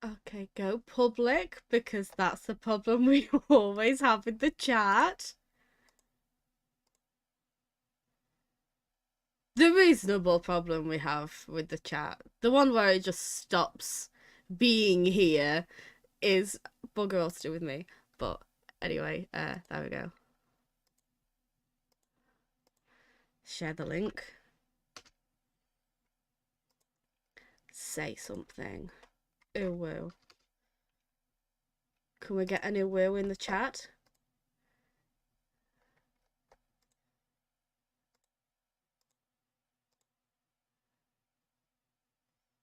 Okay, go public, because that's the problem we always have with the chat. The reasonable problem we have with the chat, the one where it just stops being here, is bugger all to do with me. But anyway, there we go. Share the link. Say something. Ooh woo. Can we get any woo in the chat?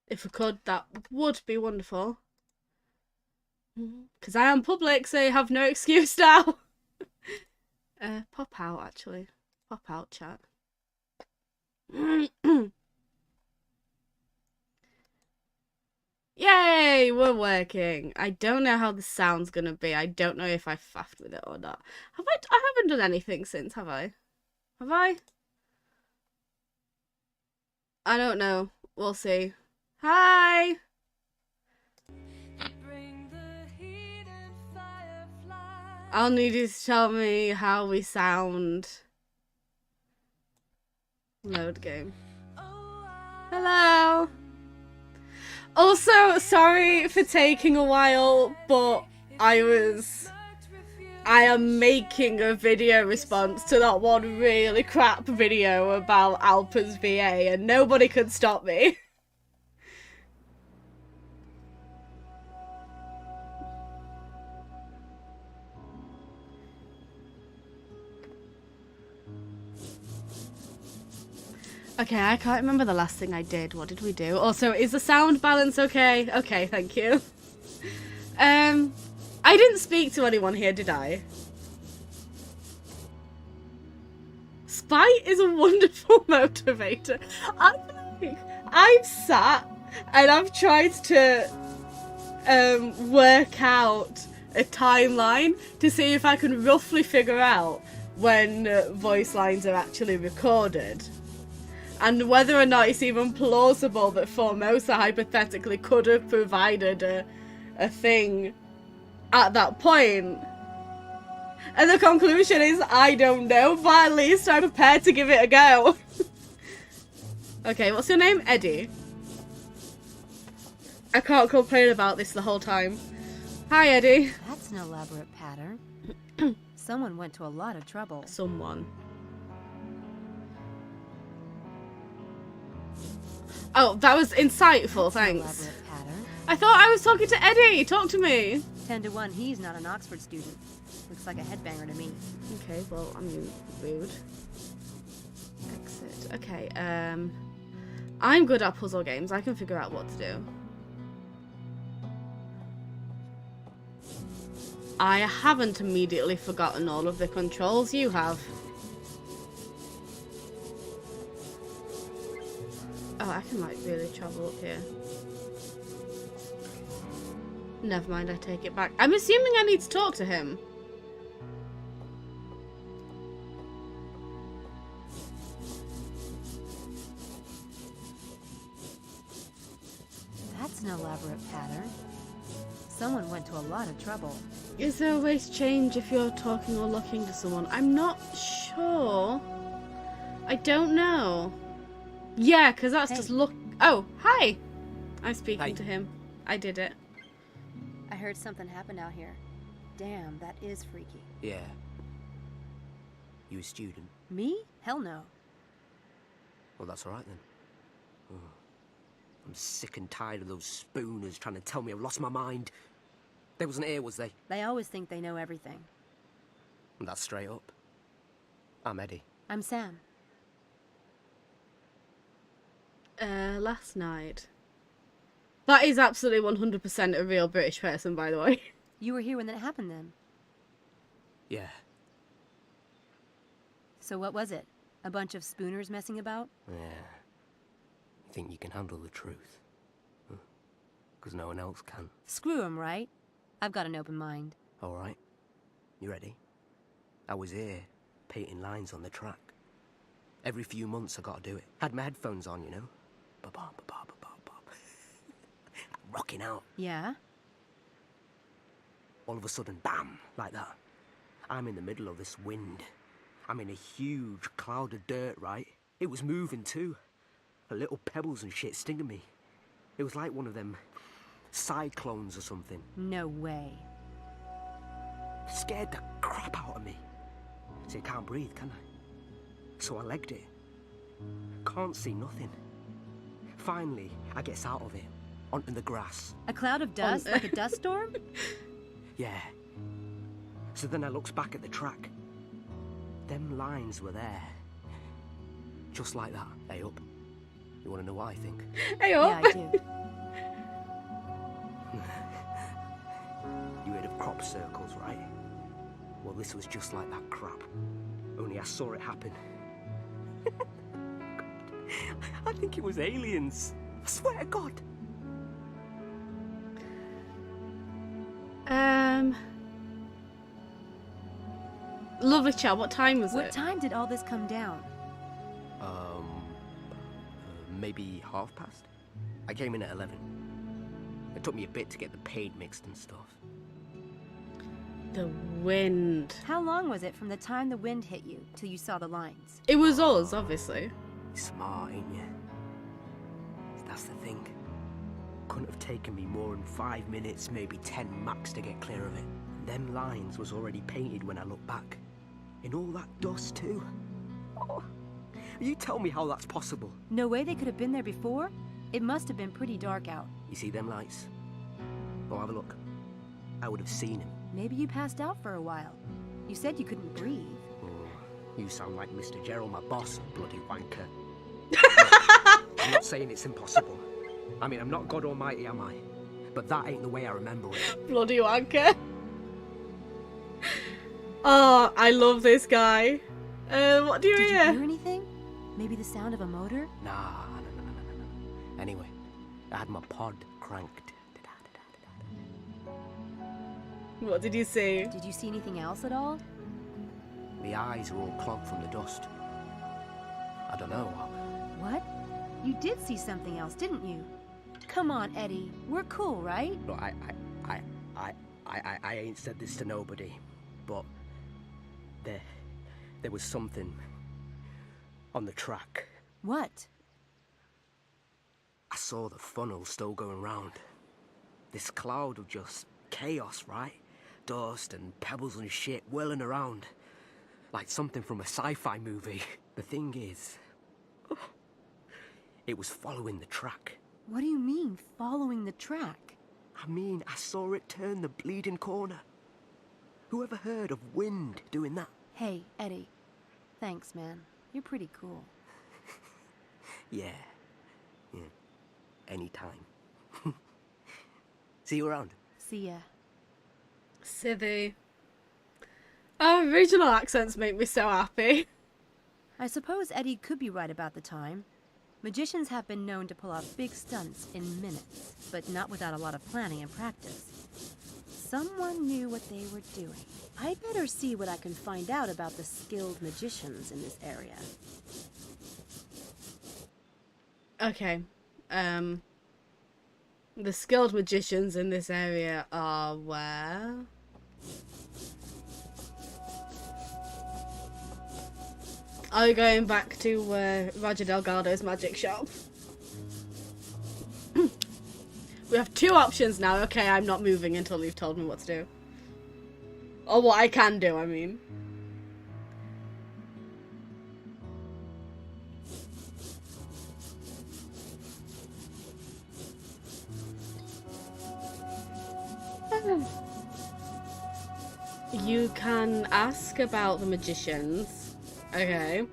If we could, that would be wonderful. Because I am public, so you have no excuse now. Pop out, actually. Pop out, chat. Yay, we're working. I don't know how the sound's gonna be. I don't know if I faffed with it or not. I haven't done anything since, have I? Have I? I don't know. We'll see. Hi! I'll need you to tell me how we sound. Load game. Hello! Also, sorry for taking a while, but I am making a video response to that one really crap video about Alpa's VA, and nobody could stop me. Okay, I can't remember the last thing I did. What did we do? Also, is the sound balance okay? Okay, thank you. I didn't speak to anyone here, did I? Spite is a wonderful motivator. I've sat and I've tried to work out a timeline to see if I can roughly figure out when voice lines are actually recorded. And whether or not it's even plausible that Formosa hypothetically could have provided a thing at that point. And the conclusion is, I don't know, but at least I'm prepared to give it a go. Okay, what's your name? Eddie. I can't complain about this the whole time. Hi, Eddie. That's an elaborate pattern. Someone went to a lot of trouble. Someone. Oh, that was insightful, thanks. I thought I was talking to Eddie. Talk to me. 10 to 1, he's not an Oxford student. Looks like a headbanger to me. Okay, well, I mean, rude. Exit. Okay, I'm good at puzzle games. I can figure out what to do. I haven't immediately forgotten all of the controls. You have. Oh, I can, like, really travel up here. Never mind, I take it back. I'm assuming I need to talk to him. That's an elaborate pattern. Someone went to a lot of trouble. Is there a way to change if you're talking or looking to someone? I'm not sure. I don't know. Yeah, because that's just look. Oh, hi. I'm speaking to him. I did it. I heard something happened out here. Damn, that is freaky. Yeah. You a student? Me? Hell no. Well, that's all right then. Oh. I'm sick and tired of those spooners trying to tell me I've lost my mind. They wasn't here, was they? They always think they know everything. And that's straight up. I'm Eddie. I'm Sam. Last night. That is absolutely 100% a real British person, by the way. You were here when that happened then? Yeah. So what was it? A bunch of spooners messing about? Yeah. You think you can handle the truth? Because no one else can. Screw 'em, right? I've got an open mind. All right. You ready? I was here, painting lines on the track. Every few months I gotta do it. Had my headphones on, you know? Ba-ba, ba-ba, ba-ba, ba. Rocking out. Yeah? all of a sudden, bam, like that. I'm in the middle of this wind. I'm in a huge cloud of dirt, right? It was moving too. The little pebbles and shit stinging me. It was like one of them cyclones or something. No way. Scared the crap out of me. See, I can't breathe, can I? So I legged it. Can't see nothing. Finally, I gets out of it, onto the grass. A cloud of dust, like a dust storm? Yeah. So then I looks back at the track. Them lines were there. Just like that. Hey, up. You want to know what I think? Hey, Yeah, up. I do. You heard of crop circles, right? Well, this was just like that crap. Only I saw it happen. I think it was aliens. I swear to God. Lovely chat. What time was What it? time did all this come down? Maybe 1/2 past? I came in at 11. It took me a bit to get the paint mixed and stuff. The wind. How long was it from the time the wind hit you till you saw the lines? It was us, obviously. Smart, ain't you? That's the thing. Couldn't have taken me more than 5 minutes, maybe 10 max to get clear of it. Them lines was already painted when I look back. In all that dust too. Oh, you tell me how that's possible. No way they could have been there before? It must have been pretty dark out. You see them lights? Go have a look. I would have seen him. Maybe you passed out for a while. You said you couldn't breathe. Oh, you sound like Mr. Gerald, my boss, bloody wanker. I'm not saying it's impossible. I mean, I'm not God Almighty, am I? But that ain't the way I remember it. Bloody wanker. Oh, I love this guy. What do you Did you hear? hear anything? Maybe the sound of a motor? Nah, no. Anyway, I had my pod cranked. What did you see? Did you see anything else at all? The eyes are all clogged from the dust. I don't know. What? You did see something else, didn't you? Come on, Eddie. We're cool, right? Look, I ain't said this to nobody, but there was something on the track. What? I saw the funnel still going round. This cloud of just chaos, right? Dust and pebbles and shit whirling around. Like something from a sci-fi movie. The thing is, it was following the track. What do you mean, following the track? I mean, I saw it turn the bleeding corner. Who ever heard of wind doing that? Hey, Eddie. Thanks, man. You're pretty cool. Yeah. Anytime. See you around. See ya. Sithy. Our regional accents make me so happy. I suppose Eddie could be right about the time. Magicians have been known to pull off big stunts in minutes, but not without a lot of planning and practice. Someone knew what they were doing. I'd better see what I can find out about the skilled magicians in this area. Okay. The skilled magicians in this area are where? Are you going back to Roger Delgado's magic shop? We have two options now. Okay, I'm not moving until you've told me what to do. Or what I can do, I mean. You can ask about the magicians. Okay.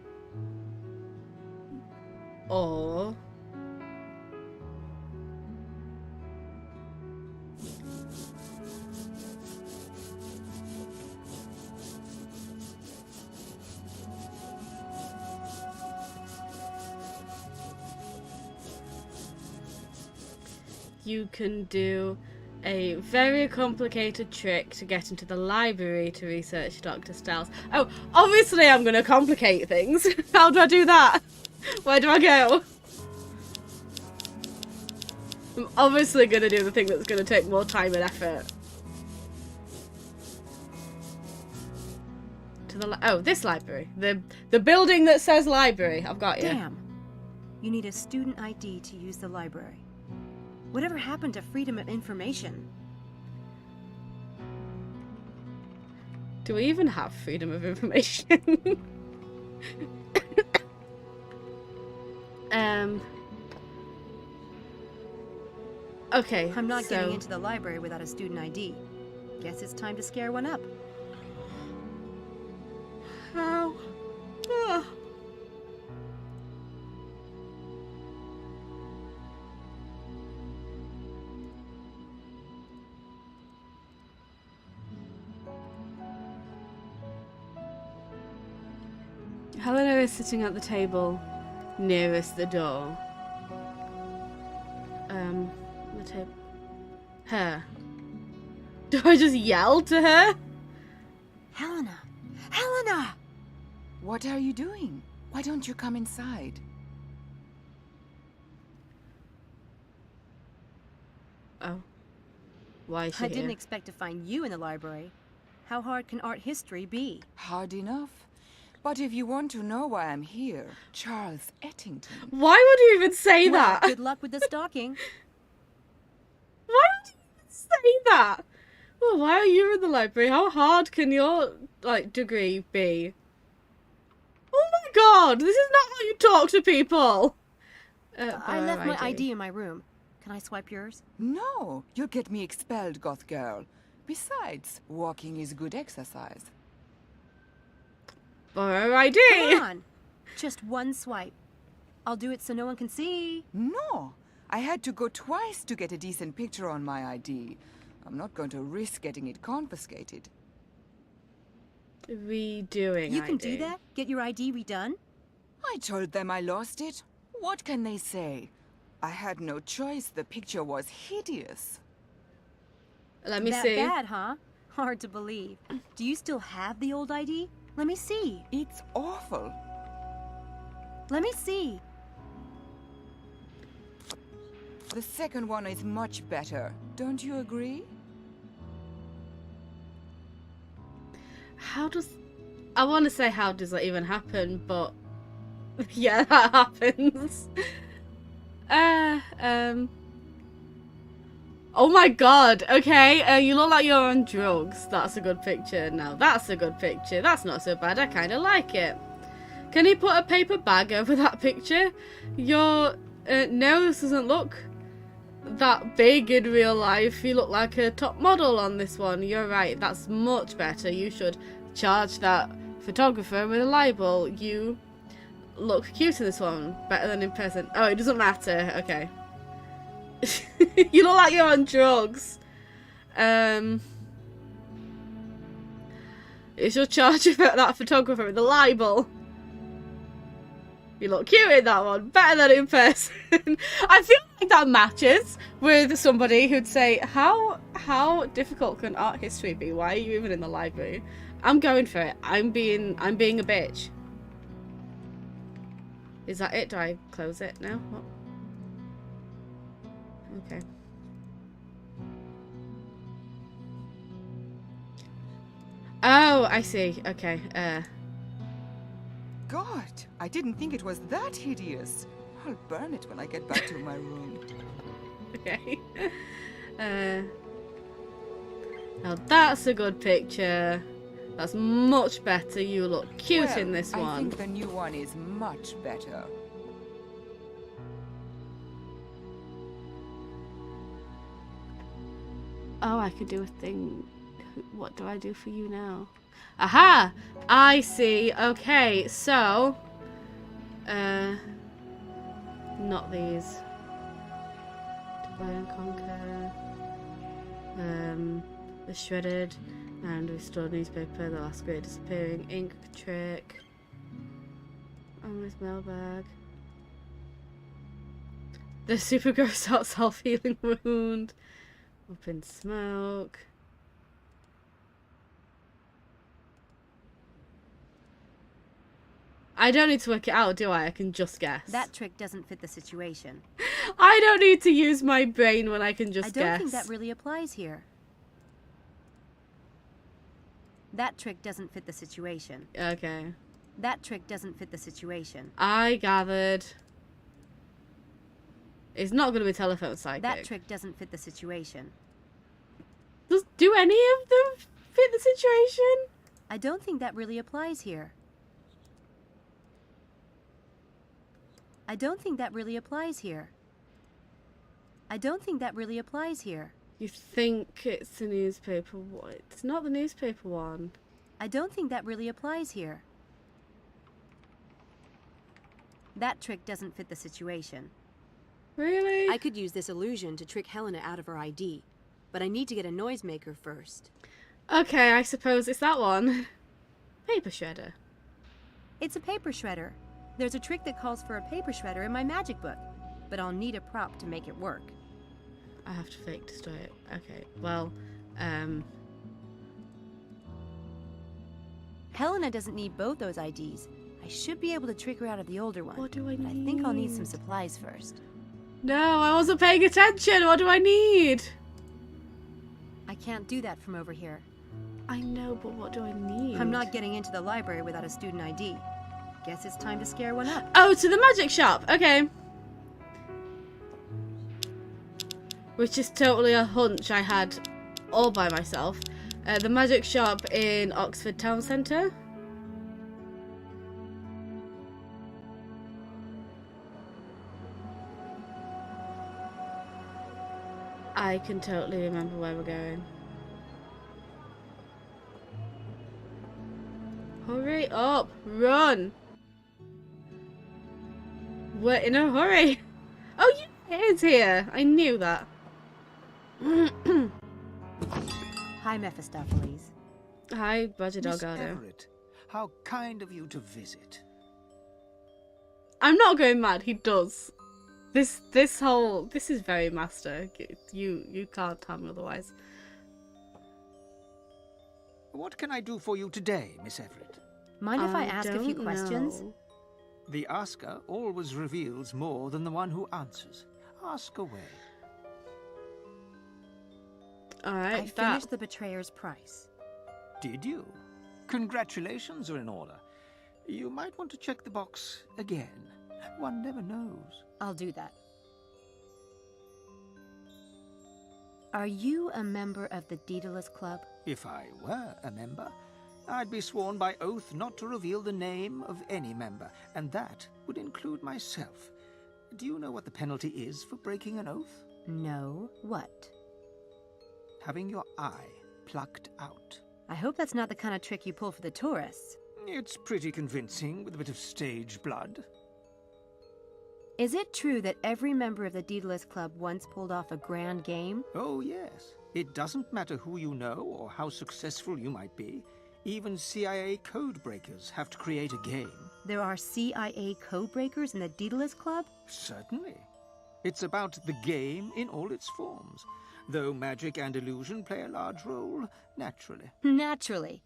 Or... you can do a very complicated trick to get into the library to research Dr. Styles. Oh, obviously I'm going to complicate things. How do I do that? Where do I go? I'm obviously going to do the thing that's going to take more time and effort. into the this library. The building that says library. I've got you. Damn. You need a student ID to use the library. Whatever happened to freedom of information? Do we even have freedom of information? Okay. I'm not getting into the library without a student ID. Guess it's time to scare one up. How? Ugh. Helena is sitting at the table nearest the door. The table. Her. Do I just yell to her? Helena! Helena! What are you doing? Why don't you come inside? Oh. Why is she I didn't here? expect to find you in the library. How hard can art history be? Hard enough. But if you want to know why I'm here, Charles Ettington. Why would you even say Well, that? good luck with the stalking. Why would you even say that? Well, why are you in the library? How hard can your degree be? Oh my god, this is not how you talk to people. I left my ID in my room. Can I swipe yours? No, you'll get me expelled, goth girl. Besides, walking is good exercise. Borrow ID. Come on. Just one swipe. I'll do it so no one can see. No, I had to go twice to get a decent picture on my ID. I'm not going to risk getting it confiscated. Redoing You can ID. do that? Get your ID redone? I told them I lost it. What can they say? I had no choice. The picture was hideous. Let me That see. bad, huh? Hard to believe. Do you still have the old ID? Let me see. It's awful. Let me see. The second one is much better. Don't you agree? How does... I want to say how does that even happen, but... yeah, that happens. Oh my god, okay, you look like you're on drugs. That's a good picture. Now that's a good picture. That's not so bad, I kind of like it. Can you put a paper bag over that picture? Your nose doesn't look that big in real life. You look like a top model on this one. You're right, that's much better. You should charge that photographer with a libel. You look cute in this one, better than in person. Oh, it doesn't matter, okay. You look like you're on drugs. You should charge that photographer with a libel. You look cute in that one, better than in person. I feel like that matches with somebody who'd say, how difficult can art history be? Why are you even in the library? I'm going for it. I'm being a bitch. Is that it? Do I close it now? What? Okay. Oh, I see. Okay. God, I didn't think it was that hideous. I'll burn it when I get back to my room. Okay. Now that's a good picture. That's much better. You look cute Well, in this one. I think the new one is much better. Oh, I could do a thing. What do I do for you now? Aha! I see. Okay, so... not these. Divide and conquer. The shredded and restored newspaper. The last great disappearing ink trick. This mailbag. The super gross out self-healing wound. Open smoke. I don't need to work it out, do I? I can just guess. That trick doesn't fit the situation. I don't need to use my brain when I can just I don't guess. think that really applies here. That trick doesn't fit the situation. Okay. That trick doesn't fit the situation. I gathered. It's not going to be telephone psychic. That trick doesn't fit the situation. Do any of them fit the situation? I don't think that really applies here. I don't think that really applies here. I don't think that really applies here. You think it's the newspaper one? It's not the newspaper one. I don't think that really applies here. That trick doesn't fit the situation. Really? I could use this illusion to trick Helena out of her ID, but I need to get a noisemaker first. Okay, I suppose it's that one. Paper shredder. It's a paper shredder. There's a trick that calls for a paper shredder in my magic book, but I'll need a prop to make it work. I have to fake destroy it. Okay, well, Helena doesn't need both those IDs. I should be able to trick her out of the older one. What do I but need? I think I'll need some supplies first. No, I wasn't paying attention. What do I need? I can't do that from over here. I know, but what do I need? I'm not getting into the library without a student ID. Guess it's time to scare one up. Oh, to the magic shop. Okay. Which is totally a hunch I had all by myself. The magic shop in Oxford Town Centre. I can totally remember where we're going. Hurry up! Run! We're in a hurry! Oh, yeah, it's here! I knew that. Hi, Mephistopheles. Hi, Budget Miss Delgado. Everett, how kind of you to visit. I'm not going mad, he does. This is very master. You can't tell me otherwise. What can I do for you today, Miss Everett? Mind if I ask a few don't questions? know. The asker always reveals more than the one who answers. Ask away. Alright, I finished the betrayer's price. Did you? Congratulations are in order. You might want to check the box again. One never knows. I'll do that. Are you a member of the Daedalus Club? If I were a member, I'd be sworn by oath not to reveal the name of any member, and that would include myself. Do you know what the penalty is for breaking an oath? No. What? Having your eye plucked out. I hope that's not the kind of trick you pull for the tourists. It's pretty convincing with a bit of stage blood. Is it true that every member of the Daedalus Club once pulled off a grand game? Oh, yes. It doesn't matter who you know or how successful you might be. Even CIA code breakers have to create a game. There are CIA code breakers in the Daedalus Club? Certainly. It's about the game in all its forms, though magic and illusion play a large role, naturally. Naturally.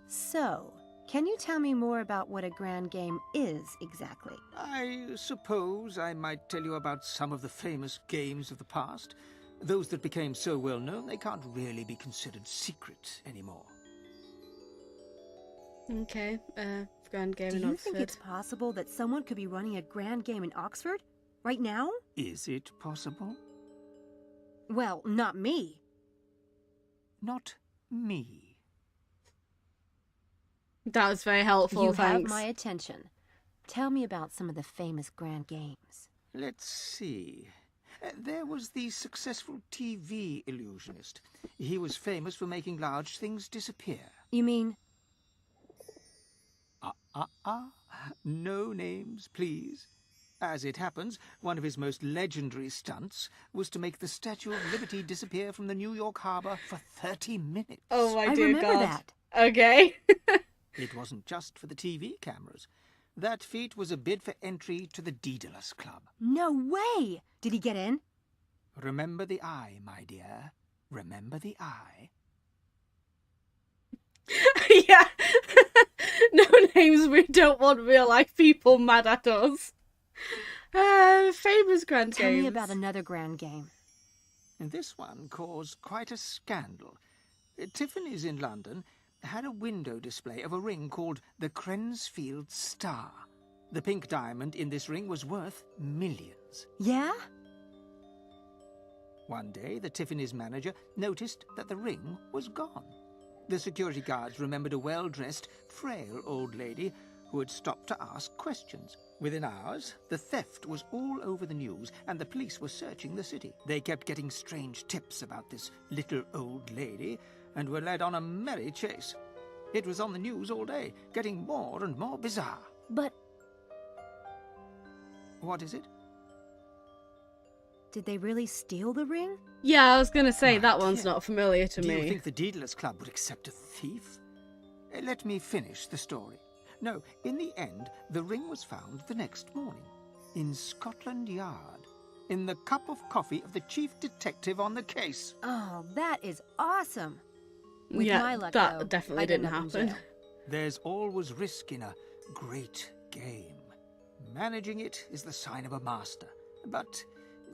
So, can you tell me more about what a grand game is exactly? I suppose I might tell you about some of the famous games of the past, those that became so well known they can't really be considered secret anymore. Okay, grand game Do in you Oxford. think it's possible that someone could be running a grand game in Oxford? Right now? Is it possible? Well, not me. Not me. That was very helpful, You have thanks. my attention. Tell me about some of the famous grand games. Let's see. There was the successful TV illusionist. He was famous for making large things disappear. You mean... No names, please. As it happens, one of his most legendary stunts was to make the Statue of Liberty disappear from the New York harbor for 30 minutes. Oh my I dear remember God. that. Okay. It wasn't just for the TV cameras. That feat was a bid for entry to the Daedalus Club. No way! Did he get in? Remember the eye, my dear. Remember the eye. Yeah. No names, we don't want real life people mad at us. Famous grand Tell games. me about another grand game. And this one caused quite a scandal. Tiffany's in London, had a window display of a ring called the Crensfield Star. The pink diamond in this ring was worth millions. Yeah? One day, the Tiffany's manager noticed that the ring was gone. The security guards remembered a well-dressed, frail old lady who had stopped to ask questions. Within hours, the theft was all over the news, and the police were searching the city. They kept getting strange tips about this little old lady, and were led on a merry chase. It was on the news all day, getting more and more bizarre. But What is it? did they really steal the ring? Yeah, I was gonna say, My that one's dear, not familiar to Do me. you think the Deedlers Club would accept a thief? Let me finish the story. No, in the end, the ring was found the next morning, in Scotland Yard, in the cup of coffee of the chief detective on the case. Oh, that is awesome. With Yeah, my luck, that though, definitely I'd end didn't up in happen. jail. There's always risk in a great game. Managing it is the sign of a master, but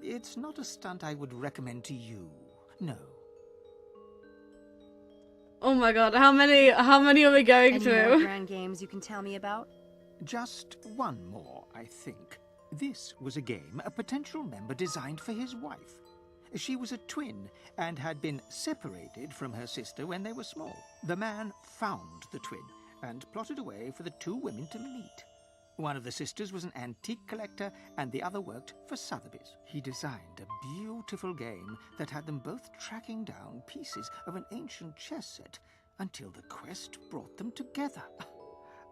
it's not a stunt I would recommend to you. No. Oh my god, how many are we going Any more through? grand games you can tell me about? Just one more, I think. This was a game a potential member designed for his wife. She was a twin and had been separated from her sister when they were small. The man found the twin and plotted a way for the two women to meet. One of the sisters was an antique collector and the other worked for Sotheby's. He designed a beautiful game that had them both tracking down pieces of an ancient chess set until the quest brought them together.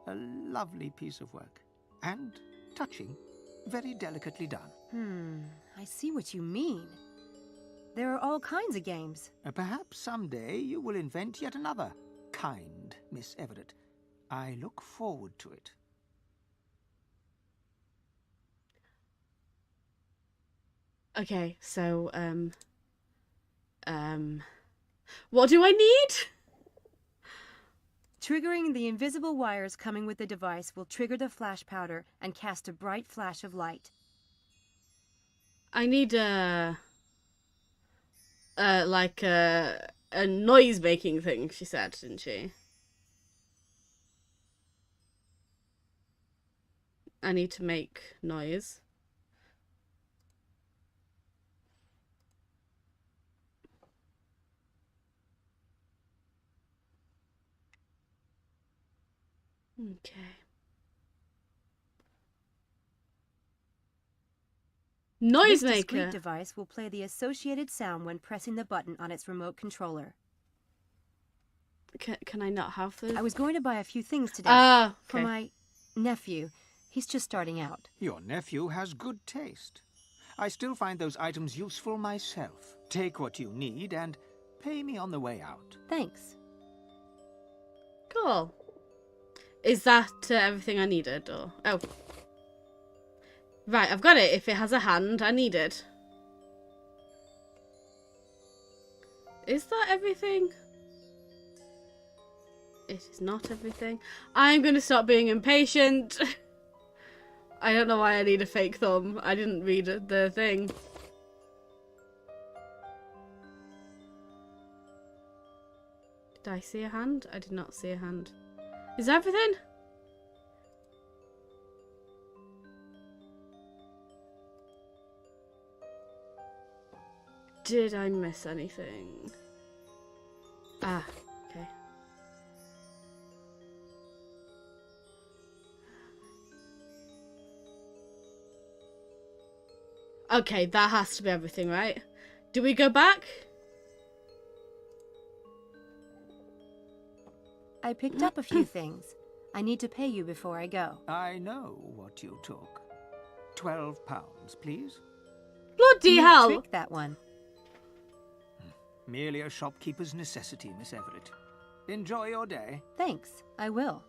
A lovely piece of work. And touching, very delicately done. I see what you mean. There are all kinds of games. Perhaps someday you will invent yet another kind, Miss Everett. I look forward to it. Okay, so, what do I need? Triggering the invisible wires coming with the device will trigger the flash powder and cast a bright flash of light. I need, like, a noise-making thing, she said, didn't she? I need to make noise. Okay. This discrete Noisemaker. device will play the associated sound when pressing the button on its remote controller. Can I not have the... I was going to buy a few things today Ah, for okay. my nephew. He's just starting out. Your nephew has good taste. I still find those items useful myself. Take what you need and pay me on the way out. Thanks. Cool. Is that everything I needed, or... Oh. Right, I've got it. If it has a hand, I need it. Is that everything? It is not everything. I'm going to stop being impatient. I don't know why I need a fake thumb. I didn't read the thing. Did I see a hand? I did not see a hand. Is that everything? Did I miss anything? Ah, okay. Okay, that has to be everything, right? Do we go back? I picked up a few things. I need to pay you before I go. I know what you took. £12, please. Bloody You hell! tricked that one. Merely a shopkeeper's necessity, Miss Everett. Enjoy your day. Thanks, I will.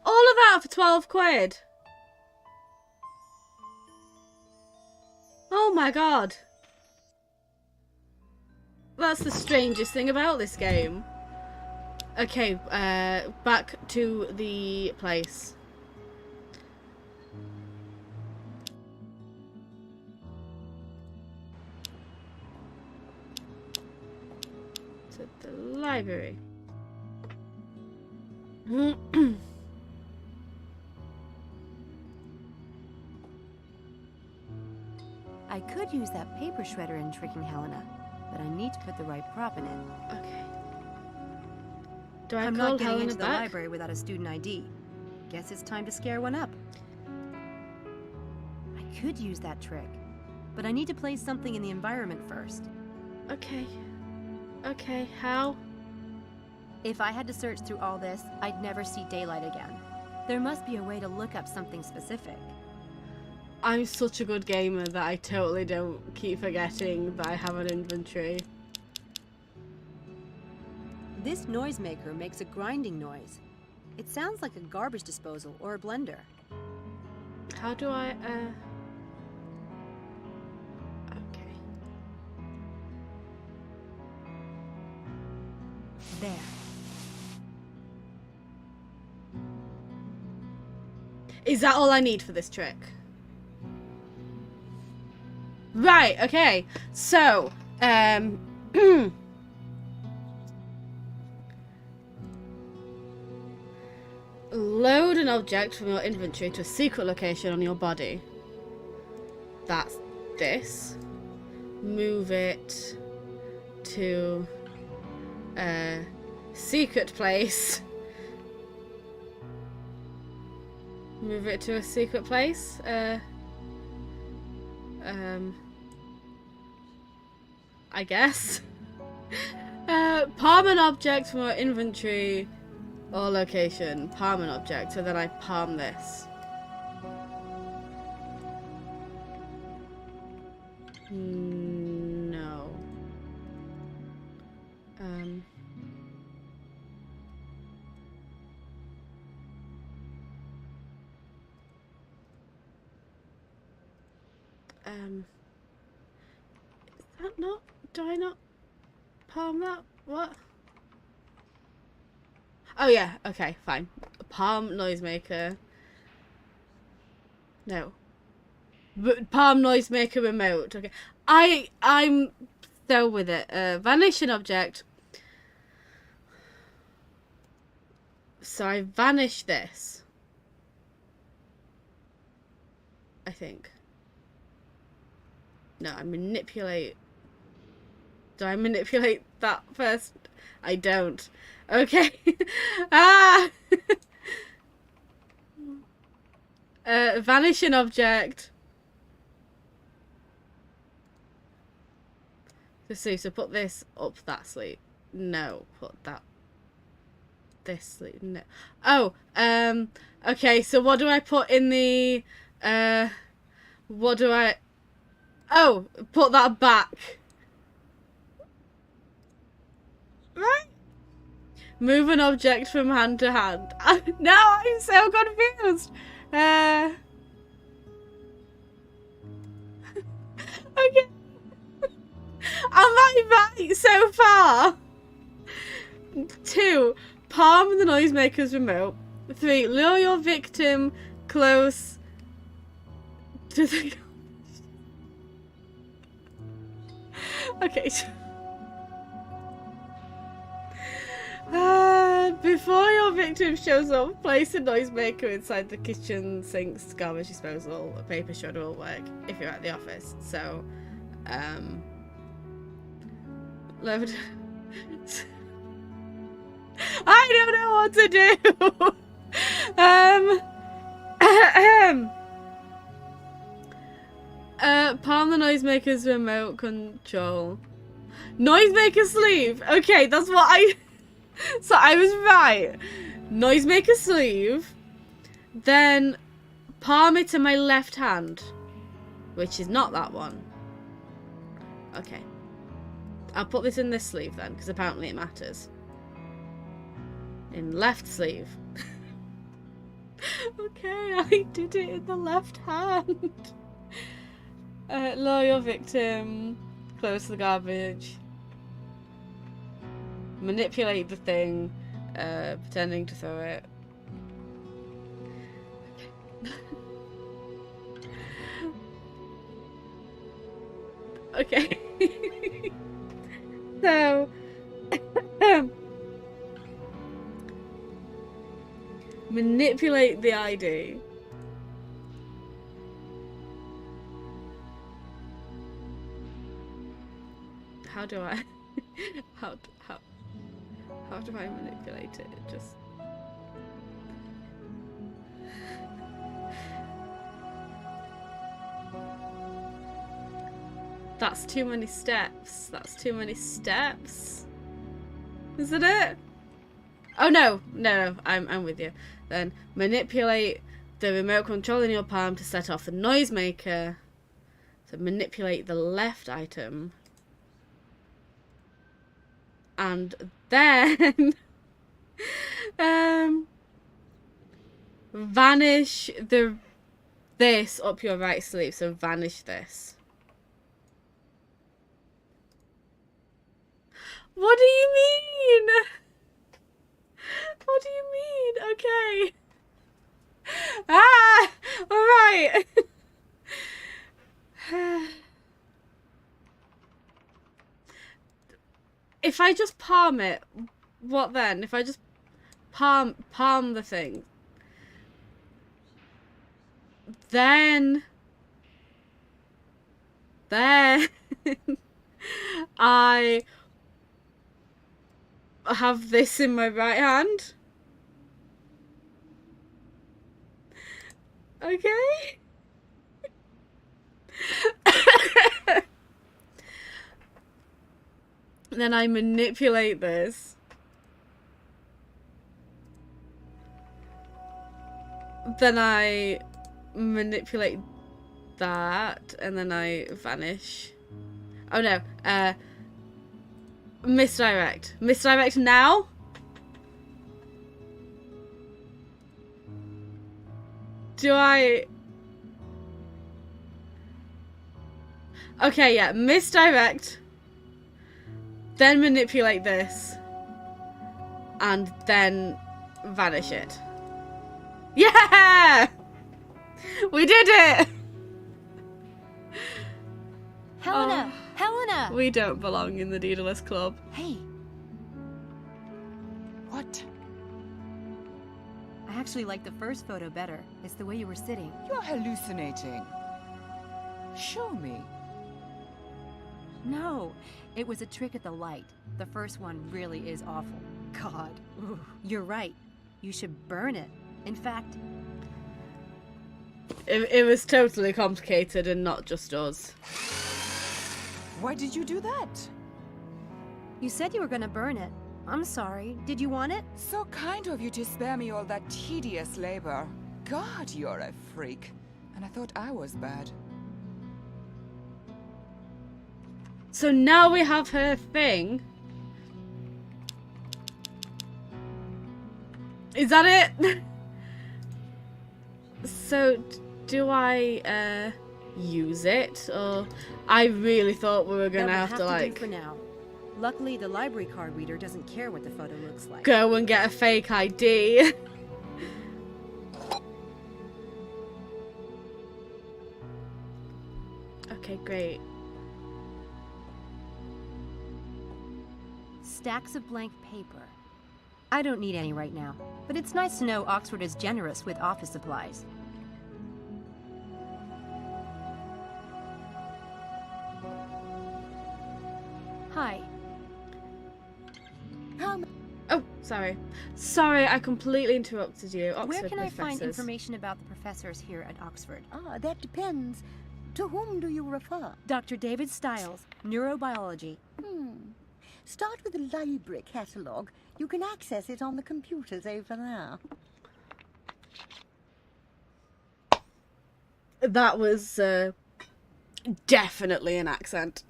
All of that for 12 quid. Oh my god. That's the strangest thing about this game. Okay, back to the place. To the library. I could use that paper shredder in tricking Helena, but I need to put the right prop in it. Okay. Do I I'm call not getting Helena into the back? library without a student ID. Guess it's time to scare one up. I could use that trick, but I need to place something in the environment first. Okay. Okay, how? If I had to search through all this, I'd never see daylight again. There must be a way to look up something specific. I'm such a good gamer that I totally don't keep forgetting that I have an inventory. This noisemaker makes a grinding noise. It sounds like a garbage disposal or a blender. How do I, Okay. There. Is that all I need for this trick? Right, okay. So, load an object from your inventory to a secret location on your body. That's this. Move it to a secret place. Move it to a secret place. I guess. Palm an object from your inventory or location. Palm an object. So then I palm this. No. Is that not? Do I not palm that? What? Oh yeah, okay, fine. Palm noisemaker. No. Palm noisemaker remote. Okay. I'm so with it. Vanish an object. So I vanish this. I think. No, I manipulate. Do I manipulate that first? I don't. Okay. Ah! Vanish an object. So put this up that sleeve. No, put that. This sleeve. No. Oh, okay, so what do I put in the, what do I, oh, put that back. Right? Move an object from hand to hand. Now I'm so confused. Okay. Am I right so far? 2. Palm the noisemaker's remote. 3. Lure your victim close to the... Okay. Before your victim shows up, place a noisemaker inside the kitchen sink's garbage disposal. A paper shredder will work if you're at the office. So, load. I don't know what to do. Palm the noisemaker's remote control. Noisemaker sleeve. Okay, that's what I. So I was right. Noisemaker sleeve. Then palm it to my left hand, which is not that one. Okay. I'll put this in this sleeve then, because apparently it matters. In left sleeve. Okay, I did it in the left hand. Lure your victim close to the garbage. Manipulate the thing, pretending to throw it. Okay. So, Manipulate the ID. How do I how do I manipulate it? Just that's too many steps. That's too many steps. Isn't it? Oh no, I'm with you. Then manipulate the remote control in your palm to set off the noisemaker. So manipulate the left item. And then vanish this up your right sleeve. So vanish this. What do you mean? What do you mean? Okay. Ah! Alright. If I just palm it, what then? If I just palm the thing, then I have this in my right hand. Okay. Then I manipulate this. Then I manipulate that, and then I vanish. Oh no, misdirect. Misdirect now? Do I... Okay, yeah, misdirect. Then manipulate this. And then vanish it. Yeah! We did it! Helena! Helena! We don't belong in the Daedalus Club. Hey, What? I actually like the first photo better. It's the way you were sitting. You're hallucinating. Show me. No, it was a trick at the light. The first one really is awful. God. Ooh. You're right. You should burn it. In fact, It was totally complicated and not just us. Why did you do that? you said you were gonna burn it. I'm sorry. Did you want it? So kind of you to spare me all that tedious labor. God, you're a freak. And I thought I was bad. So now we have her thing. Is that it? So do I use it, or I really thought we were gonna That have will to do like for now. Luckily, the library card reader doesn't care what the photo looks like. go and get a fake ID. Okay, great. Stacks of blank paper. I don't need any right now, but it's nice to know Oxford is generous with office supplies. Hi. Oh, sorry. Sorry, I completely interrupted you. Oxford Where can I find professors. information about the professors here at Oxford? Ah, that depends. To whom do you refer? Dr. David Stiles, neurobiology. Start with the library catalogue. You can access it on the computers over there. That was definitely an accent.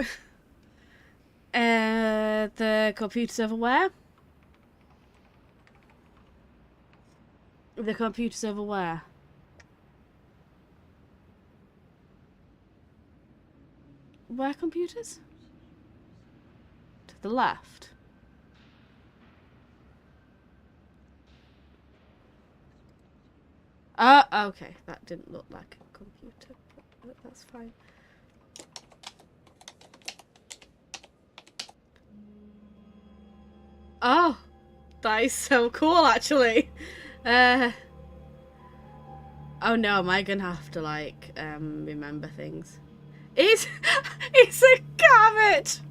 The computer's over where? The computer's over where? Where computers? To the left. Okay. That didn't look like a computer, but that's fine. Oh, that is so cool, actually. Oh no, am I gonna have to like remember things? It's it's a carrot.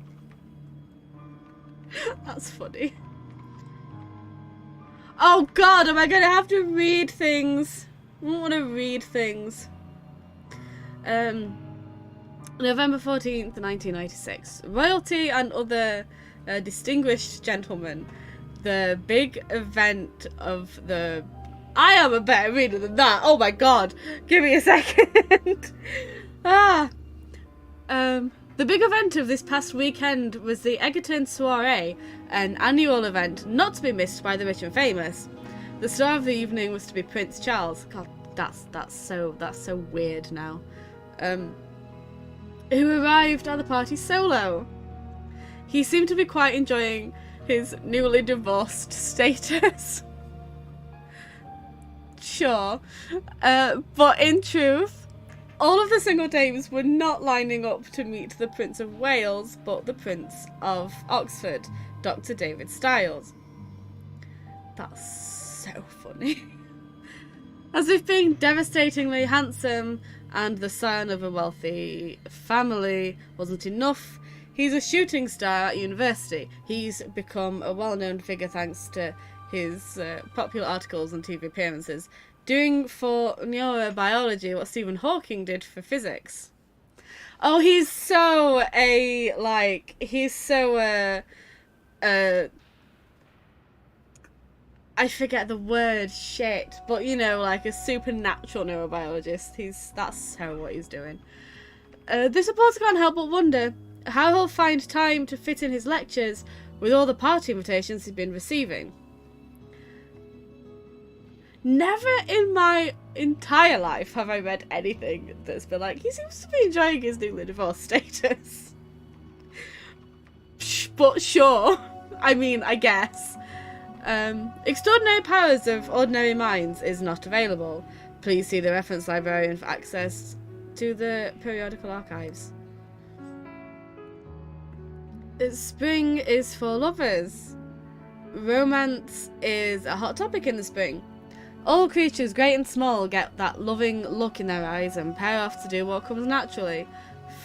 That's funny. Oh god, am I gonna have to read things? I don't want to read things. November 14th, 1996. Royalty and other distinguished gentlemen. The big event of the... I am a better reader than that. Oh my god. Give me a second. The big event of this past weekend was the Egerton Soiree, an annual event not to be missed by the rich and famous. The star of the evening was to be Prince Charles. God, that's so weird now. Who arrived at the party solo. He seemed to be quite enjoying his newly divorced status. Sure. But in truth, all of the single dames were not lining up to meet the Prince of Wales, but the Prince of Oxford, Dr. David Styles. That's so funny. As if being devastatingly handsome and the son of a wealthy family wasn't enough, he's a shooting star at university. He's become a well-known figure thanks to his popular articles and TV appearances, doing for neurobiology what Stephen Hawking did for physics. Oh, he's so I forget the word, shit, but you know, like a supernatural neurobiologist. That's so what he's doing. The supporter can't help but wonder how he'll find time to fit in his lectures with all the party invitations he's been receiving. Never in my entire life have I read anything that's been like, he seems to be enjoying his newly divorced status. But sure. I mean, I guess. Extraordinary Powers of Ordinary Minds is not available. Please see the reference librarian for access to the periodical archives. Spring is for lovers. Romance is a hot topic in the spring. All creatures, great and small, get that loving look in their eyes and pair off to do what comes naturally.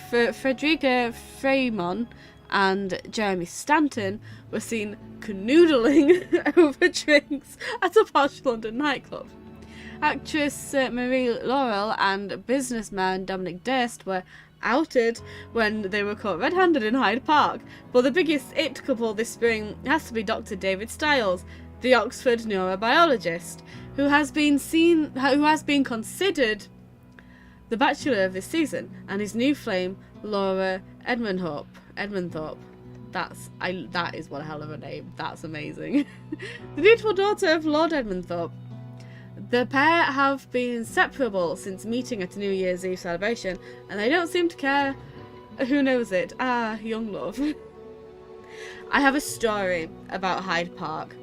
Frederica Fremon and Jeremy Stanton were seen canoodling over drinks at a posh London nightclub. Actress Marie Laurel and businessman Dominic Durst were outed when they were caught red-handed in Hyde Park, but the biggest it couple this spring has to be Dr. David Styles, the Oxford neurobiologist, who has been considered the bachelor of this season, and his new flame, Laura Edmundthorpe. That is one hell of a name. That's amazing. The beautiful daughter of Lord Edmundthorpe. The pair have been inseparable since meeting at a New Year's Eve celebration, and they don't seem to care. Who knows it? Ah, young love. I have a story about Hyde Park.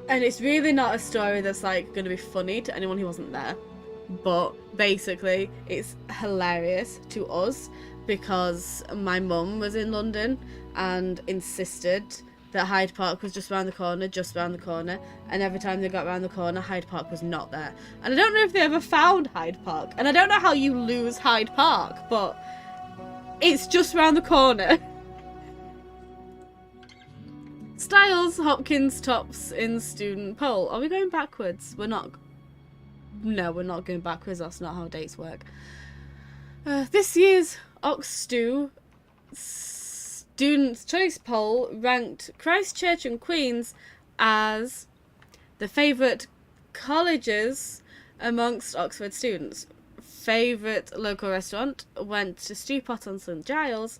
And it's really not a story that's like going to be funny to anyone who wasn't there. But basically, it's hilarious to us because my mum was in London and insisted that Hyde Park was just around the corner, and every time they got around the corner, Hyde Park was not there. And I don't know if they ever found Hyde Park, and I don't know how you lose Hyde Park, but it's just around the corner. Styles, Hopkins tops in student poll. Are we going backwards? We're not. No, we're not going backwards. That's not how dates work. This year's OxStu Students' Choice Poll ranked Christchurch and Queen's as the favourite colleges amongst Oxford students. Favourite local restaurant went to Stewpot on St Giles.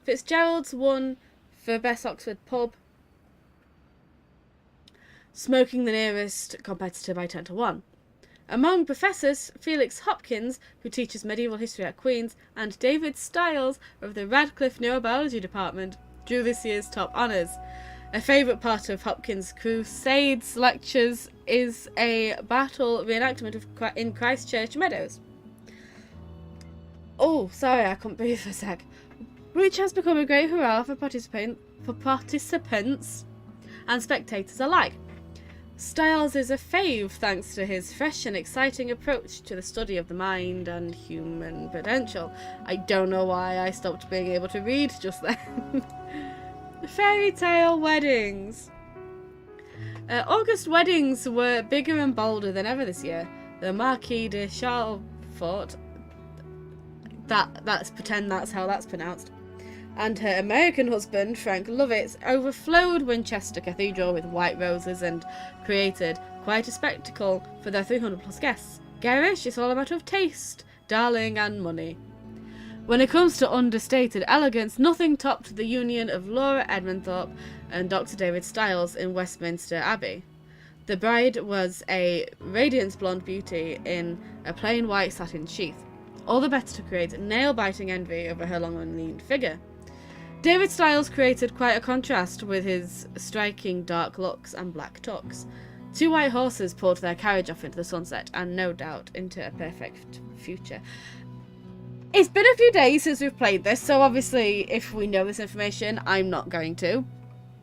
Fitzgerald's won for Best Oxford Pub, smoking the nearest competitor by 10 to 1. Among professors, Felix Hopkins, who teaches medieval history at Queen's, and David Styles of the Radcliffe Neurobiology Department drew this year's top honours. A favourite part of Hopkins' Crusades lectures is a battle reenactment in Christchurch Meadows. Oh, sorry, I couldn't breathe for a sec. Which has become a great hurrah for participants and spectators alike. Styles is a fave thanks to his fresh and exciting approach to the study of the mind and human potential. I don't know why I stopped being able to read just then. Fairy tale weddings. August weddings were bigger and bolder than ever this year. The Marquis de Charlefort, let's pretend that's how that's pronounced, and her American husband, Frank Lovitz, overflowed Winchester Cathedral with white roses and created quite a spectacle for their 300 plus guests. Garish, it's all a matter of taste, darling, and money. When it comes to understated elegance, nothing topped the union of Laura Edmonthorpe and Dr. David Styles in Westminster Abbey. The bride was a radiant blonde beauty in a plain white satin sheath, all the better to create nail-biting envy over her long and lean figure. David Styles created quite a contrast with his striking dark looks and black tux. 2 white horses pulled their carriage off into the sunset and no doubt into a perfect future. It's been a few days since we've played this, so obviously if we know this information, I'm not going to,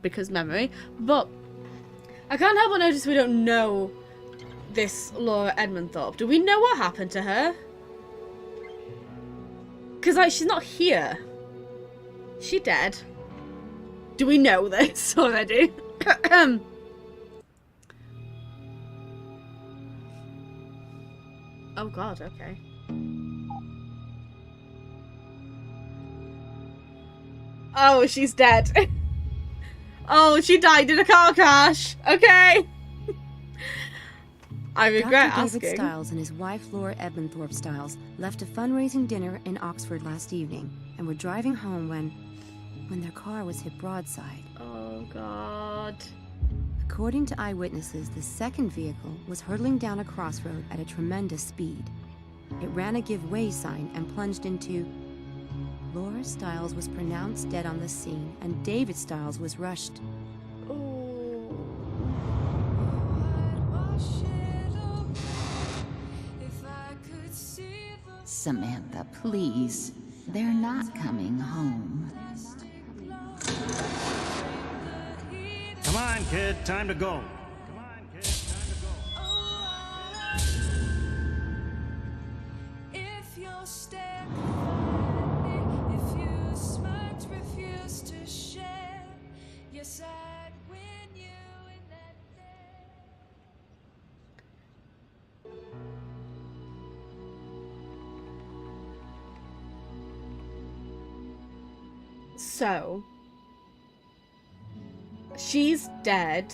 because memory, but I can't help but notice we don't know this Laura Edmonthorpe. Do we know what happened to her? Because, like, she's not here. Is she dead? Do we know this already? Oh god, okay. Oh, she's dead. Oh, she died in a car crash. Okay. I regret Dr. asking. David Styles and his wife Laura Edmonthorpe Styles left a fundraising dinner in Oxford last evening and were driving home when their car was hit broadside. Oh god. According to eyewitnesses, the second vehicle was hurtling down a crossroad at a tremendous speed. It ran a give way sign and plunged into... Laura Styles was pronounced dead on the scene, and David Styles was rushed. Samantha, please. They're not coming home. Come on, kid. Time to go. Come on, kid. Time to go. If you're staring, if you smart, refuse to share, yes, I'd win you in that day. So, she's dead.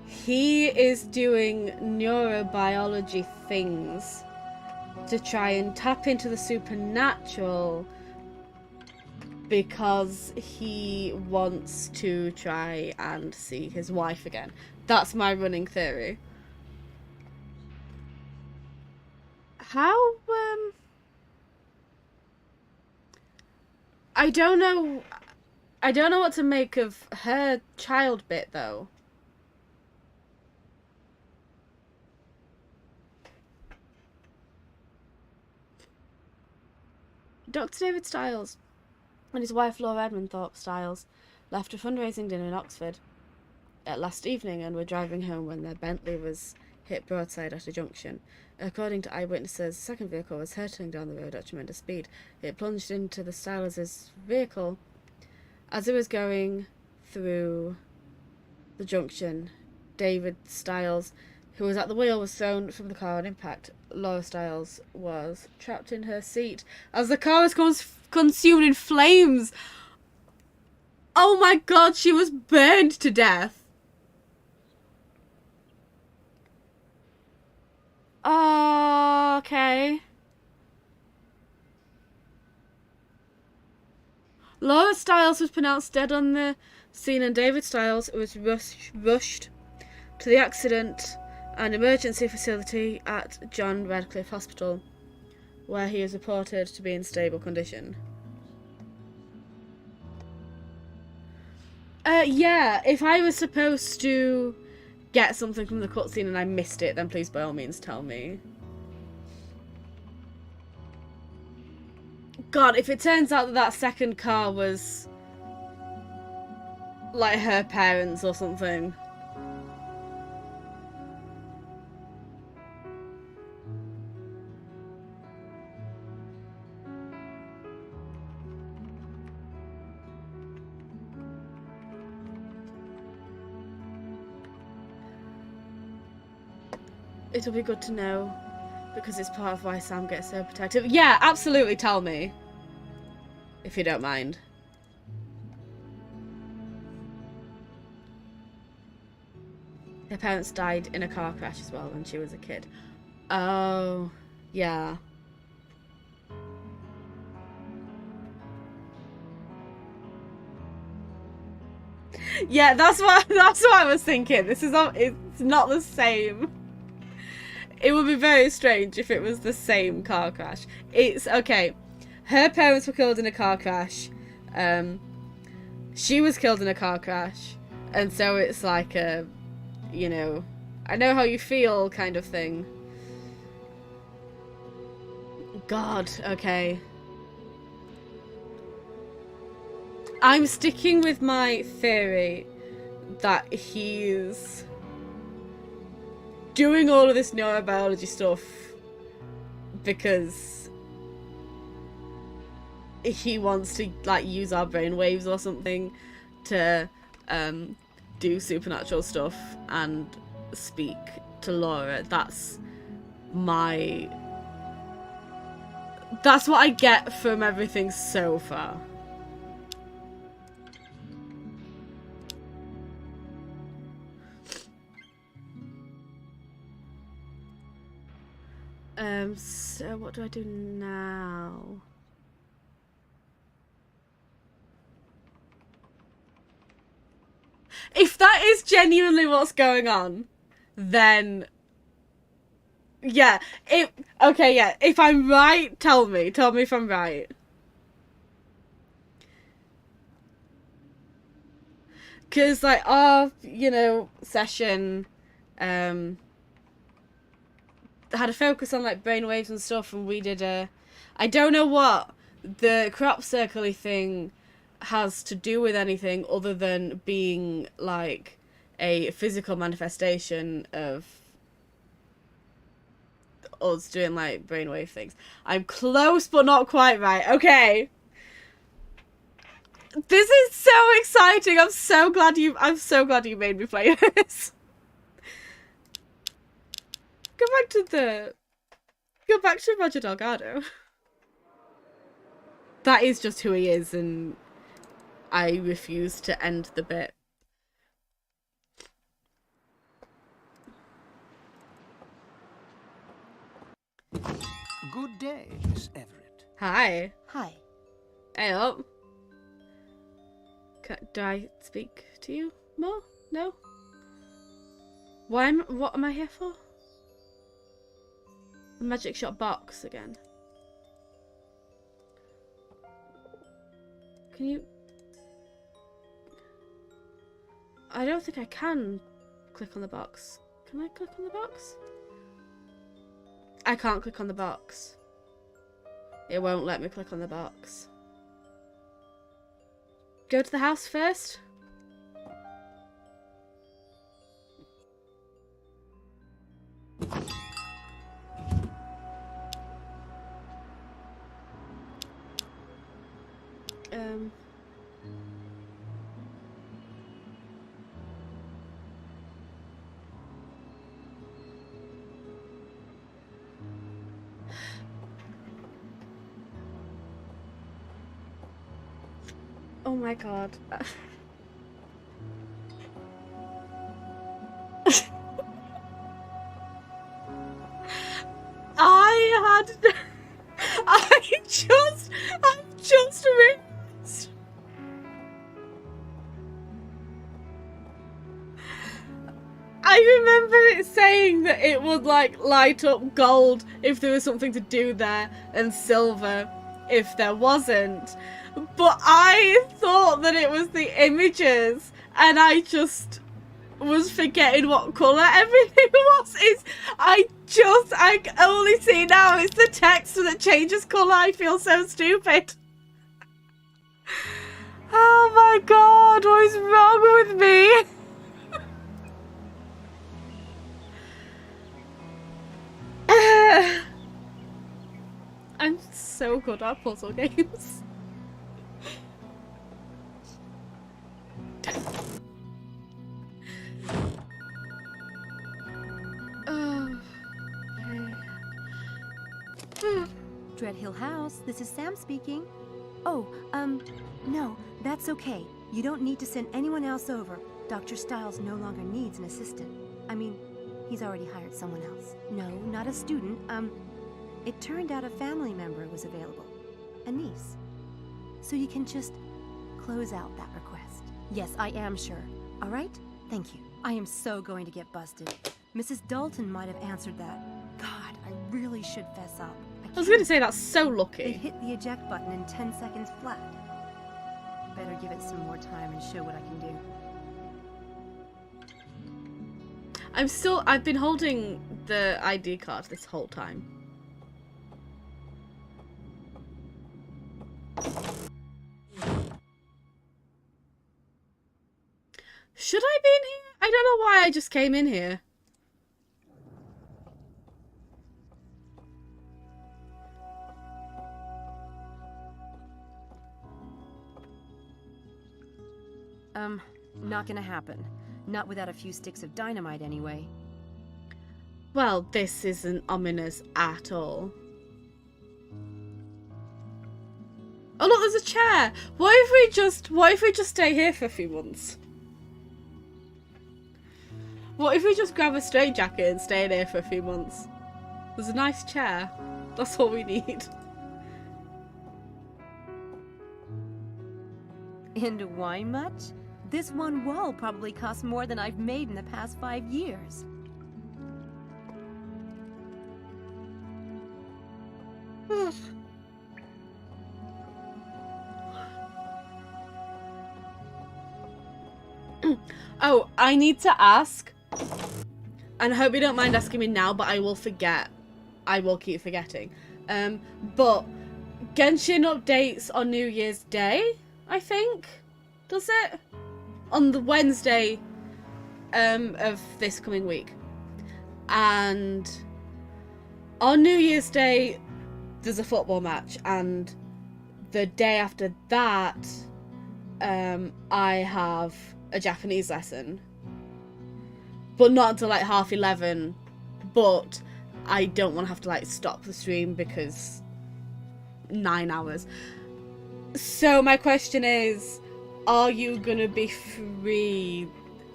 He is doing neurobiology things to try and tap into the supernatural because he wants to try and see his wife again. That's my running theory. How, I don't know what to make of her child bit, though. Dr. David Styles and his wife Laura Edmonthorpe Styles left a fundraising dinner in Oxford last evening and were driving home when their Bentley was hit broadside at a junction. According to eyewitnesses, the second vehicle was hurtling down the road at tremendous speed. It plunged into the Styles' vehicle. As it was going through the junction, David Styles, who was at the wheel, was thrown from the car on impact. Laura Styles was trapped in her seat as the car was consumed in flames. Oh my god, she was burned to death. Okay. Laura Styles was pronounced dead on the scene, and David Styles was rushed to the accident and emergency facility at John Radcliffe Hospital, where he is reported to be in stable condition. Yeah, if I was supposed to get something from the cutscene and I missed it, then please by all means tell me. God, if it turns out that that second car was like her parents or something. It'll be good to know, because it's part of why Sam gets so protective. Yeah, absolutely, tell me. If you don't mind. Her parents died in a car crash as well when she was a kid. Oh, yeah. Yeah, that's what I was thinking. It's not the same. It would be very strange if it was the same car crash. It's okay. Her parents were killed in a car crash. She was killed in a car crash, and so it's like a, you know, I know how you feel kind of thing. God, okay. I'm sticking with my theory that he's doing all of this neurobiology stuff because he wants to, like, use our brainwaves or something to do supernatural stuff and speak to Laura. That's what I get from everything so far. So what do I do now? If that is genuinely what's going on, then yeah. Okay, yeah. If I'm right, tell me if I'm right. Cause like our, you know, session had a focus on like brainwaves and stuff, and we did I don't know what the crop circle-y thing has to do with anything other than being like a physical manifestation of us doing like brainwave things. I'm close but not quite right. Okay. This is so exciting. I'm so glad you made me play this. Go back to Roger Delgado. That is just who he is, and I refuse to end the bit. Good day, Miss Everett. Hi. Hi. Hey up. Do I speak to you more? No? What am I here for? A magic shot box again. Can you... I don't think I can click on the box. Can I click on the box? I can't click on the box. It won't let me click on the box. Go to the house first. Oh my god. I've just realized. I remember it saying that it would like light up gold if there was something to do there, and silver if there wasn't. But I thought that it was the images, and I just was forgetting what colour everything was. I only see now it's the text that changes colour. I feel so stupid. Oh my god, what is wrong with me? I'm so good at puzzle games. house. This is Sam speaking. Oh, no, that's okay. You don't need to send anyone else over. Dr. Stiles no longer needs an assistant. I mean, he's already hired someone else. No, not a student. It turned out a family member was available. A niece. So you can just close out that request. Yes, I am sure. All right? Thank you. I am so going to get busted. Mrs. Dalton might have answered that. God, I really should fess up. I was going to say, that's so They lucky. hit the eject button in 10 seconds flat. Better give it some more time and show what I can do. I've been holding the ID card this whole time. Should I be in here? I don't know why I just came in here. Not gonna happen. Not without a few sticks of dynamite anyway. Well, this isn't ominous at all. Oh look, there's a chair. What if we just stay here for a few months? What if we just grab a straitjacket and stay in here for a few months? There's a nice chair. That's all we need. And why much? This one wall probably costs more than I've made in the past 5 years. Oh, I need to ask. And I hope you don't mind asking me now, but I will forget. I will keep forgetting. But Genshin updates on New Year's Day, I think. Does it? On the Wednesday of this coming week. And on New Year's Day, there's a football match. And the day after that, I have a Japanese lesson. But not until like 11:30. But I don't want to have to like stop the stream because 9 hours. So my question is, are you gonna be free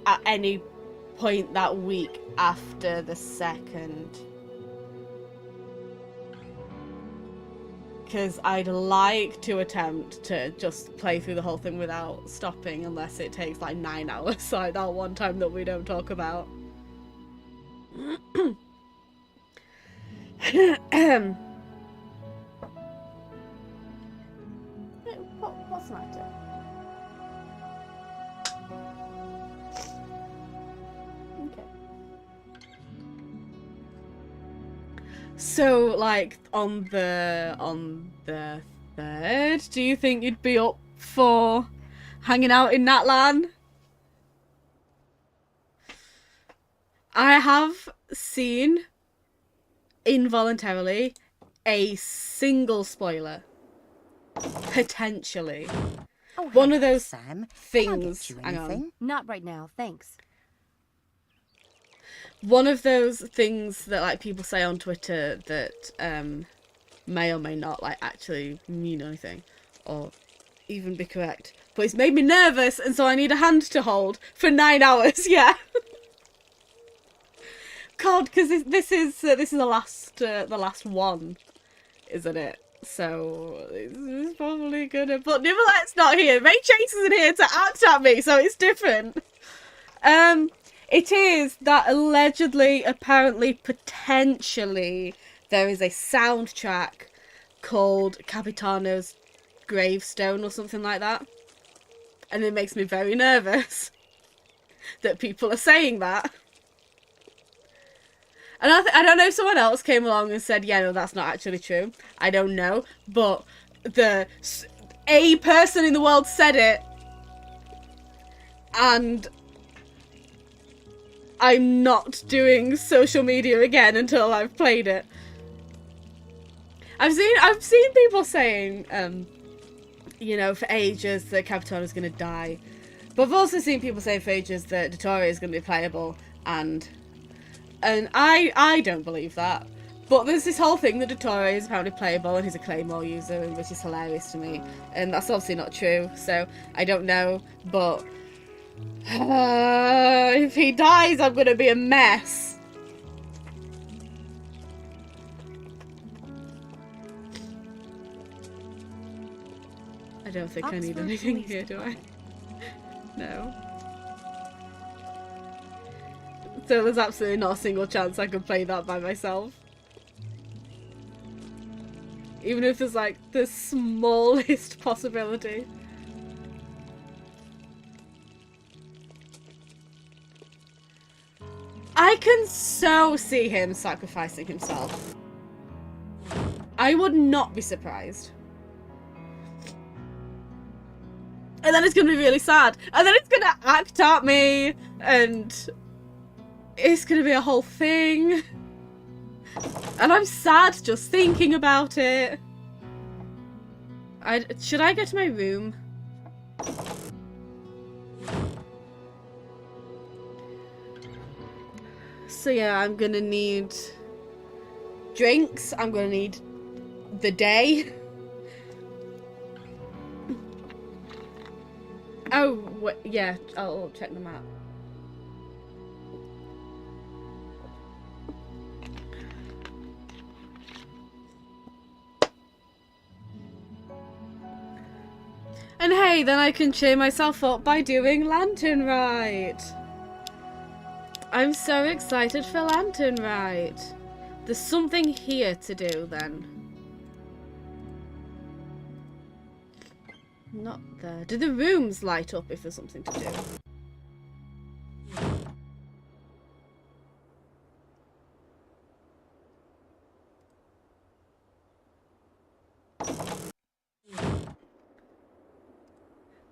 at any point that week after the 2nd? Because I'd like to attempt to just play through the whole thing without stopping, unless it takes like 9 hours, like that one time that we don't talk about. What's the matter? Okay. So, like, on the 3rd, do you think you'd be up for hanging out in Natlan? I have seen, involuntarily, a single spoiler. Potentially. Oh, one of hello, those Sam. Can I things. get you Hang on. anything? Not right now, thanks. One of those things that like people say on Twitter that may or may not like actually mean anything or even be correct. But it's made me nervous, and so I need a hand to hold for 9 hours. Yeah. God, because this is the last one, isn't it? So it's probably gonna. But Nivolette's not here. Ray Chase isn't here to act at me, so it's different. It is that allegedly, apparently, potentially, there is a soundtrack called Capitano's Gravestone or something like that, and it makes me very nervous that people are saying that. And I don't know if someone else came along and said, yeah, no, that's not actually true. I don't know. But a person in the world said it. And I'm not doing social media again until I've played it. I've seen people saying, you know, for ages that Capitano's going to die. But I've also seen people saying for ages that Dottore is going to be playable, and I don't believe that. But there's this whole thing that Dottore is apparently playable and he's a Claymore user, and which is hilarious to me. And that's obviously not true, so I don't know. But if he dies, I'm going to be a mess. I don't think I need Oxford anything Police here, do I? No. So there's absolutely not a single chance I could play that by myself. Even if there's like the smallest possibility. I can so see him sacrificing himself. I would not be surprised. And then it's going to be really sad. And then it's going to act at me. And it's going to be a whole thing. And I'm sad just thinking about it. Should I go to my room? So yeah, I'm going to need drinks. I'm going to need the day. Oh, yeah, I'll check the map. And hey, then I can cheer myself up by doing Lantern Rite. I'm so excited for Lantern Rite. There's something here to do then. Not there. Do the rooms light up if there's something to do?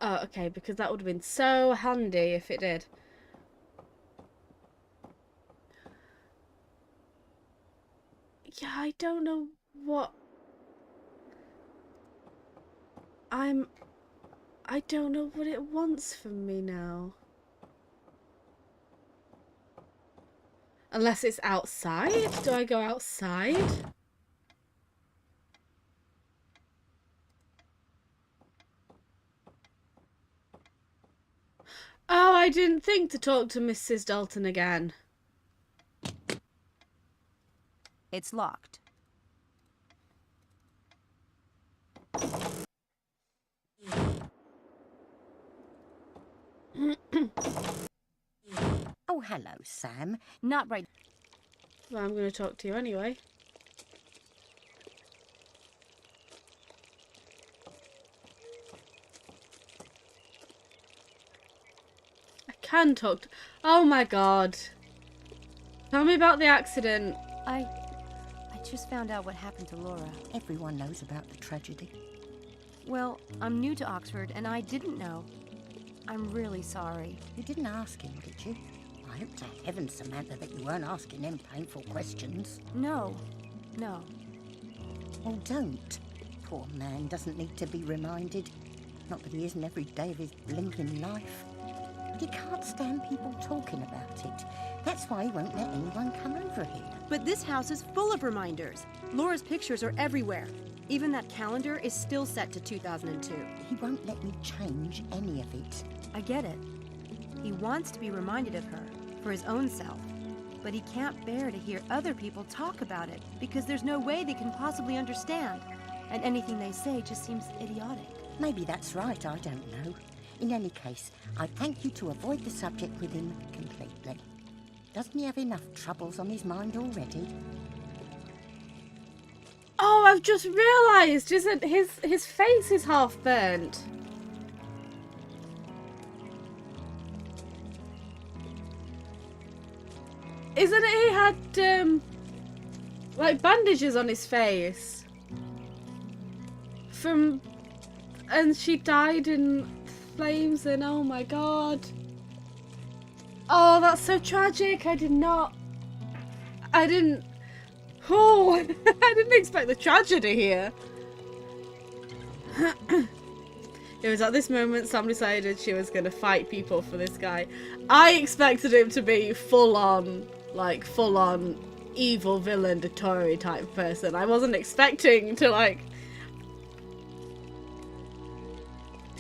Oh, okay, because that would have been so handy if it did. Yeah, I don't know what... I don't know what it wants from me now. Unless it's outside? Do I go outside? Oh, I didn't think to talk to Mrs. Dalton again. It's locked. Oh, hello, Sam. Not right. Well, I'm going to talk to you anyway. I can talk to... Oh my god. Tell me about the accident. I just found out what happened to Laura. Everyone knows about the tragedy. Well, I'm new to Oxford and I didn't know. I'm really sorry. You didn't ask him, did you? I hope to heaven, Samantha, that you weren't asking him painful questions. No. Oh, don't. Poor man doesn't need to be reminded. Not that he isn't every day of his blinking life. But he can't stand people talking about it. That's why he won't let anyone come over here. But this house is full of reminders. Laura's pictures are everywhere. Even that calendar is still set to 2002. He won't let me change any of it. I get it. He wants to be reminded of her, for his own self. But he can't bear to hear other people talk about it, because there's no way they can possibly understand. And anything they say just seems idiotic. Maybe that's right, I don't know. In any case, I thank you to avoid the subject with him completely. Doesn't he have enough troubles on his mind already? Oh, I've just realised, isn't his face is half burnt. Isn't it he had like bandages on his face from, and she died in flames, and oh my god. Oh, that's so tragic. I didn't oh, I didn't expect the tragedy here. It was at this moment Sam decided she was going to fight people for this guy. I expected him to be full on evil villain Dottore type person. I wasn't expecting to like,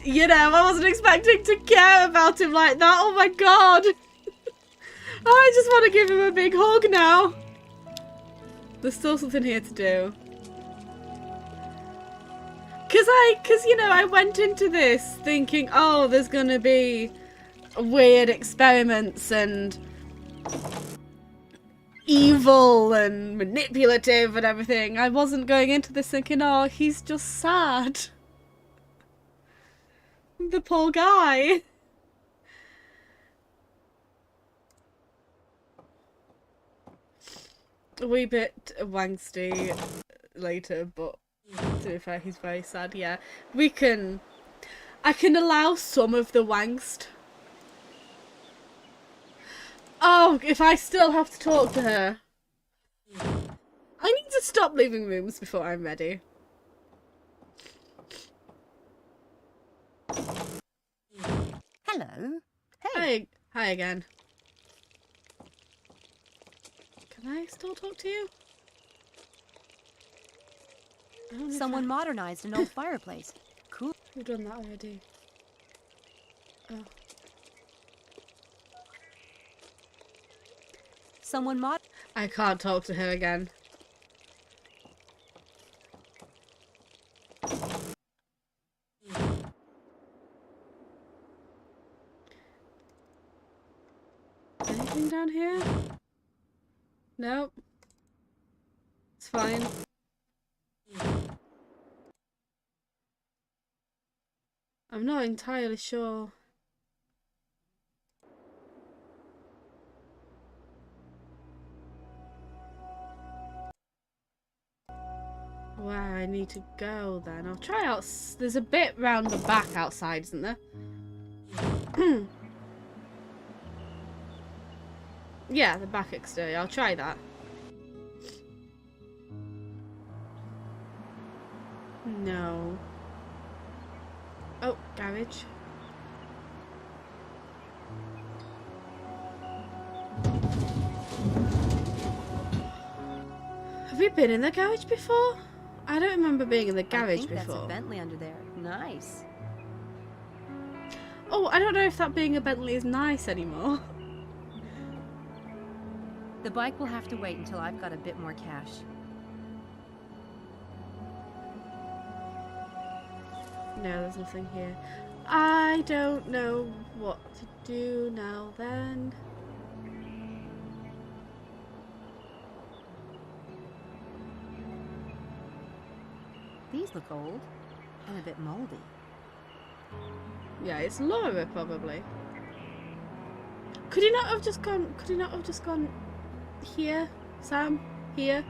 you know, I wasn't expecting to care about him like that. Oh my god. I just want to give him a big hug now. There's still something here to do. Cause you know, I went into this thinking, oh, there's gonna be weird experiments and evil and manipulative and everything. I wasn't going into this thinking, oh, he's just sad. The poor guy. A wee bit wangsty later, but to be fair, he's very sad. Yeah, I can allow some of the wangst. Oh, if I still have to talk to her. I need to stop leaving rooms before I'm ready. Hello. Hey. Hi again. Can I still talk to you? Someone modernized an old fireplace. Cool. We've done that already. Oh. I can't talk to her again. Anything down here? Nope. It's fine. I'm not entirely sure. Where I need to go then. I'll try out. There's a bit round the back outside, isn't there? Yeah, the back exterior. I'll try that. No. Oh, garage. Have we been in the garage before? I don't remember being in the garage before. That's a Bentley under there. Nice. Oh, I don't know if that being a Bentley is nice anymore. The bike will have to wait until I've got a bit more cash. No, there's nothing here. I don't know what to do now then. These look old and a bit moldy. Yeah, it's Laura probably. Could he not have just gone? Could he not have just gone here, Sam? Here.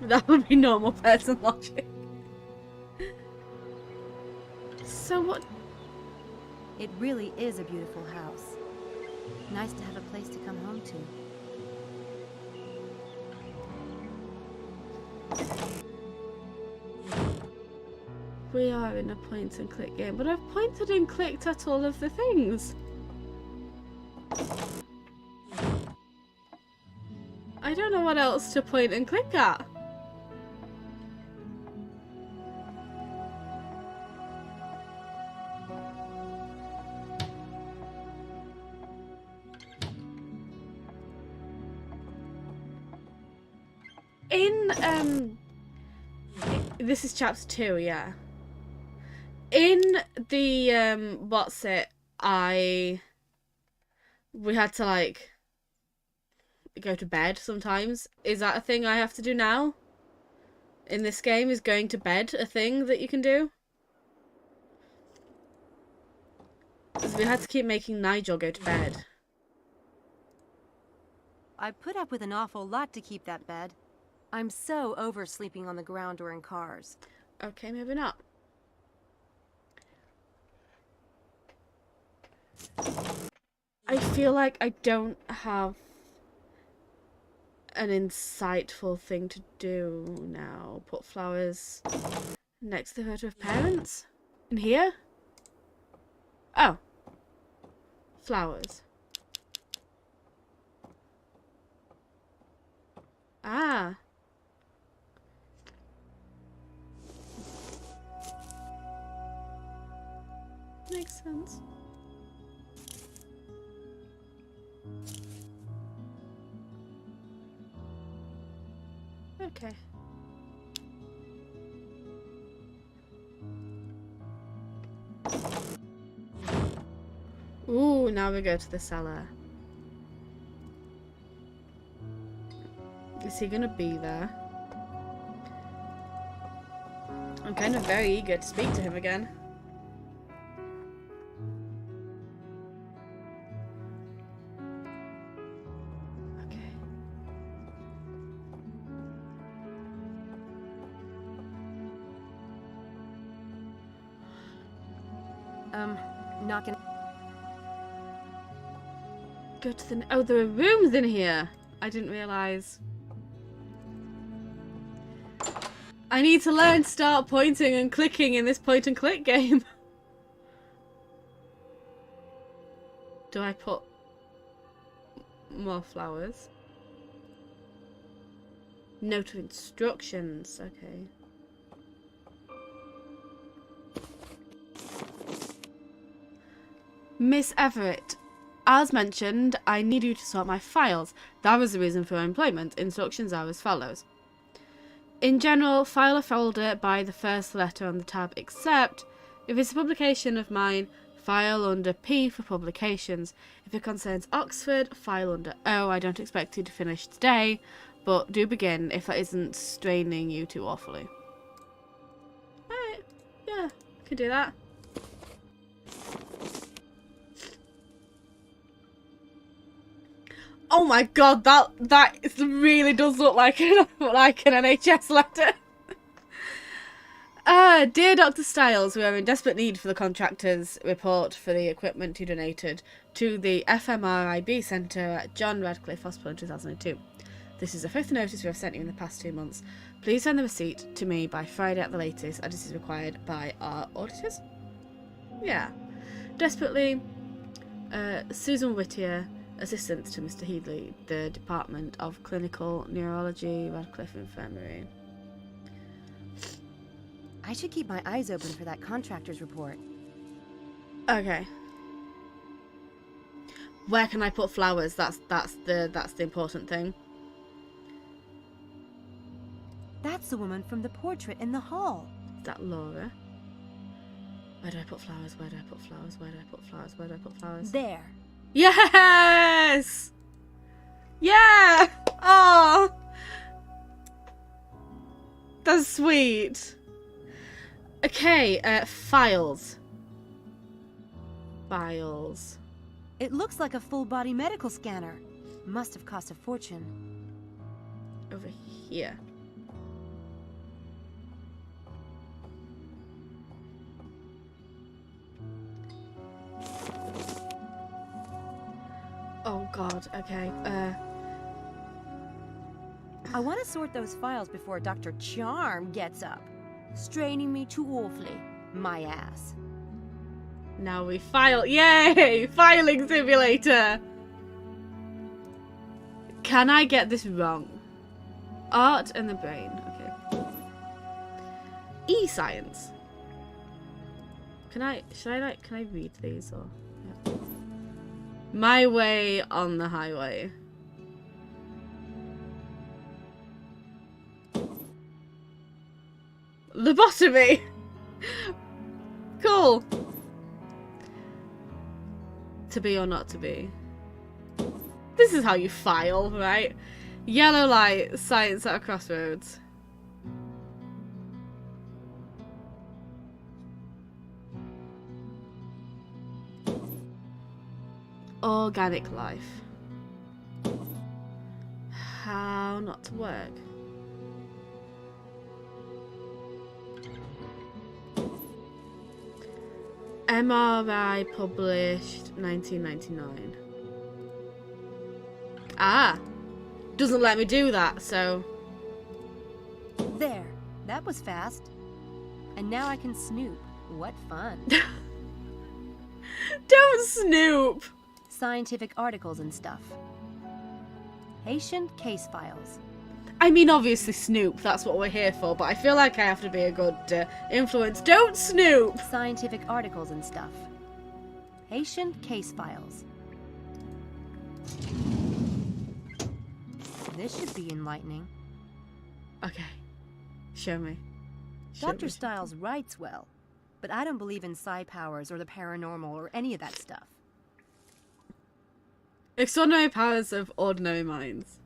That would be normal person logic. So what? It really is a beautiful house. Nice to have a place to come home to. We are in a point and click game, but I've pointed and clicked at all of the things. I don't know what else to point and click at. This is chapter 2, yeah. In the what's it? We had to like go to bed sometimes. Is that a thing I have to do now? In this game, is going to bed a thing that you can do? Because we had to keep making Nigel go to bed. I put up with an awful lot to keep that bed. I'm so over sleeping on the ground or in cars. Okay, maybe not. I feel like I don't have an insightful thing to do now. Put flowers next to the photo of parents? In here? Oh. Flowers. Ah. Makes sense. Okay. Ooh, now we go to the cellar. Is he gonna be there? I'm kind of very eager to speak to him again. Okay. Not gonna. Go to the... Oh, there are rooms in here. I didn't realise. I need to learn to start pointing and clicking in this point and click game. Do I put more flowers? Note of instructions. Okay. Miss Everett, as mentioned, I need you to sort my files. That was the reason for employment. Instructions are as follows. In general, file a folder by the first letter on the tab, except if it's a publication of mine, file under P for publications. If it concerns Oxford, file under O. I don't expect you to finish today, but do begin if that isn't straining you too awfully. Alright, yeah, I can do that. Oh my god, that really does look like an NHS letter. Dear Dr. Stiles, we are in desperate need for the contractor's report for the equipment you donated to the fMRIB Centre at John Radcliffe Hospital in 2002. This is the 5th notice we have sent you in the past 2 months. Please send the receipt to me by Friday at the latest, as this is required by our auditors. Yeah. Desperately, Susan Whittier, Assistant to Mr. Headley, the Department of Clinical Neurology, Radcliffe Infirmary. I should keep my eyes open for that contractor's report. Okay. Where can I put flowers? That's the important thing. That's the woman from the portrait in the hall. Is that Laura? Where do I put flowers? Where do I put flowers? Where do I put flowers? Where do I put flowers? There. Yes! Yeah! Oh! That's sweet. Okay, files. Files. It looks like a full-body medical scanner. Must have cost a fortune. Over here. Oh god, okay. I want to sort those files before Dr. Charm gets up. Straining me too awfully. My ass. Now we file. Yay! Filing simulator! Can I get this wrong? Art and the brain. Okay. E-science. Can I read these or? Yeah. My way on the highway. Lobotomy! Cool. To be or not to be. This is how you file, right? Yellow light, science at a crossroads. Organic life. How not to work. MRI published 1999. Ah! doesn't let me do that, so... There. That was fast. And now I can snoop. What fun. Don't snoop! Scientific articles and stuff. Patient case files. I mean, obviously snoop, that's what we're here for, but I feel like I have to be a good influence. Don't snoop! Scientific articles and stuff. Patient case files. This should be enlightening. Okay. Show me. Dr. Stiles writes well, but I don't believe in psi powers or the paranormal or any of that stuff. Extraordinary powers of ordinary minds.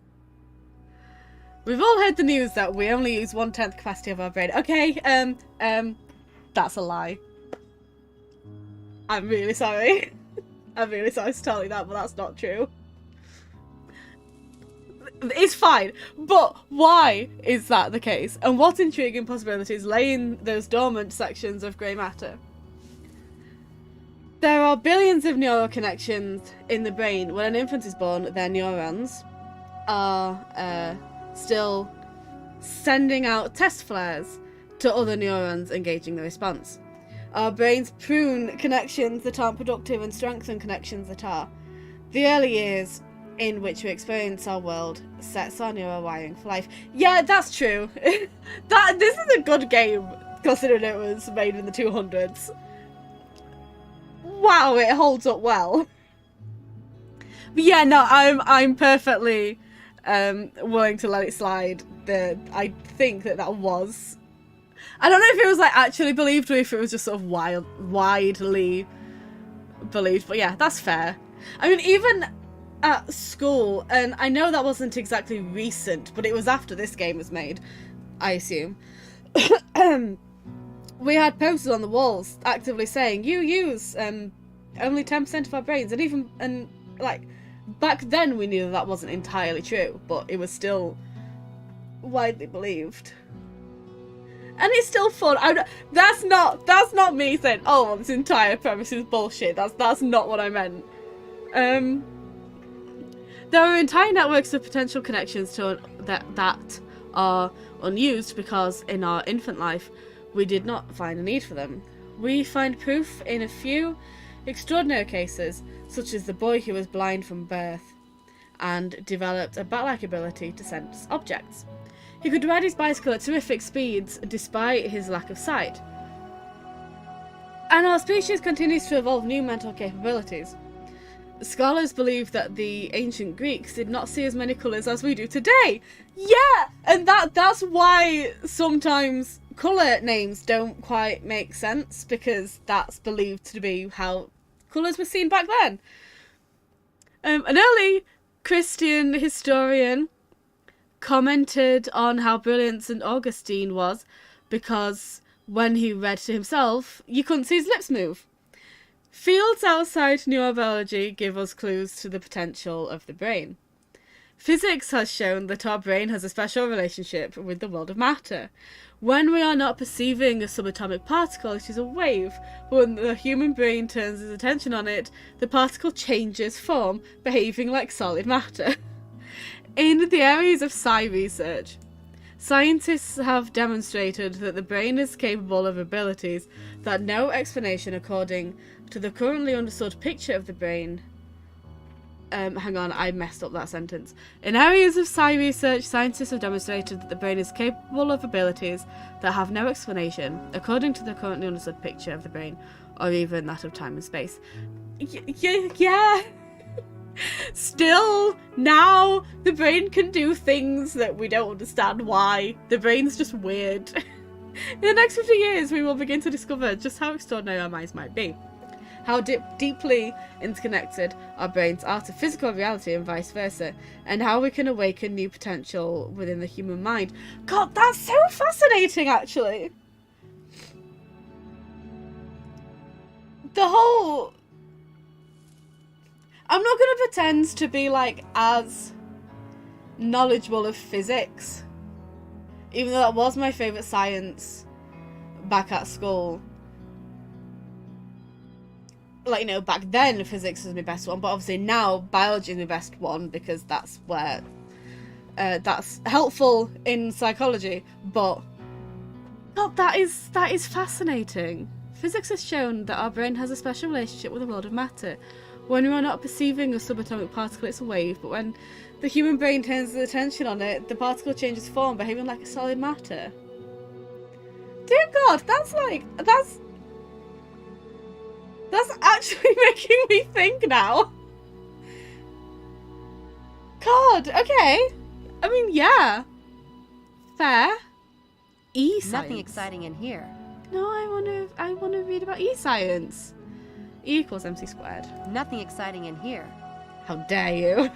We've all heard the news that we only use 1/10 capacity of our brain. Okay, that's a lie. I'm really sorry. I'm really sorry to tell you that, but that's not true. It's fine, but why is that the case? And what intriguing possibilities lay in those dormant sections of grey matter? There are billions of neural connections in the brain. When an infant is born, their neurons are still sending out test flares to other neurons, engaging the response. Our brains prune connections that aren't productive and strengthen connections that are. The early years in which we experience our world sets our neural wiring for life. Yeah, that's true. This is a good game, considering it was made in the 200s. Wow, it holds up well. But yeah, no, I'm perfectly willing to let it slide. I think that was... I don't know if it was like actually believed or if it was just sort of widely believed, but yeah, that's fair. I mean, even at school, and I know that wasn't exactly recent, but it was after this game was made, I assume. We had posters on the walls actively saying, you use only 10% of our brains, and like back then we knew that wasn't entirely true, but it was still widely believed. And it's still fun. That's not me saying, oh, well, this entire premise is bullshit. That's not what I meant. There are entire networks of potential connections to that are unused because in our infant life we did not find a need for them. We find proof in a few extraordinary cases, such as the boy who was blind from birth and developed a bat-like ability to sense objects. He could ride his bicycle at terrific speeds despite his lack of sight. And our species continues to evolve new mental capabilities. Scholars believe that the ancient Greeks did not see as many colours as we do today. Yeah! And that's why sometimes colour names don't quite make sense, because that's believed to be how colours were seen back then. An early Christian historian commented on how brilliant St. Augustine was because when he read to himself, you couldn't see his lips move. Fields outside neurobiology give us clues to the potential of the brain. Physics has shown that our brain has a special relationship with the world of matter. When we are not perceiving a subatomic particle, it is a wave. When the human brain turns its attention on it, the particle changes form, behaving like solid matter. In the areas of psi research, scientists have demonstrated that the brain is capable of abilities that no explanation according to the currently understood picture of the brain. Hang on, I messed up that sentence. In areas of psi research, scientists have demonstrated that the brain is capable of abilities that have no explanation according to the currently understood picture of the brain, or even that of time and space. Yeah. Still, now the brain can do things that we don't understand why. The brain's just weird. In the next 50 years, we will begin to discover just how extraordinary our minds might be. How deeply interconnected our brains are to physical reality and vice versa, and how we can awaken new potential within the human mind. God, that's so fascinating, actually. The whole... I'm not going to pretend to be, like, as knowledgeable of physics, even though that was my favourite science back at school. Like, you know, back then physics was my best one, but obviously now biology is my best one because that's where that's helpful in psychology, but God, that is fascinating. Physics has shown that our brain has a special relationship with the world of matter. When we are not perceiving a subatomic particle, it's a wave, but when the human brain turns its attention on it, the particle changes form, behaving like a solid matter. Dear God, that's actually making me think now. God, okay. I mean, yeah. Fair. E-science. Nothing exciting in here. No, I want to read about e-science. E equals mc squared. Nothing exciting in here. How dare you?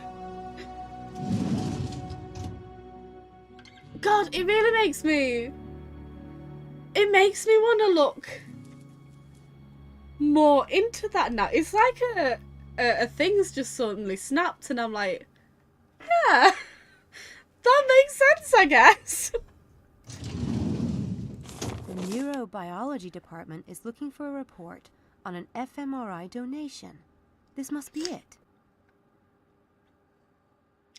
God, it really makes me... It makes me want to look more into that now. It's like a thing's just suddenly snapped and I'm like, yeah, that makes sense, I guess. The neurobiology department is looking for a report on an fMRI donation. This must be it.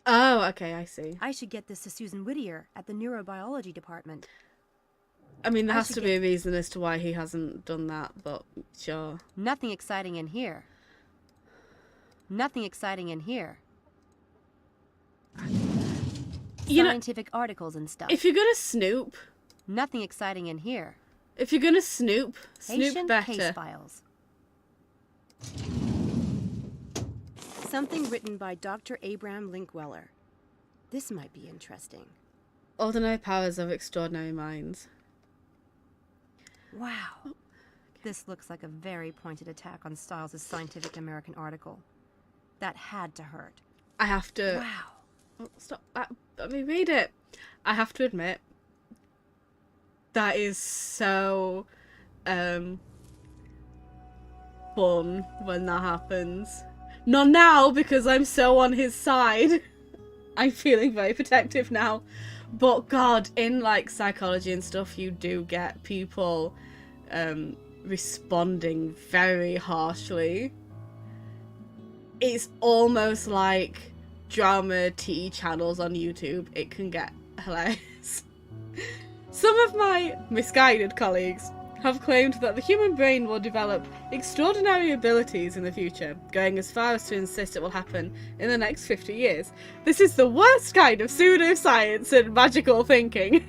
Oh, okay, I see. I should get this to Susan Whittier at the neurobiology department. I mean, there has to be a reason as to why he hasn't done that, but sure. Nothing exciting in here. Nothing exciting in here. Scientific articles and stuff. If you're gonna snoop... Nothing exciting in here. If you're gonna snoop Patient better. case files. Something written by Dr. Abraham Linkweller. This might be interesting. Ordinary powers of extraordinary minds. Wow. This looks like a very pointed attack on Stiles' Scientific American article. That had to hurt. I have to... Wow. Oh, stop. Let me read it. I have to admit, that is so fun when that happens. Not now, because I'm so on his side. I'm feeling very protective now. But God, in like psychology and stuff, you do get people responding very harshly. It's almost like drama tea channels on YouTube. It can get hilarious. Some of my misguided colleagues have claimed that the human brain will develop extraordinary abilities in the future, going as far as to insist it will happen in the next 50 years. This is the worst kind of pseudoscience and magical thinking.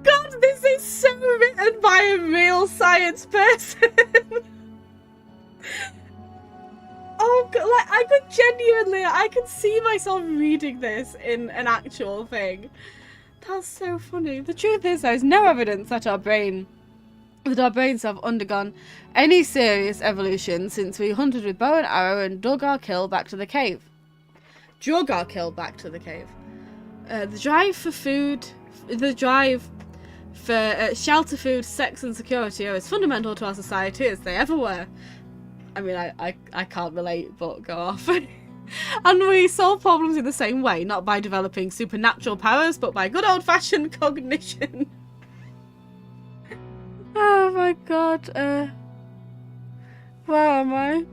God, this is so written by a real science person. Oh God, like I could see myself reading this in an actual thing. That's so funny. The truth is, there's no evidence that our brains have undergone any serious evolution since we hunted with bow and arrow and dug our kill back to the cave. The drive for food, shelter, food, sex and security are as fundamental to our society as they ever were. I mean, I can't relate, but go off. And we solve problems in the same way, not by developing supernatural powers, but by good old-fashioned cognition. Oh my God, where am I?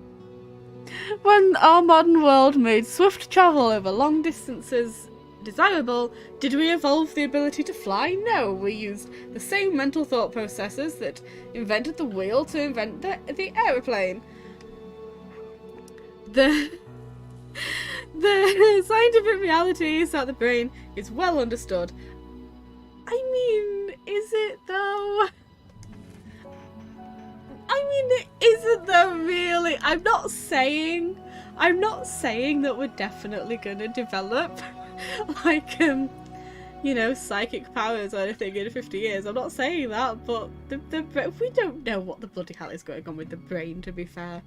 When our modern world made swift travel over long distances desirable, did we evolve the ability to fly? No, we used the same mental thought processes that invented the wheel to invent the aeroplane. The scientific reality is that the brain is well understood. I mean, is it though? I mean, is it though, really? I'm not saying that we're definitely gonna develop like you know, psychic powers or anything in 50 years. I'm not saying that, but we don't know what the bloody hell is going on with the brain, to be fair.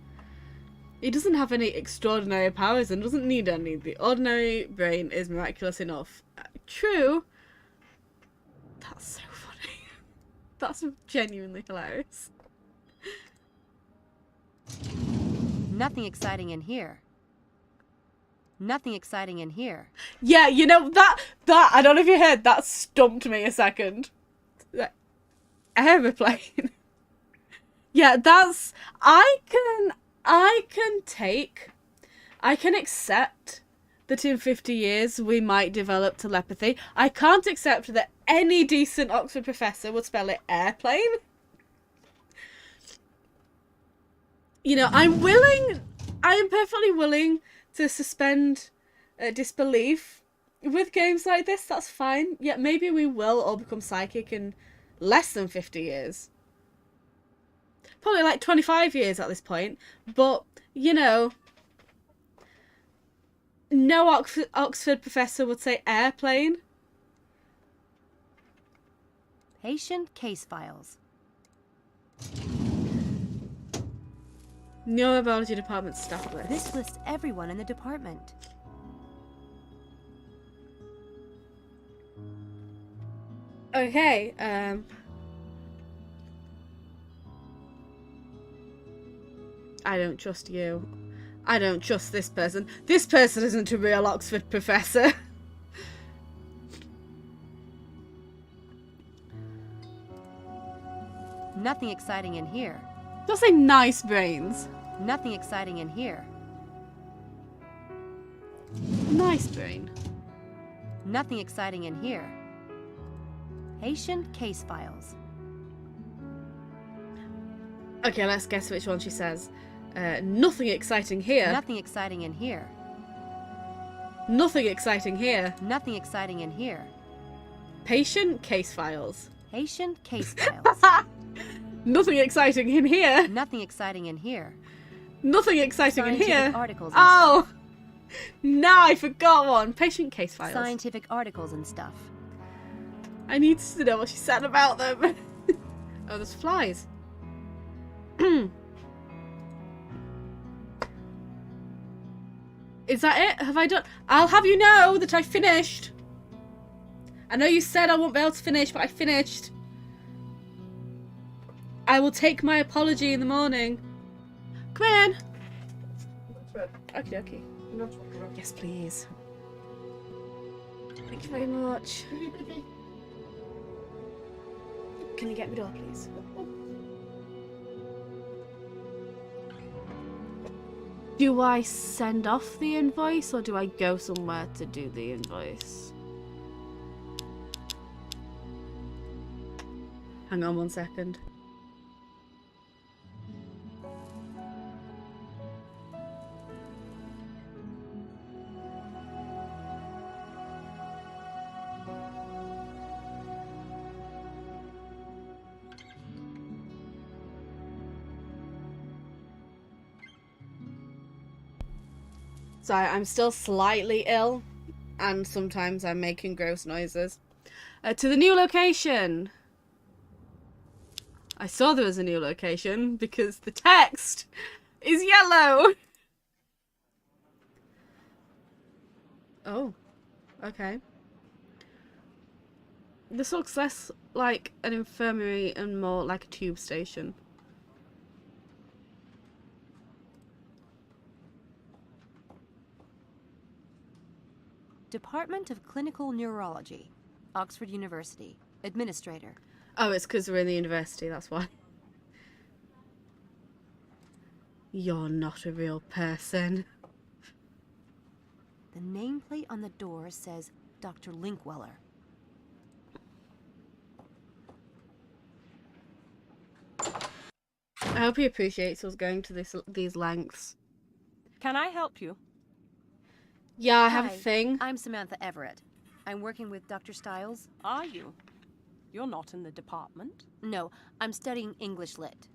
It doesn't have any extraordinary powers and doesn't need any. The ordinary brain is miraculous enough. True. That's so funny. That's genuinely hilarious. Nothing exciting in here. Nothing exciting in here. Yeah, you know, that I don't know if you heard, that stumped me a second. That aeroplane. Yeah, that's... I can accept that in 50 years we might develop telepathy. I can't accept that any decent Oxford professor would spell it airplane. You know, I am perfectly willing to suspend disbelief with games like this. That's fine. Yeah, maybe we will all become psychic in less than 50 years. Probably like 25 years at this point. But, you know, no Oxford professor would say airplane. Patient case files. Neurobiology department staff list. This lists everyone in the department. Okay, I don't trust you. I don't trust this person. This person isn't a real Oxford professor. Nothing exciting in here. Don't say nice brains. Nothing exciting in here. Nice brain. Nothing exciting in here. Patient case files. Okay, let's guess which one she says. Nothing exciting here. Nothing exciting in here. Nothing exciting here. Nothing exciting in here. Patient case files. Patient case files. Nothing exciting in here. Nothing exciting in here. Nothing exciting in Scientific here. articles and Oh! Now I forgot one. Patient case files. Scientific articles and stuff. I need to know what she said about them. Oh, there's flies. Is that it? Have I done? I'll have you know that I finished. I know you said I won't be able to finish, but I finished. I will take my apology in the morning. Come in. Okay, okay. Yes, please. Thank you very much. Can you get me door, please? Do I send off the invoice or do I go somewhere to do the invoice? Hang on 1 second. Sorry, I'm still slightly ill, and sometimes I'm making gross noises. To the new location! I saw there was a new location, because the text is yellow! Oh, okay. This looks less like an infirmary and more like a tube station. Department of Clinical Neurology, Oxford University. Administrator. Oh, it's because we're in the university, that's why. You're not a real person. The nameplate on the door says Dr. Linkweller. I hope he appreciates us going to these lengths. Can I help you? Yeah, I have a Hi, thing. I'm Samantha Everett. I'm working with Dr. Stiles. Are you? You're not in the department. No, I'm studying English Lit.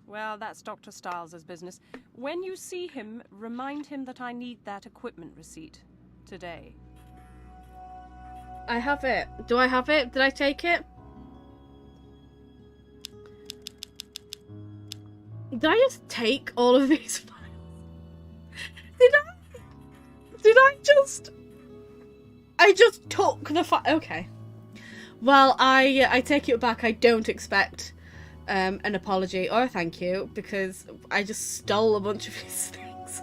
Well, that's Dr. Stiles' business. When you see him, remind him that I need that equipment receipt today. I have it. Do I have it? Did I take it? Did I just take all of these files? Did I just... I just took the file. Okay. Well, I take it back. I don't expect an apology or a thank you because I just stole a bunch of his things.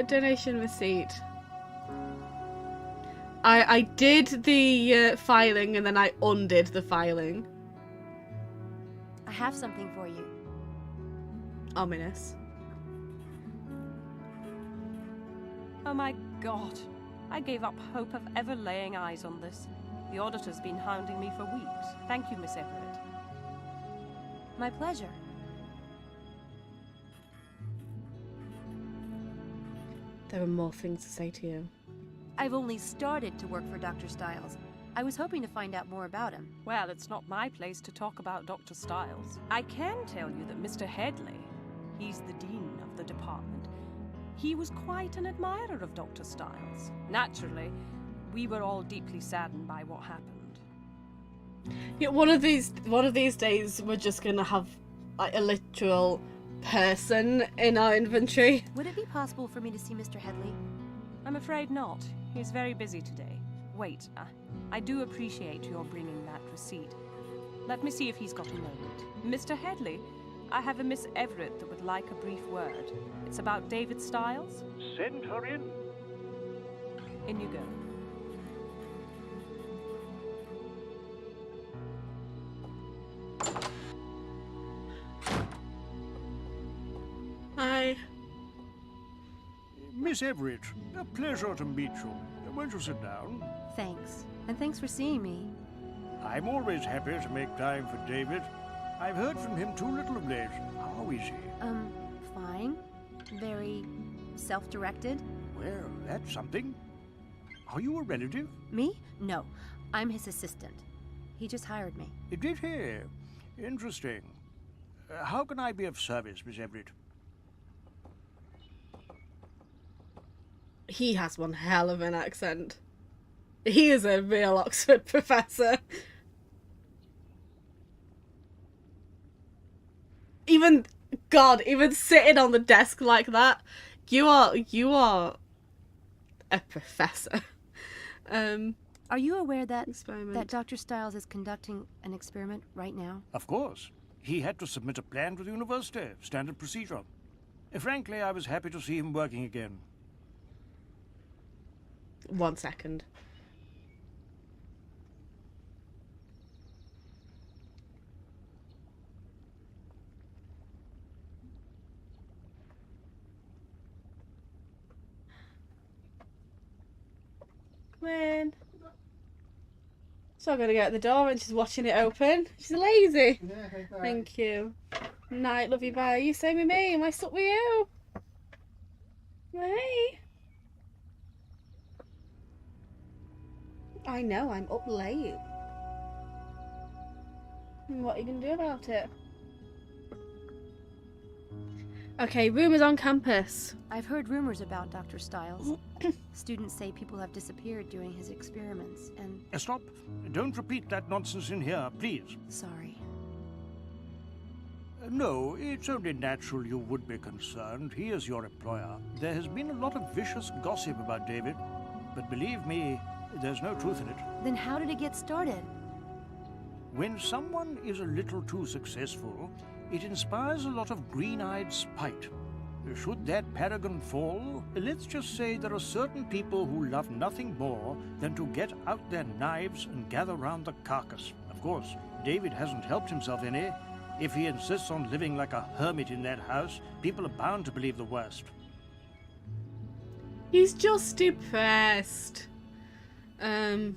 Donation receipt. I did the filing and then I undid the filing. I have something for you. Ominous. Oh my God. I gave up hope of ever laying eyes on this. The auditor's been hounding me for weeks. Thank you, Miss Everett. My pleasure. There are more things to say to you. I've only started to work for Dr. Stiles. I was hoping to find out more about him. Well, it's not my place to talk about Dr. Stiles. I can tell you that Mr. Headley, he's the dean of the department, he was quite an admirer of Dr. Stiles. Naturally, we were all deeply saddened by what happened. Yeah, one of these days we're just gonna have like a literal person in our inventory. Would it be possible for me to see Mr. Headley? I'm afraid not. He's very busy today. Wait, I do appreciate your bringing that receipt. Let me see if he's got a moment. Mr. Headley, I have a Miss Everett that would like a brief word. It's about David Stiles. Send her in. In you go. Hi. Miss Everett, a pleasure to meet you. Won't you sit down? Thanks. And thanks for seeing me. I'm always happy to make time for David. I've heard from him too little of late. How is he? Fine. Very self-directed. Well, that's something. Are you a relative? Me? No. I'm his assistant. He just hired me. Did he? Interesting. How can I be of service, Miss Everett? He has one hell of an accent. He is a real Oxford professor. Even sitting on the desk like that, you are a professor. Are you aware that Experiment. Dr. Stiles is conducting an experiment right now? Of course. He had to submit a plan to the university. Standard procedure. Frankly, I was happy to see him working again. 1 second. Come in. So I'm gonna get at the door and she's watching it open. She's lazy. Yeah, Thank you. Night, love you, bye. You stay with me. Am I stuck with you? Hey. I know, I'm up late. What are you gonna do about it? Okay, rumours on campus. I've heard rumors about Dr. Stiles. Students say people have disappeared during his experiments, and... Stop. Don't repeat that nonsense in here, please. Sorry. No, it's only natural you would be concerned. He is your employer. There has been a lot of vicious gossip about David, but believe me, there's no truth in it. Then how did it get started? When someone is a little too successful, it inspires a lot of green-eyed spite. Should that paragon fall, let's just say there are certain people who love nothing more than to get out their knives and gather round the carcass. Of course, David hasn't helped himself any. If he insists on living like a hermit in that house, people are bound to believe the worst. He's just depressed. Enemies.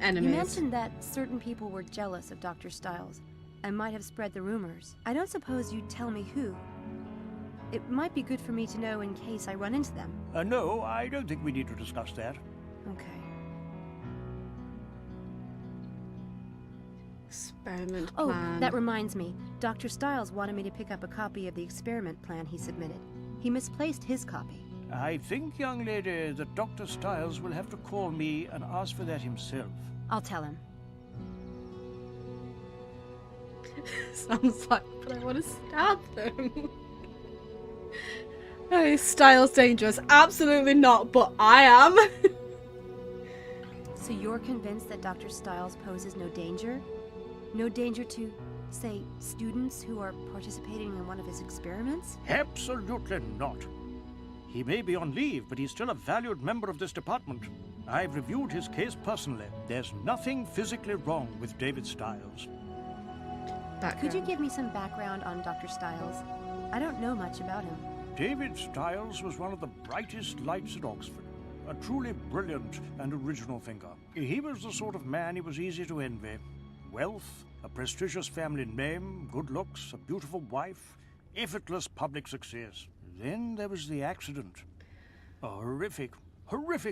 You mentioned that certain people were jealous of Dr. Stiles and might have spread the rumors. I don't suppose you'd tell me who. It might be good for me to know in case I run into them. No, I don't think we need to discuss that. Okay. Experiment Oh, plan. that reminds me. Dr. Stiles wanted me to pick up a copy of the experiment plan he submitted. He misplaced his copy. I think, young lady, that Dr. Stiles will have to call me and ask for that himself. I'll tell him. Sounds like, but I want to stab them. Oh, Styles dangerous. Absolutely not, but I am. So you're convinced that Dr. Stiles poses no danger? No danger to, say, students who are participating in one of his experiments? Absolutely not. He may be on leave, but he's still a valued member of this department. I've reviewed his case personally. There's nothing physically wrong with David Stiles. Could you give me some background on Dr. Stiles? I don't know much about him. David Styles was one of the brightest lights at Oxford. A truly brilliant and original thinker. He was the sort of man it was easy to envy. Wealth, a prestigious family name, good looks, a beautiful wife, effortless public success. Then there was the accident. A horrific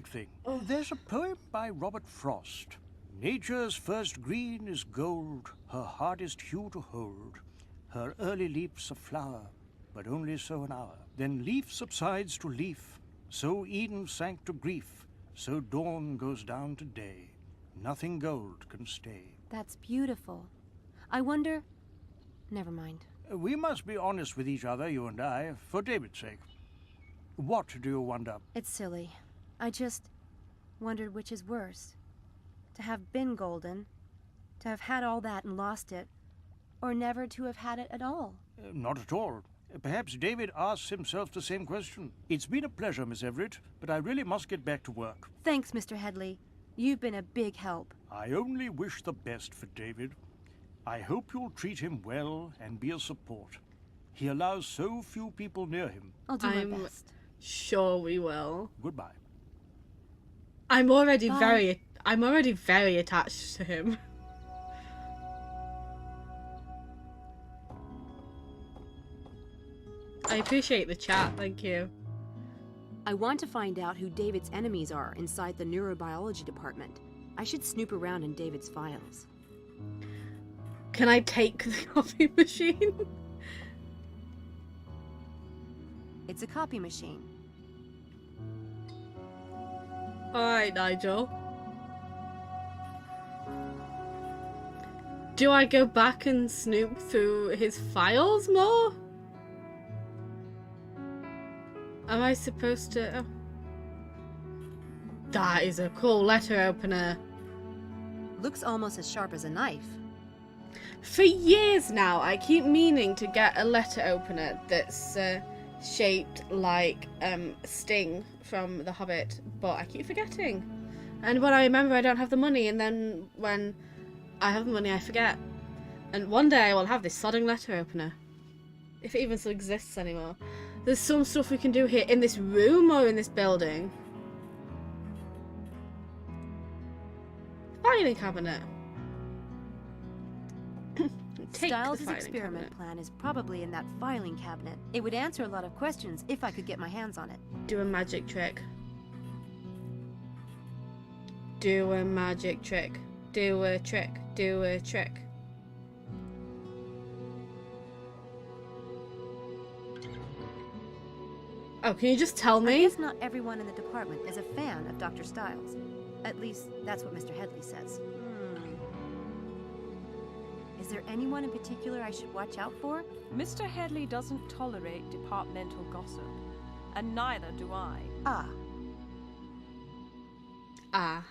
thing. There's a poem by Robert Frost. Nature's first green is gold, her hardest hue to hold. Her early leaf's a flower, but only so an hour. Then leaf subsides to leaf, so Eden sank to grief, so dawn goes down to day. Nothing gold can stay. That's beautiful. I wonder... Never mind. We must be honest with each other, you and I, for David's sake. What do you wonder? It's silly. I just wondered which is worse. To have been golden, to have had all that and lost it, or never to have had it at all. Not at all. Perhaps David asks himself the same question. It's been a pleasure, Miss Everett, but I really must get back to work. Thanks, Mr. Headley. You've been a big help. I only wish the best for David. I hope you'll treat him well and be a support. He allows so few people near him. I'll do my best. Sure we will. Goodbye. I'm already Bye. very attached to him. I appreciate the chat, thank you. I want to find out who David's enemies are inside the neurobiology department. I should snoop around in David's files. Can I take the coffee machine? It's a copy machine. Alright, Nigel. Do I go back and snoop through his files more? Am I supposed to... Oh. That is a cool letter opener. Looks almost as sharp as a knife. For years now, I keep meaning to get a letter opener that's shaped like Sting from The Hobbit, but I keep forgetting. And when I remember, I don't have the money, and then when I have the money, I forget. And one day I will have this sodding letter opener. If it even still exists anymore. There's some stuff we can do here in this room or in this building. Filing cabinet. Styles' experiment plan is probably in that filing cabinet. It would answer a lot of questions if I could get my hands on it. Do a magic trick. Do a magic trick. Do a trick. Do a trick. Oh, can you just tell me? I guess not everyone in the department is a fan of Dr. Styles. At least, that's what Mr. Headley says. Is there anyone in particular I should watch out for? Mr. Headley doesn't tolerate departmental gossip, and neither do I. Ah.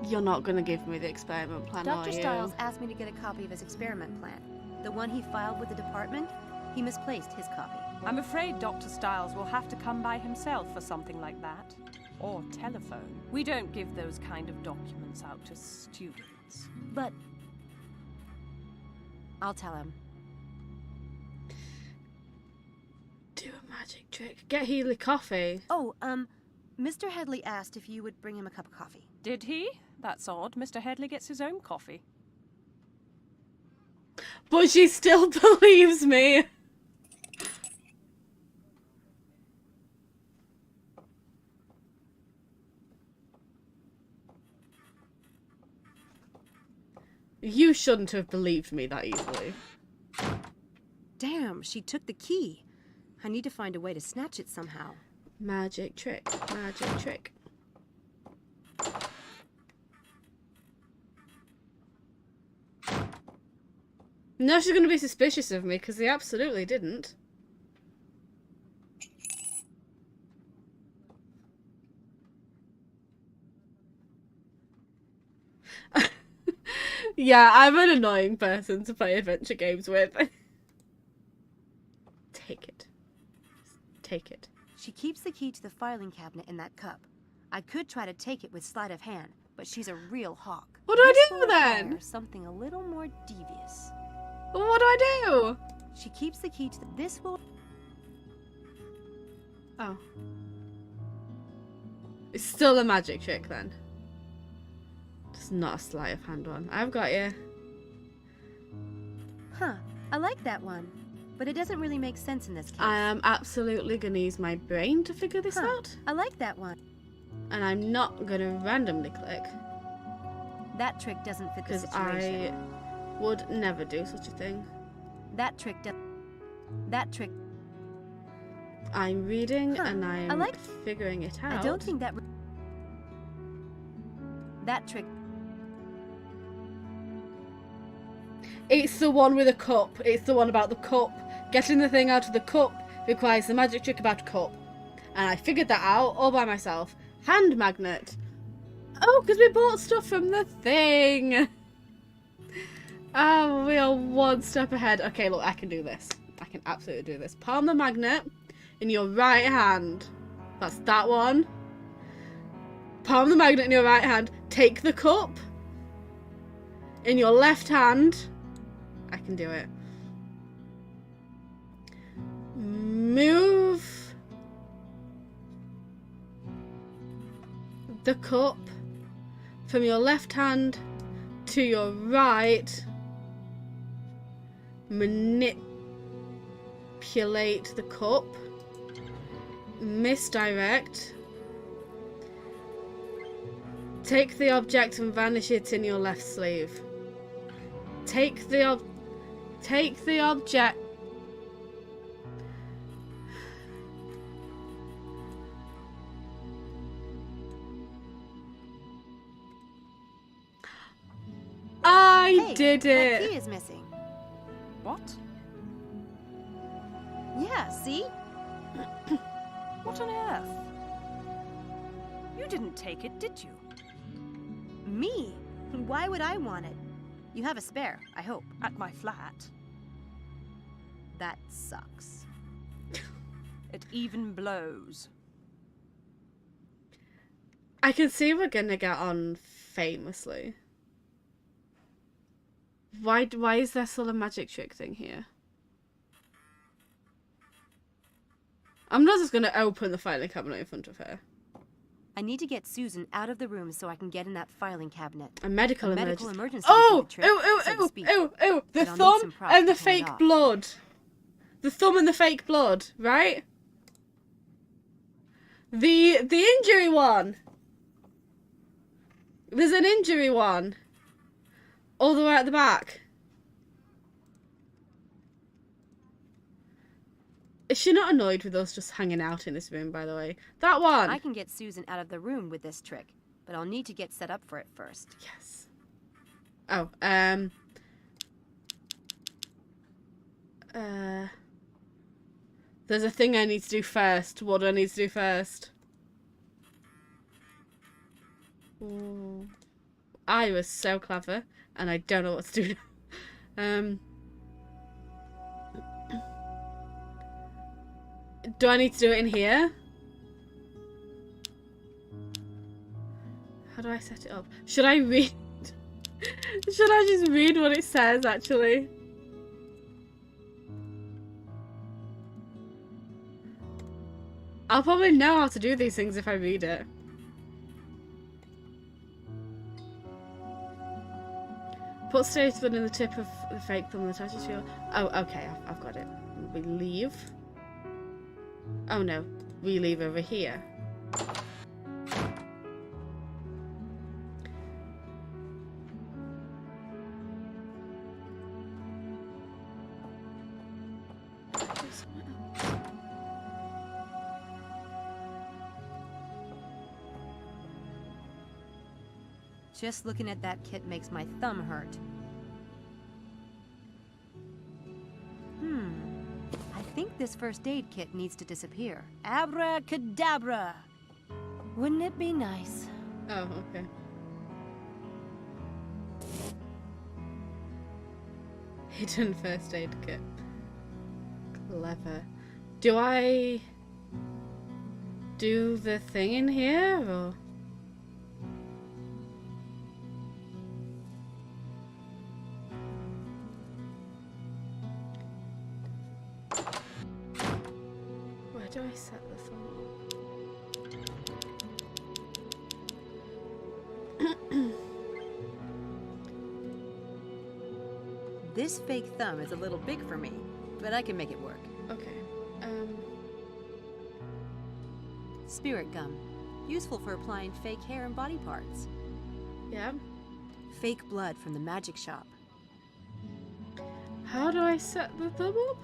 You're not gonna give me the experiment plan, are Dr. you? Styles asked me to get a copy of his experiment plan. The one he filed with the department, he misplaced his copy. I'm afraid Dr. Styles will have to come by himself for something like that. Or telephone. We don't give those kind of documents out to students. But... I'll tell him. Do a magic trick. Get Healy coffee. Oh, Mr. Headley asked if you would bring him a cup of coffee. Did he? That's odd. Mr. Headley gets his own coffee. But she still believes me. You shouldn't have believed me that easily. Damn, she took the key. I need to find a way to snatch it somehow. Magic trick. Magic trick. Now she's going to be suspicious of me because he absolutely didn't. Yeah, I'm an annoying person to play adventure games with. Take it. Take it. She keeps the key to the filing cabinet in that cup. I could try to take it with sleight of hand, but she's a real hawk. What do I This do will then? require something a little more devious. What do I do? She keeps the key to this will... Oh. It's still a magic trick then. Just not a sleight of hand one. I've got you. Huh. I like that one. But it doesn't really make sense in this case. I am absolutely going to use my brain to figure this out. I like that one. And I'm not going to randomly click. That trick doesn't fit the Because situation. I would never do such a thing. That trick That trick... I'm reading and I'm figuring it out. I don't think that... That trick... It's the one with a cup. It's the one about the cup. Getting the thing out of the cup requires the magic trick about a cup. And I figured that out all by myself. Hand magnet. Oh, because we bought stuff from the thing. Oh, we are one step ahead. Okay, look, I can do this. I can absolutely do this. Palm the magnet in your right hand. That's that one. Palm the magnet in your right hand. Take the cup in your left hand. I can do it. Move the cup from your left hand to your right. Manipulate the cup. Misdirect. Take the object and vanish it in your left sleeve. Take the object. I did it. That key is missing. What? Yeah, see? What on earth? You didn't take it, did you? Me? Why would I want it? You have a spare, I hope. At my flat. That sucks. It even blows. I can see we're gonna get on famously. Why is there still a magic trick thing here? I'm not just gonna open the filing cabinet in front of her. I need to get Susan out of the room so I can get in that filing cabinet. A medical emergency. Oh! Ooh! The thumb and the fake blood. The thumb and the fake blood, right? The injury one. There's an injury one. All the way at the back. Is she not annoyed with us just hanging out in this room, by the way? That one! I can get Susan out of the room with this trick, but I'll need to get set up for it first. Yes. Oh, there's a thing I need to do first. What do I need to do first? Ooh. I was so clever, and I don't know what to do now. Do I need to do it in here? How do I set it up? Should I read? Should I just read what it says, actually? I'll probably know how to do these things if I read it. Put stage button in the tip of the fake thumb and attach it to your... Oh, okay, I've got it. We leave. Oh no, we leave over here. Just looking at that kit makes my thumb hurt. I think this first aid kit needs to disappear. Abracadabra! Wouldn't it be nice? Oh, okay. Hidden first aid kit. Clever. Do I do the thing in here, or...? do I set the thumb up? This fake thumb is a little big for me, but I can make it work. Okay. Spirit gum. Useful for applying fake hair and body parts. Yeah. Fake blood from the magic shop. How do I set the thumb up?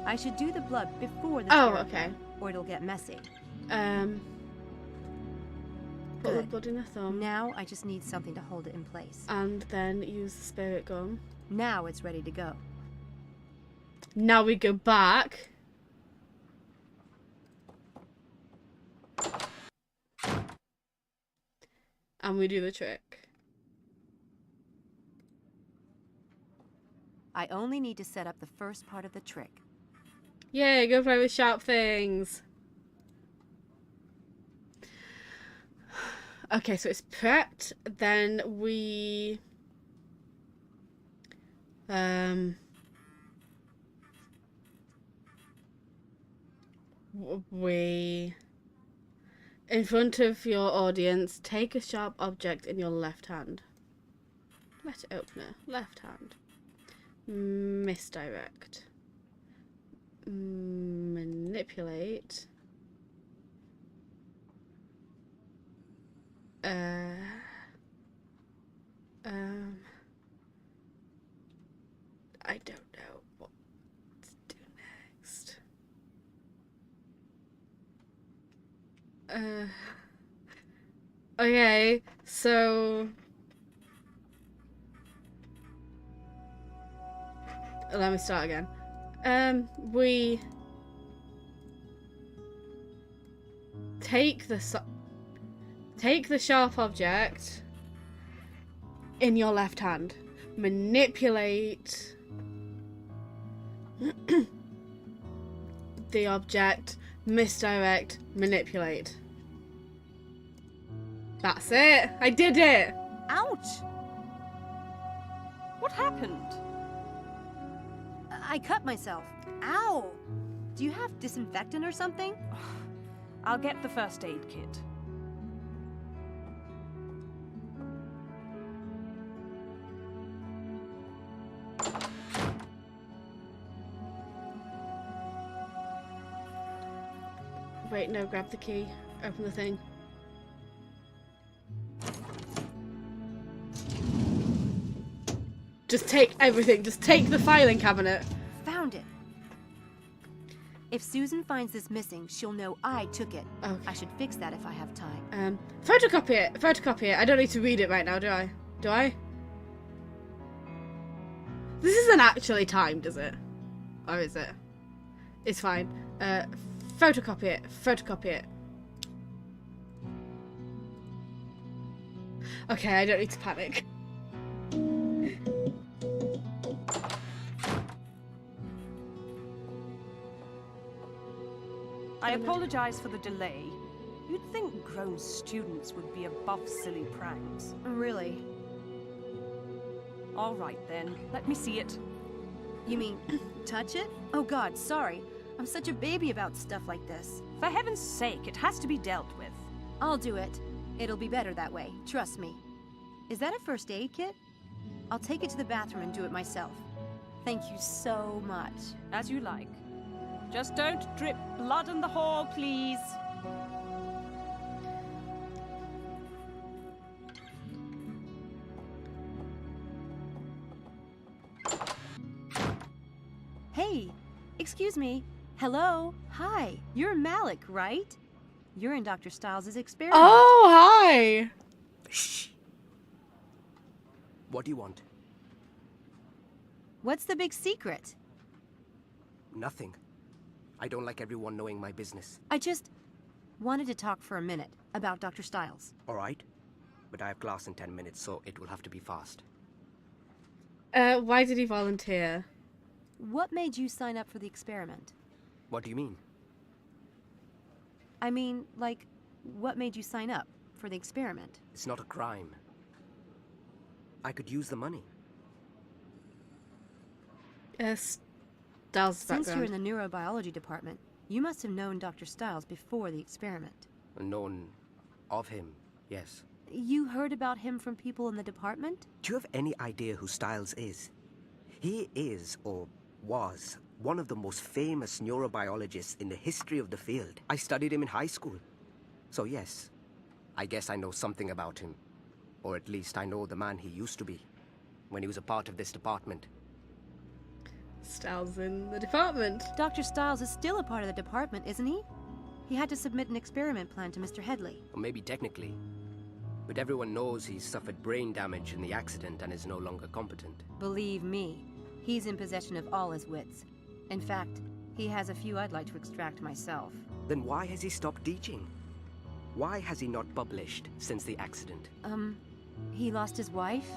I should do the blood before the Oh, spirit okay. gum, or it'll get messy. Put the Good. blood in the thumb. Now I just need something to hold it in place. And then use the spirit gum. Now it's ready to go. Now we go back. And we do the trick. I only need to set up the first part of the trick. Yay, go play with sharp things. Okay, so it's prepped. Then we in front of your audience, take a sharp object in your left hand. Let it open it. Left hand. Misdirect. Manipulate. I don't know what to do next. Okay, so let me start again. We take the sharp object in your left hand, manipulate the object, misdirect, manipulate. That's it. I did it. Ouch! What happened? I cut myself. Ow! Do you have disinfectant or something? I'll get the first aid kit. Wait, no, grab the key. Open the thing. Just take everything. Just take the filing cabinet. Found it. If Susan finds this missing, she'll know I took it. Okay. I should fix that if I have time. Photocopy it. Photocopy it. I don't need to read it right now, do I? Do I? This isn't actually timed, is it? Or is it? It's fine. Photocopy it. Photocopy it. Okay, I don't need to panic. I apologize for the delay. You'd think grown students would be above silly pranks. Really? All right then, let me see it. You mean touch it? Oh God, sorry. I'm such a baby about stuff like this. For heaven's sake, it has to be dealt with. I'll do it. It'll be better that way, trust me. Is that a first aid kit? I'll take it to the bathroom and do it myself. Thank you so much. As you like. Just don't drip blood in the hall, please. Hey, excuse me. Hello? Hi, you're Malik, right? You're in Dr. Stiles' experiment. Oh, hi! Shh. What do you want? What's the big secret? Nothing. I don't like everyone knowing my business. I just wanted to talk for a minute about Dr. Stiles. All right? But I have class in 10 minutes, so it will have to be fast. Why did he volunteer? What made you sign up for the experiment? What do you mean? I mean, like, what made you sign up for the experiment? It's not a crime. I could use the money. Styles' Since you're in background. the neurobiology department, you must have known Dr. Styles before the experiment. Known of him, yes. You heard about him from people in the department? Do you have any idea who Styles is? He is, or was, one of the most famous neurobiologists in the history of the field. I studied him in high school. So yes, I guess I know something about him. Or at least I know the man he used to be, when he was a part of this department. Styles in the department. Dr. Styles is still a part of the department, isn't he? He had to submit an experiment plan to Mr. Headley. Or maybe technically. But everyone knows he's suffered brain damage in the accident and is no longer competent. Believe me, he's in possession of all his wits. In fact, he has a few I'd like to extract myself. Then why has he stopped teaching? Why has he not published since the accident? He lost his wife?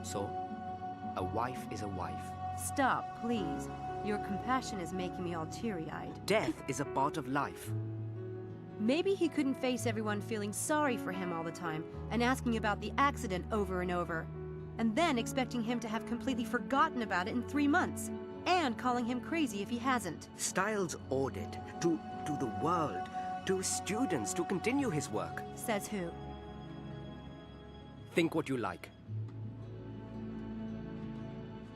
So, a wife is a wife. Stop, please. Your compassion is making me all teary-eyed. Death is a part of life. Maybe he couldn't face everyone feeling sorry for him all the time and asking about the accident over and over, and then expecting him to have completely forgotten about it in 3 months, and calling him crazy if he hasn't. Styles ordered to the world, to his students, to continue his work. Says who? Think what you like.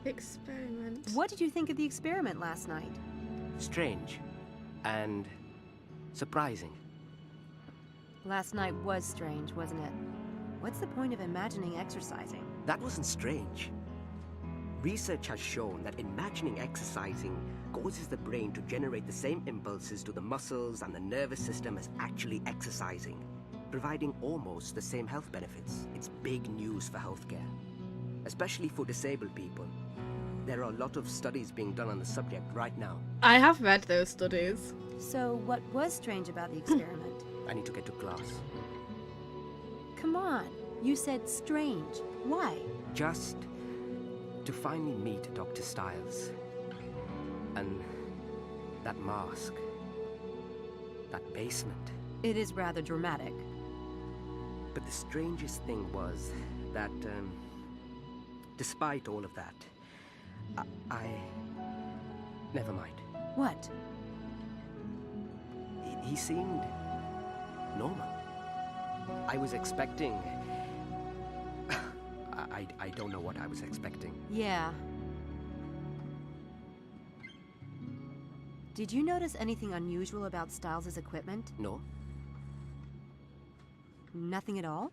Experiment. What did you think of the experiment last night? Strange. And surprising. Last night was strange, wasn't it? What's the point of imagining exercising? That wasn't strange. Research has shown that imagining exercising causes the brain to generate the same impulses to the muscles and the nervous system as actually exercising, providing almost the same health benefits. It's big news for healthcare, especially for disabled people. There are a lot of studies being done on the subject right now. I have read those studies. So what was strange about the experiment? I need to get to class. Come on, you said strange. Why? Just to finally meet Dr. Styles. And that mask. That basement. It is rather dramatic. But the strangest thing was that, despite all of that, I... Never mind. What? He seemed normal. I was expecting... I don't know what I was expecting. Yeah. Did you notice anything unusual about Styles' equipment? No? Nothing at all?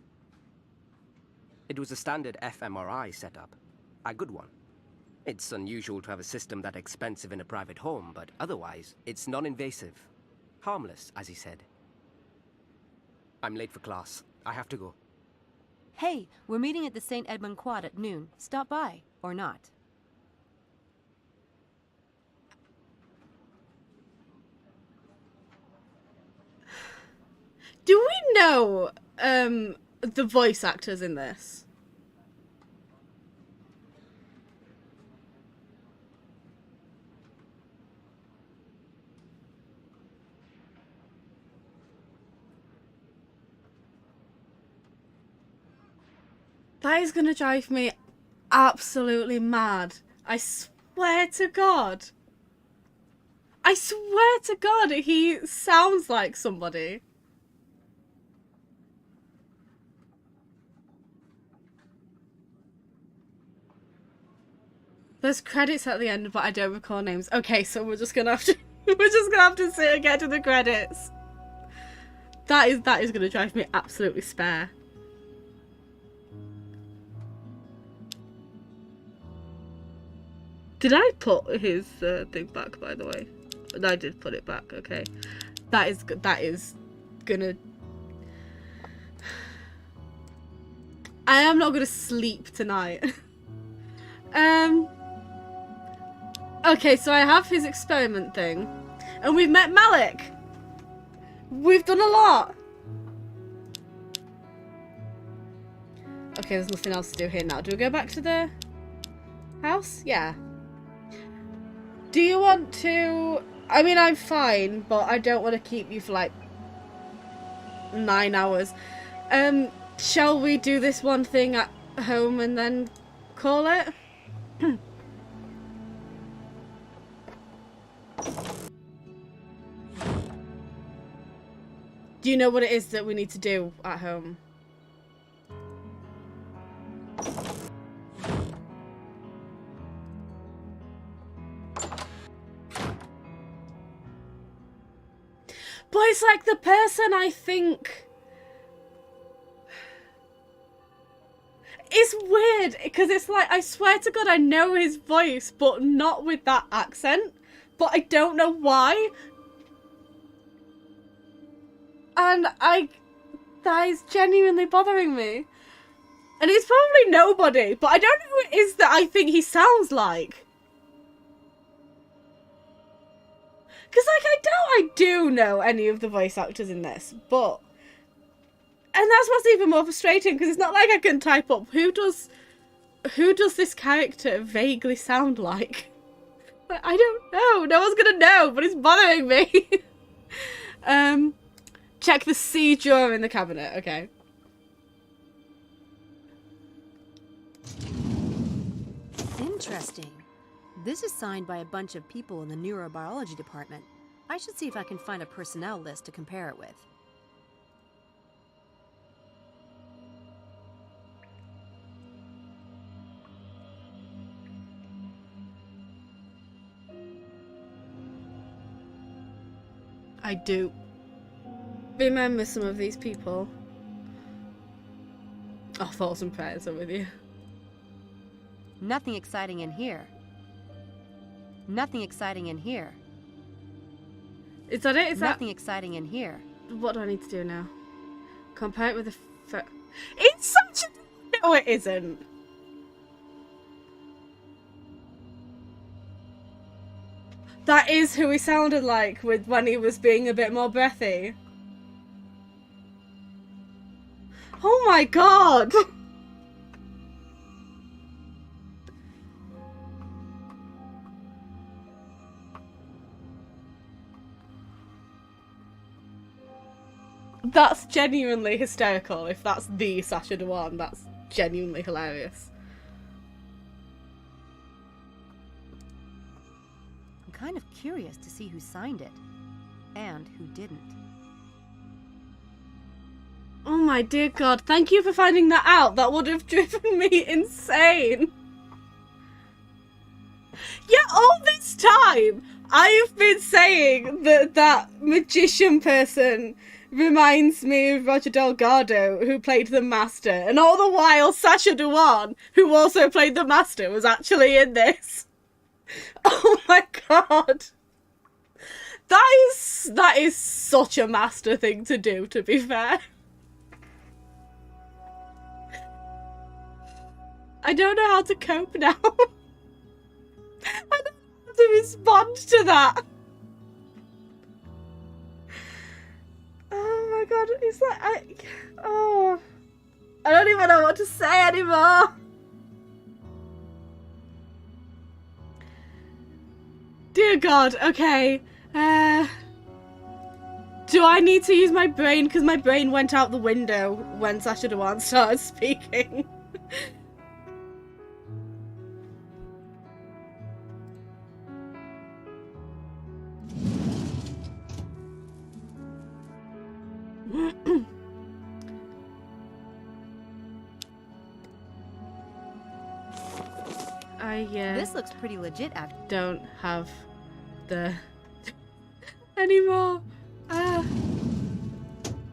It was a standard fMRI setup. A good one. It's unusual to have a system that expensive in a private home, but otherwise, it's non-invasive. Harmless, as he said. I'm late for class. I have to go. Hey, we're meeting at the St. Edmund Quad at noon. Stop by, or not. Do we know the voice actors in this? That is gonna drive me absolutely mad. I swear to God. I swear to God, he sounds like somebody. There's credits at the end, but I don't recall names. Okay, so we're just gonna have to sit and get to the credits. That is gonna drive me absolutely spare. Did I put his thing back, by the way? I did put it back. Okay, that is gonna. I am not gonna sleep tonight. Okay, so I have his experiment thing, and we've met Malik. We've done a lot. Okay, there's nothing else to do here now. Do we go back to the house? Yeah. Do you want to... I mean, I'm fine, but I don't want to keep you for like 9 hours. Shall we do this one thing at home and then call it? Do you know what it is that we need to do at home? But it's like the person I think... It's weird, because it's like, I swear to God I know his voice, but not with that accent. But I don't know why. And that is genuinely bothering me. And it's probably nobody, but I don't know who it is that I think he sounds like. Because, like, I do know any of the voice actors in this, but... And that's what's even more frustrating, because it's not like I can type up, who does this character vaguely sound like? I don't know. No one's gonna know, but it's bothering me. Check the C drawer in the cabinet, okay. Interesting. This is signed by a bunch of people in the neurobiology department. I should see if I can find a personnel list to compare it with. I do remember some of these people. Oh, thoughts and prayers are with you. Nothing exciting in here. Nothing exciting in here. Is that it? Is Nothing exciting in here. What do I need to do now? Compare it with the... It's such a... No, it isn't. That is who he sounded like when he was being a bit more breathy. Oh my god! That's genuinely hysterical. If that's the Sascha Dawan, that's genuinely hilarious. I'm kind of curious to see who signed it. And who didn't. Oh my dear god, thank you for finding that out. That would have driven me insane. Yeah, all this time, I've been saying that that magician person reminds me of Roger Delgado, who played the Master. And all the while, Sascha Dawan, who also played the Master, was actually in this. Oh my god. That is such a Master thing to do, to be fair. I don't know how to cope now. I don't know how to respond to that. Oh my god, it's like, I don't even know what to say anymore. Dear god, okay. Do I need to use my brain? Because my brain went out the window when Sascha Dawan started speaking. This looks pretty legit, don't have the anymore. I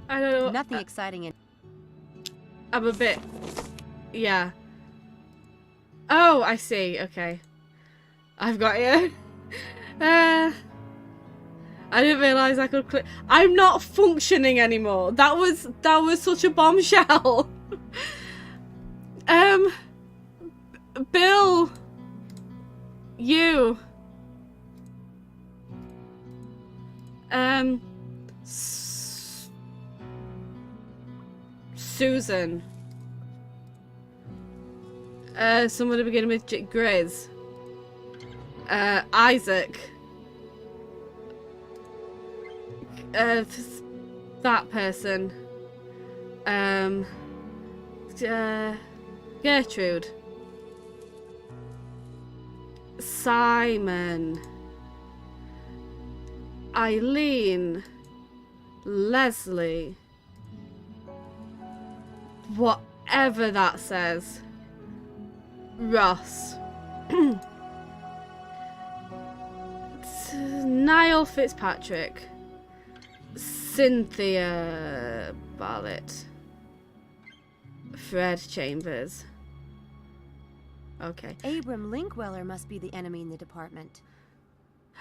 don't know. Nothing exciting in... I'm a bit... Yeah. Oh, I see. Okay. I've got you. I didn't realise I could click... I'm not functioning anymore. That was such a bombshell. Bill... You... Susan. Someone beginning with Grizz. Isaac. That person. Gertrude. Simon. Eileen. Leslie. Whatever that says. Ross. Niall Fitzpatrick. Cynthia Bartlett. Fred Chambers. Okay. Abram Linkweller must be the enemy in the department.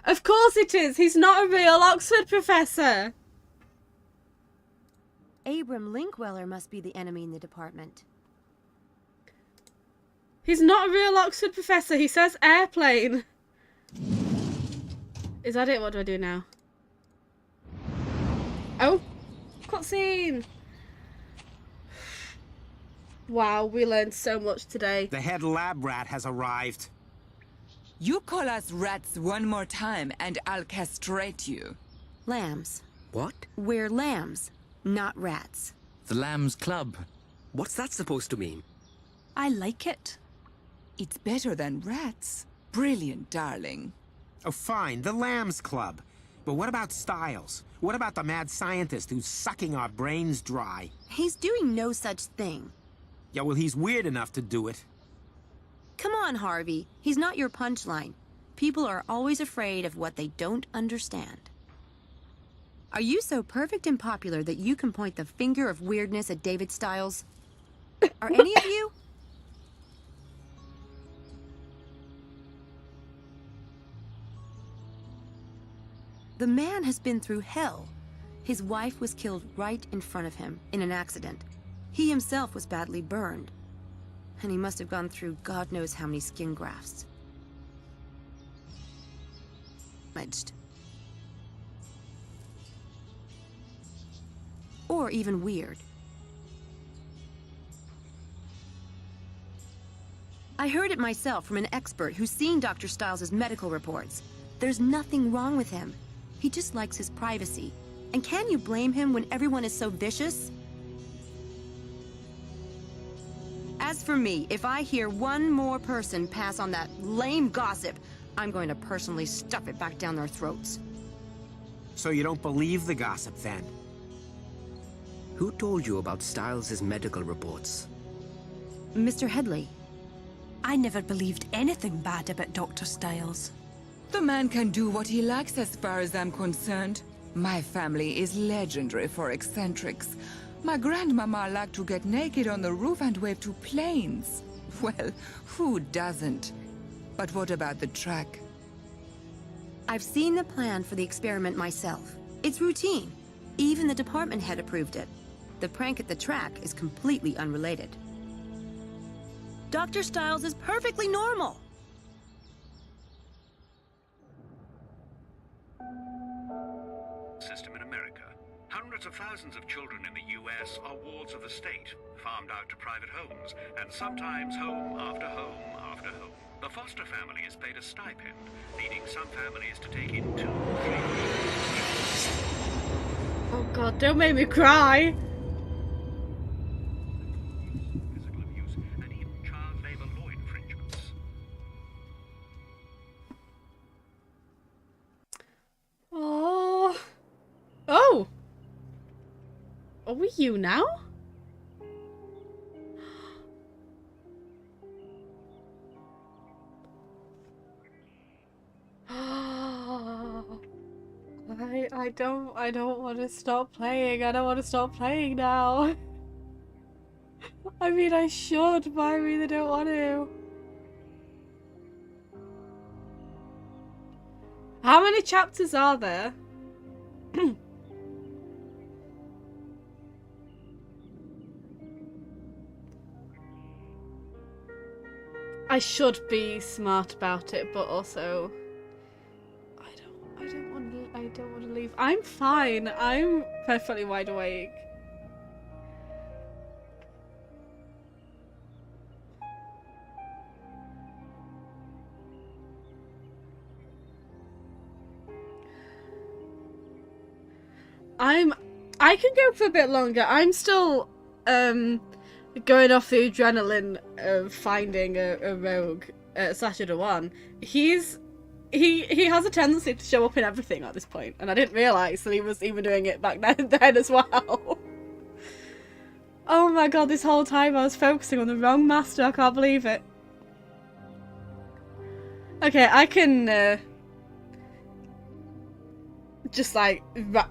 Of course it is! He's not a real Oxford professor! Abram Linkweller must be the enemy in the department. He's not a real Oxford professor. He says airplane. Is that it? What do I do now? Oh, cutscene. Wow, we learned so much today. The head lab rat has arrived. You call us rats one more time and I'll castrate you. Lambs. What? We're lambs, not rats. The Lambs Club. What's that supposed to mean? I like it. It's better than rats. Brilliant, darling. Oh, fine, the Lambs Club. But what about Styles? What about the mad scientist who's sucking our brains dry? He's doing no such thing. Yeah, well, he's weird enough to do it. Come on, Harvey. He's not your punchline. People are always afraid of what they don't understand. Are you so perfect and popular that you can point the finger of weirdness at David Styles? Are any of you? The man has been through hell. His wife was killed right in front of him in an accident. He himself was badly burned. And he must have gone through God knows how many skin grafts. Damaged. Or even weird. I heard it myself from an expert who's seen Dr. Styles' medical reports. There's nothing wrong with him. He just likes his privacy. And can you blame him when everyone is so vicious? As for me, if I hear one more person pass on that lame gossip, I'm going to personally stuff it back down their throats. So you don't believe the gossip, then? Who told you about Styles' medical reports? Mr. Headley. I never believed anything bad about Dr. Styles. The man can do what he likes as far as I'm concerned. My family is legendary for eccentrics. My grandmama liked to get naked on the roof and wave to planes. Well, who doesn't? But what about the track? I've seen the plan for the experiment myself. It's routine. Even the department head approved it. The prank at the track is completely unrelated. Dr. Styles is perfectly normal. System in America. Hundreds of thousands of children in the US are wards of the state, farmed out to private homes, and sometimes home after home after home. The foster family is paid a stipend, leading some families to take in 2 or 3. Oh god, don't make me cry! Physical abuse and even child labor law infringements. Oh. Oh! Are we you now? I don't want to stop playing. I don't want to stop playing now. I mean, I should, but I really don't want to. How many chapters are there? I should be smart about it, but also I don't want to leave. I'm fine. I'm perfectly wide awake. I can go for a bit longer. I'm still going off the adrenaline of finding a rogue, Sascha Dawan. He's he has a tendency to show up in everything at this point, and I didn't realise that he was even doing it back then as well. Oh my god, this whole time I was focusing on the wrong master, I can't believe it. Okay, I can just like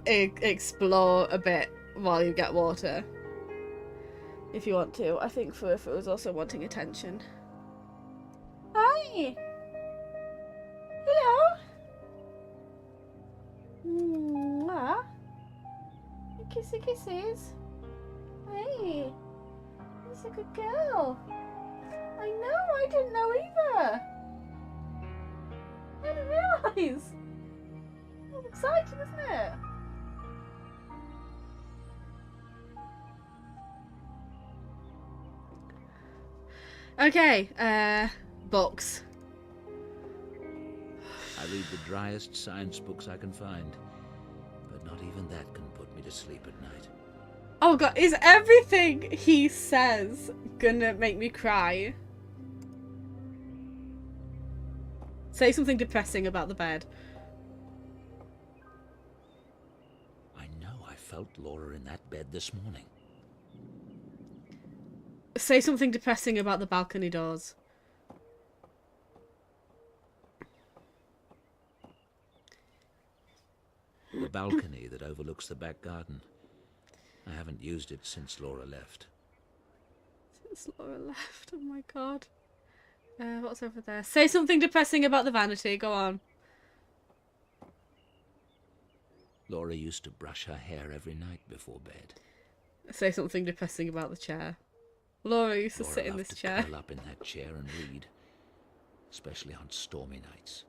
explore a bit while you get water. If you want to. I think Furfur was also wanting attention. Hi! Hello! Mwah. Kissy kisses. Hey! You're a good girl. I know, I didn't know either. I didn't realise. It's exciting, isn't it? Okay, books. I read the driest science books I can find, but not even that can put me to sleep at night. Oh god, is everything he says gonna make me cry? Say something depressing about the bed. I know I felt Laura in that bed this morning. Say something depressing about the balcony doors. The balcony that overlooks the back garden. I haven't used it since Laura left. Since Laura left, oh my god. What's over there? Say something depressing about the vanity, go on. Laura used to brush her hair every night before bed. Say something depressing about the chair. Laura used to sit in this chair. Curl up in that chair and read, especially on stormy nights.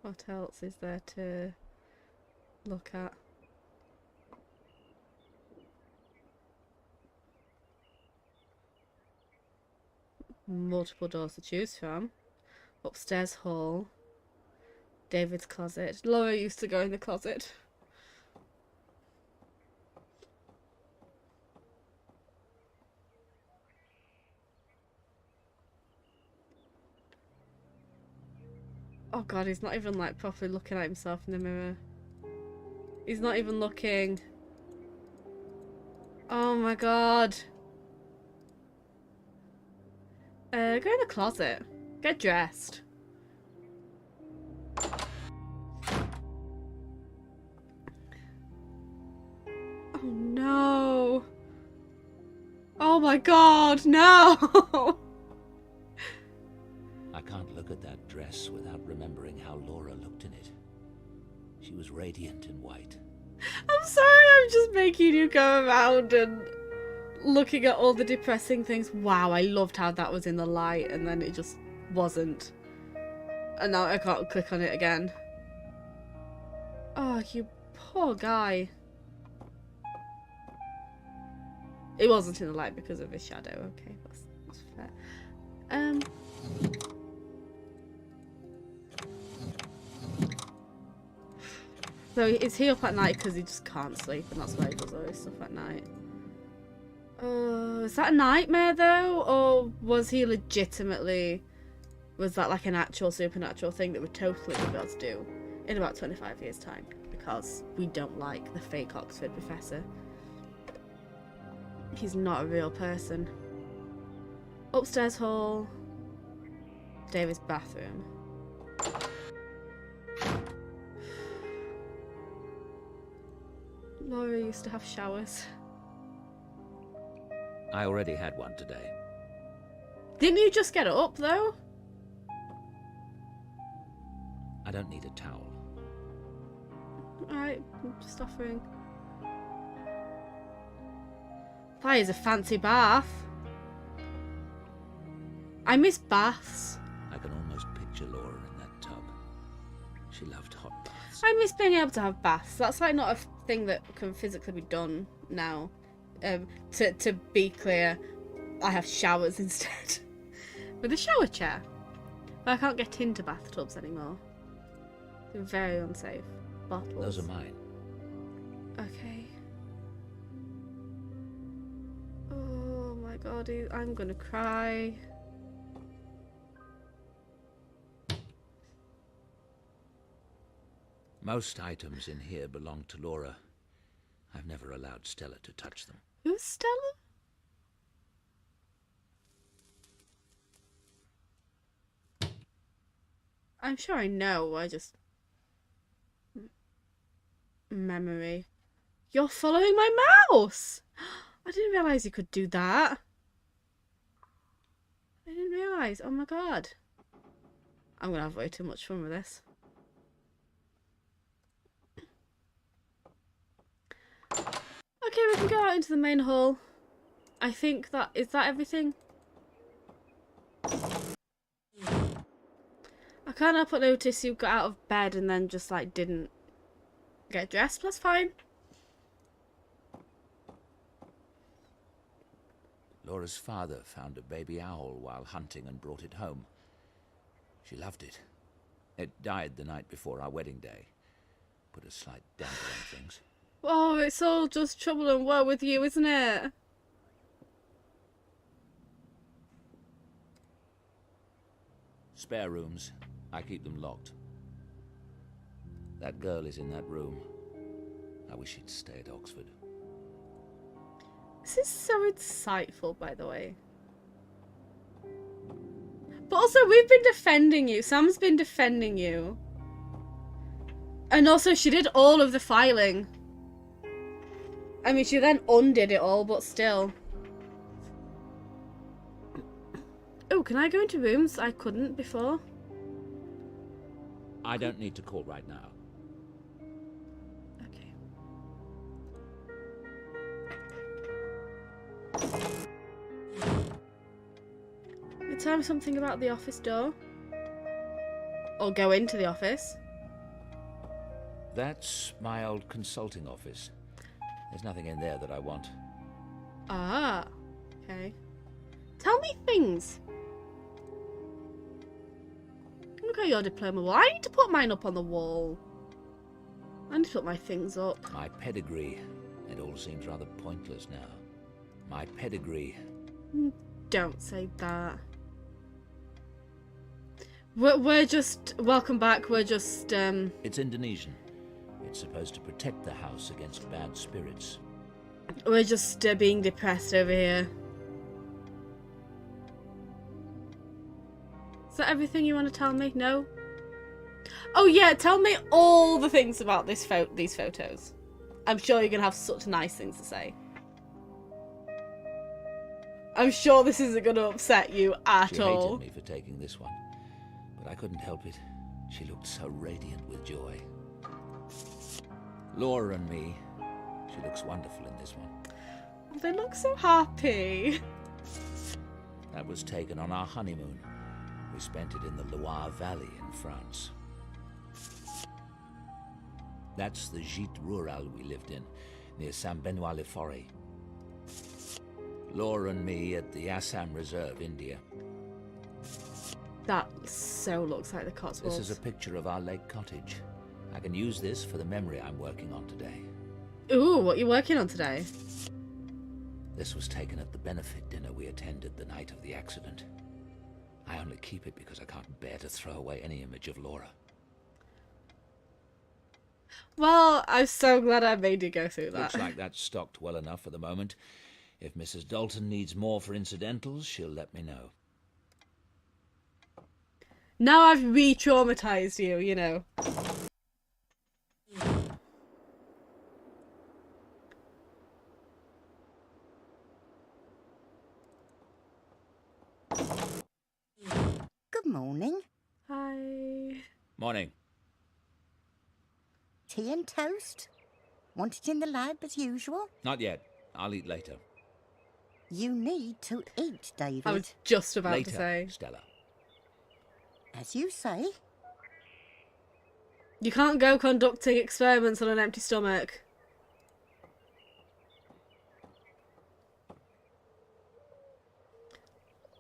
What else is there to look at? Multiple doors to choose from. Upstairs hall. David's closet. Laura used to go in the closet. Oh god, he's not even like properly looking at himself in the mirror. He's not even looking. Oh my god. Go in the closet. Get dressed. Oh no. Oh my god, no! I can't look at that dress without remembering how Laura looked in it. She was radiant in white. I'm sorry, I'm just making you go around and looking at all the depressing things. Wow, I loved how that was in the light and then it just wasn't. And now I can't click on it again. Oh, you poor guy. It wasn't in the light because of his shadow. Okay, that's fair. So is he up at night because he just can't sleep and that's why he does all his stuff at night? Is that a nightmare though? Or was he legitimately... Was that like an actual supernatural thing that we're totally going to be able to do in about 25 years' time? Because we don't like the fake Oxford professor. He's not a real person. Upstairs hall. David's bathroom. Laura used to have showers. I already had one today. Didn't you just get up though? I don't need a towel. Alright, I'm just offering. That is a fancy bath. I miss baths. I can almost picture Laura in that tub. She loved hot baths. I miss being able to have baths. That's like not a thing that can physically be done now. To be clear, I have showers instead. With a shower chair. But I can't get into bathtubs anymore. They're very unsafe. Bottles. Those are mine. Okay. Oh my god, I'm gonna cry. Most items in here belong to Laura. I've never allowed Stella to touch them. Who's Stella? I'm sure I know, I just... Memory. You're following my mouse! I didn't realise you could do that. I didn't realise. Oh my god. I'm going to have way too much fun with this. Okay, we can go out into the main hall. I think that... Is that everything? I can't help but notice you got out of bed and then just like didn't get dressed. That's fine. Laura's father found a baby owl while hunting and brought it home. She loved it. It died the night before our wedding day. Put a slight damper on things. Oh, it's all just trouble and woe with you, isn't it? Spare rooms. I keep them locked. That girl is in that room. I wish she'd stay at Oxford. This is so insightful, by the way. But also, we've been defending you. Sam's been defending you. And also, she did all of the filing. I mean, she then undid it all, but still. Oh, can I go into rooms I couldn't before? I don't need to call right now. Okay. You tell me something about the office door? Or go into the office? That's my old consulting office. There's nothing in there that I want. Ah, okay. Tell me things. Look at your diploma wall. I need to put mine up on the wall. I need to put my things up. My pedigree. It all seems rather pointless now. My pedigree. Don't say that. We're just... Welcome back. We're just... It's Indonesian. It's supposed to protect the house against bad spirits. We're just being depressed over here. Is that everything you want to tell me? No? Oh yeah, tell me all the things about these photos. I'm sure you're going to have such nice things to say. I'm sure this isn't going to upset you at all. She hated me for taking this one, but I couldn't help it. She looked so radiant with joy. Laura and me. She looks wonderful in this one. They look so happy. That was taken on our honeymoon. We spent it in the Loire Valley in France. That's the Gîte Rural we lived in, near Saint-Benoît-le-Forêt. Laura and me at the Assam Reserve, India. That so looks like the Cotswolds. This is a picture of our lake cottage. I can use this for the memory I'm working on today. Ooh, what are you working on today? This was taken at the benefit dinner we attended the night of the accident. I only keep it because I can't bear to throw away any image of Laura. Well, I'm so glad I made you go through that. Looks like that's stocked well enough for the moment. If Mrs. Dalton needs more for incidentals, she'll let me know. Now I've re-traumatized you, you know. Good morning. Hi. Morning. Tea and toast? Want it in the lab as usual? Not yet. I'll eat later. You need to eat, David. I was just about Later, to say. Stella. As you say. You can't go conducting experiments on an empty stomach.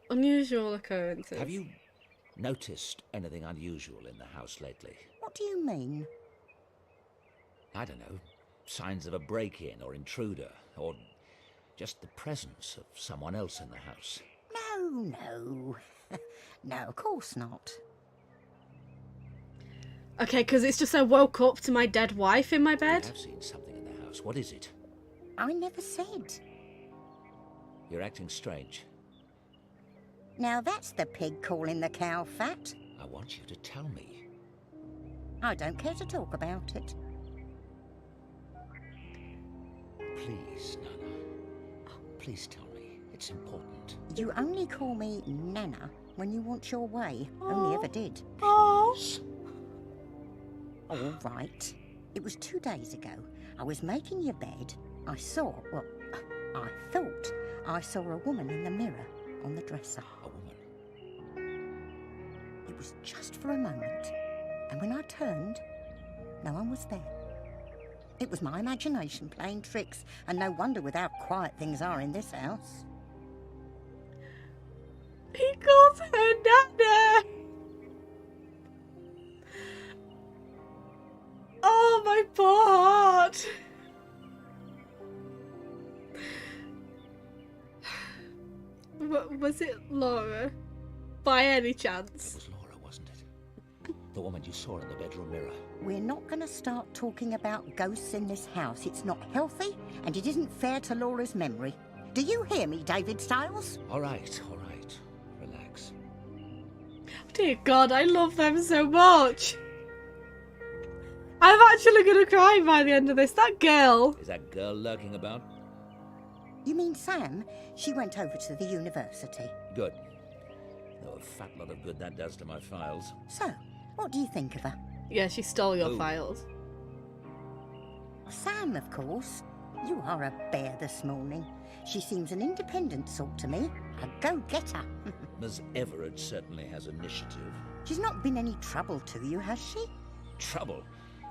Unusual occurrences. Have you noticed anything unusual in the house lately? What do you mean? I don't know. Signs of a break-in or intruder, or just the presence of someone else in the house. No. No, of course not. Okay, because it's just I woke up to my dead wife in my bed. I've seen something in the house. What is it? I never said. You're acting strange. Now that's the pig calling the cow fat. I want you to tell me. I don't care to talk about it. Please, Nana. Please tell me. It's important. You only call me Nana when you want your way. Only ever did. Oh. All right. It was 2 days ago. I was making your bed. I thought I saw a woman in the mirror on the dresser. A woman? It was just for a moment. And when I turned, no one was there. It was my imagination playing tricks, and no wonder with how quiet things are in this house. He calls her Nana. Oh, my poor heart. Was it Laura? By any chance? It was Laura, wasn't it? The woman you saw in the bedroom mirror. We're not going to start talking about ghosts in this house. It's not healthy, and it isn't fair to Laura's memory. Do you hear me, David Styles? All right. Relax. Dear God, I love them so much. I'm actually going to cry by the end of this. That girl. Is that girl lurking about? You mean Sam? She went over to the university. Good. Though a fat lot of good that does to my files. So, what do you think of her? Yeah, she stole your Who? files. Sam, of course. You are a bear this morning. She seems an independent sort to me. A go-getter. Ms. Everett certainly has initiative. She's not been any trouble to you, has she? Trouble?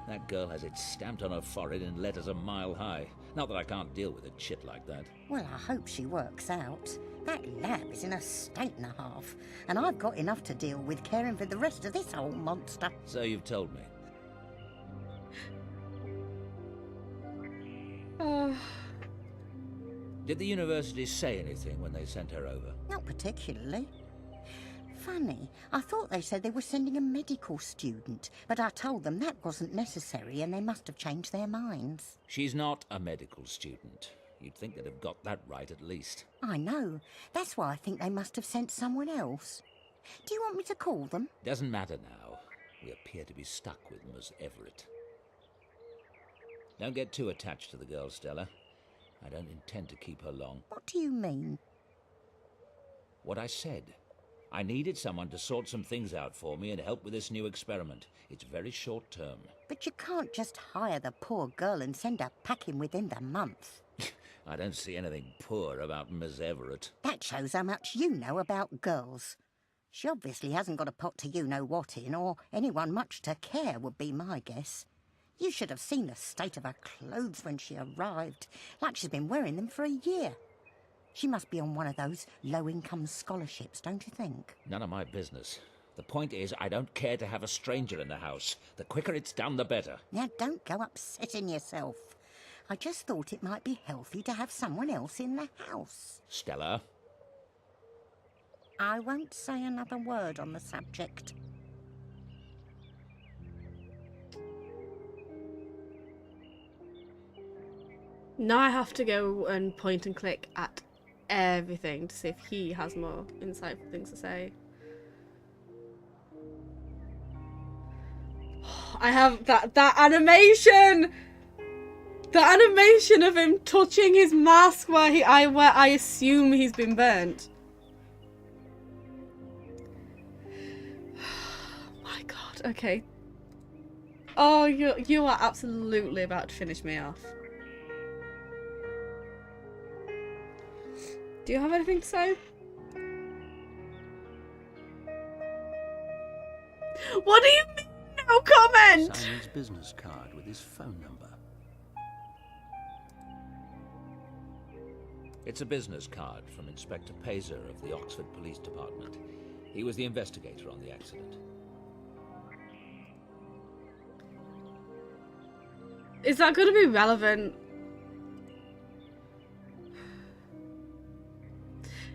That girl has it stamped on her forehead in letters a mile high. Not that I can't deal with a chit like that. Well, I hope she works out. That lab is in a state and a half, and I've got enough to deal with caring for the rest of this old monster. So you've told me. Did the university say anything when they sent her over? Not particularly. Funny, I thought they said they were sending a medical student, but I told them that wasn't necessary and they must have changed their minds. She's not a medical student. You'd think they'd have got that right at least. I know. That's why I think they must have sent someone else. Do you want me to call them? Doesn't matter now. We appear to be stuck with Ms. Everett. Don't get too attached to the girl, Stella. I don't intend to keep her long. What do you mean? What I said. I needed someone to sort some things out for me and help with this new experiment. It's very short term. But you can't just hire the poor girl and send her packing within the month. I don't see anything poor about Miss Everett. That shows how much you know about girls. She obviously hasn't got a pot to you-know-what in, or anyone much to care would be my guess. You should have seen the state of her clothes when she arrived, like she's been wearing them for a year. She must be on one of those low-income scholarships, don't you think? None of my business. The point is, I don't care to have a stranger in the house. The quicker it's done, the better. Now, don't go upsetting yourself. I just thought it might be healthy to have someone else in the house. Stella? I won't say another word on the subject. Now I have to go and point and click at everything to see if he has more insightful things to say. I have that animation! The animation of him touching his mask where I assume he's been burnt. My God, okay. Oh, you are absolutely about to finish me off. Do you have anything to say? What do you mean? No comment! Simon's business card with his phone number. It's a business card from Inspector Pazer of the Oxford Police Department. He was the investigator on the accident. Is that going to be relevant?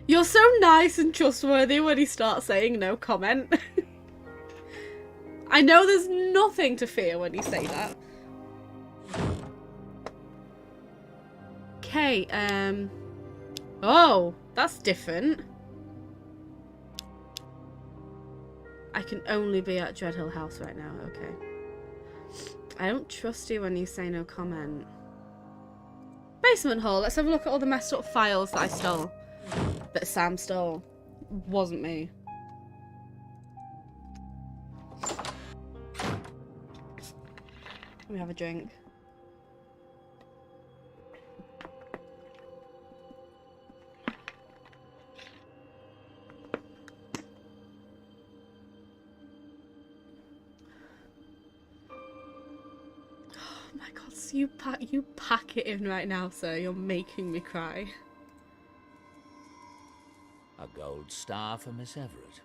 You're so nice and trustworthy when he starts saying no comment. I know there's nothing to fear when you say that. Okay, oh, that's different. I can only be at Dreadhill House right now, okay. I don't trust you when you say no comment. Basement hall, let's have a look at all the messed up files that I stole. That Sam stole. Wasn't me. Let me have a drink. Oh my god, so you pack it in right now, sir. You're making me cry. A gold star for Miss Everett.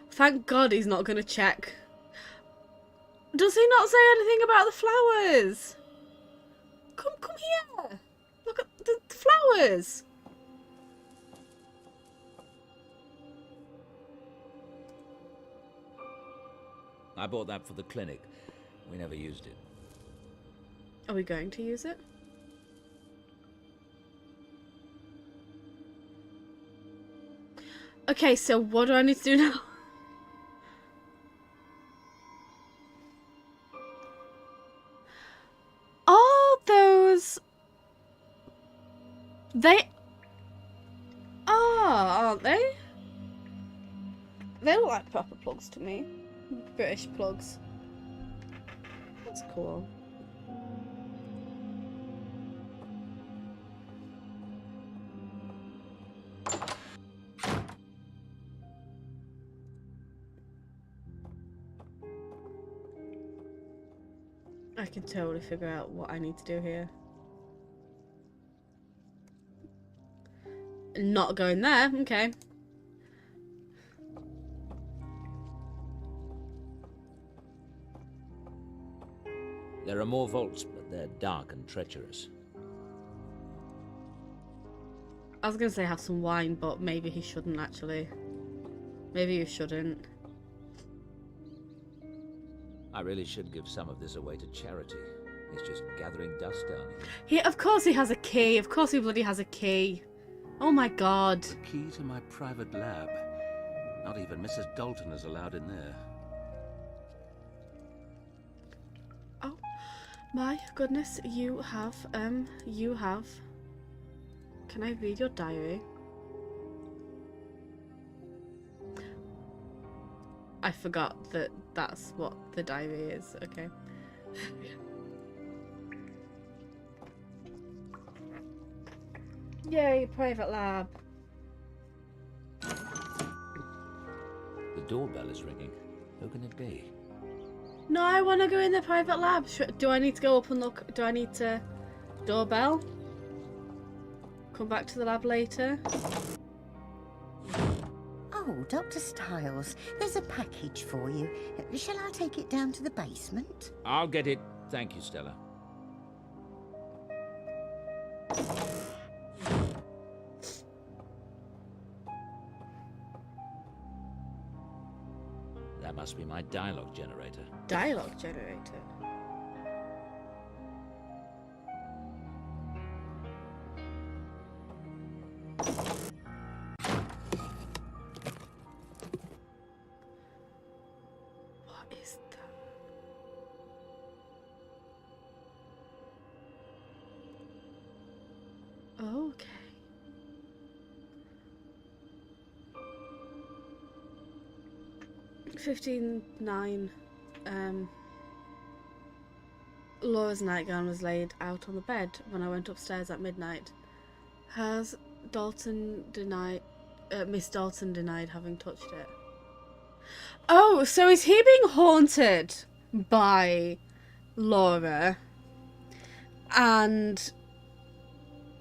Thank God he's not going to check. Does he not say anything about the flowers? Come here. Look at the flowers. I bought that for the clinic. We never used it. Are we going to use it? Okay, so what do I need to do now? Are those... They are, aren't they? They look like proper plugs to me. British plugs. That's cool. I can totally figure out what I need to do here. Not going there, okay. There are more vaults, but they're dark and treacherous. I was gonna say have some wine, but maybe he shouldn't actually. Maybe you shouldn't. I really should give some of this away to charity. It's just gathering dust down here. Yeah, of course he has a key. Of course he bloody has a key. Oh my god. The key to my private lab. Not even Mrs. Dalton is allowed in there. Oh my goodness, you have. Can I read your diary? I forgot that that's what the diary is. Okay. Yay, private lab. The doorbell is ringing. Who can it be? No, I want to go in the private lab. Do I need to go up and look? Do I need to... Doorbell? Come back to the lab later? Oh, Dr. Stiles, there's a package for you. Shall I take it down to the basement? I'll get it. Thank you, Stella. That must be my dialogue generator. Dialogue generator? What is that? Okay. $15.9. Laura's nightgown was laid out on the bed when I went upstairs at midnight. Has Dalton denied... Miss Dalton denied having touched it. Oh, so is he being haunted by Laura? And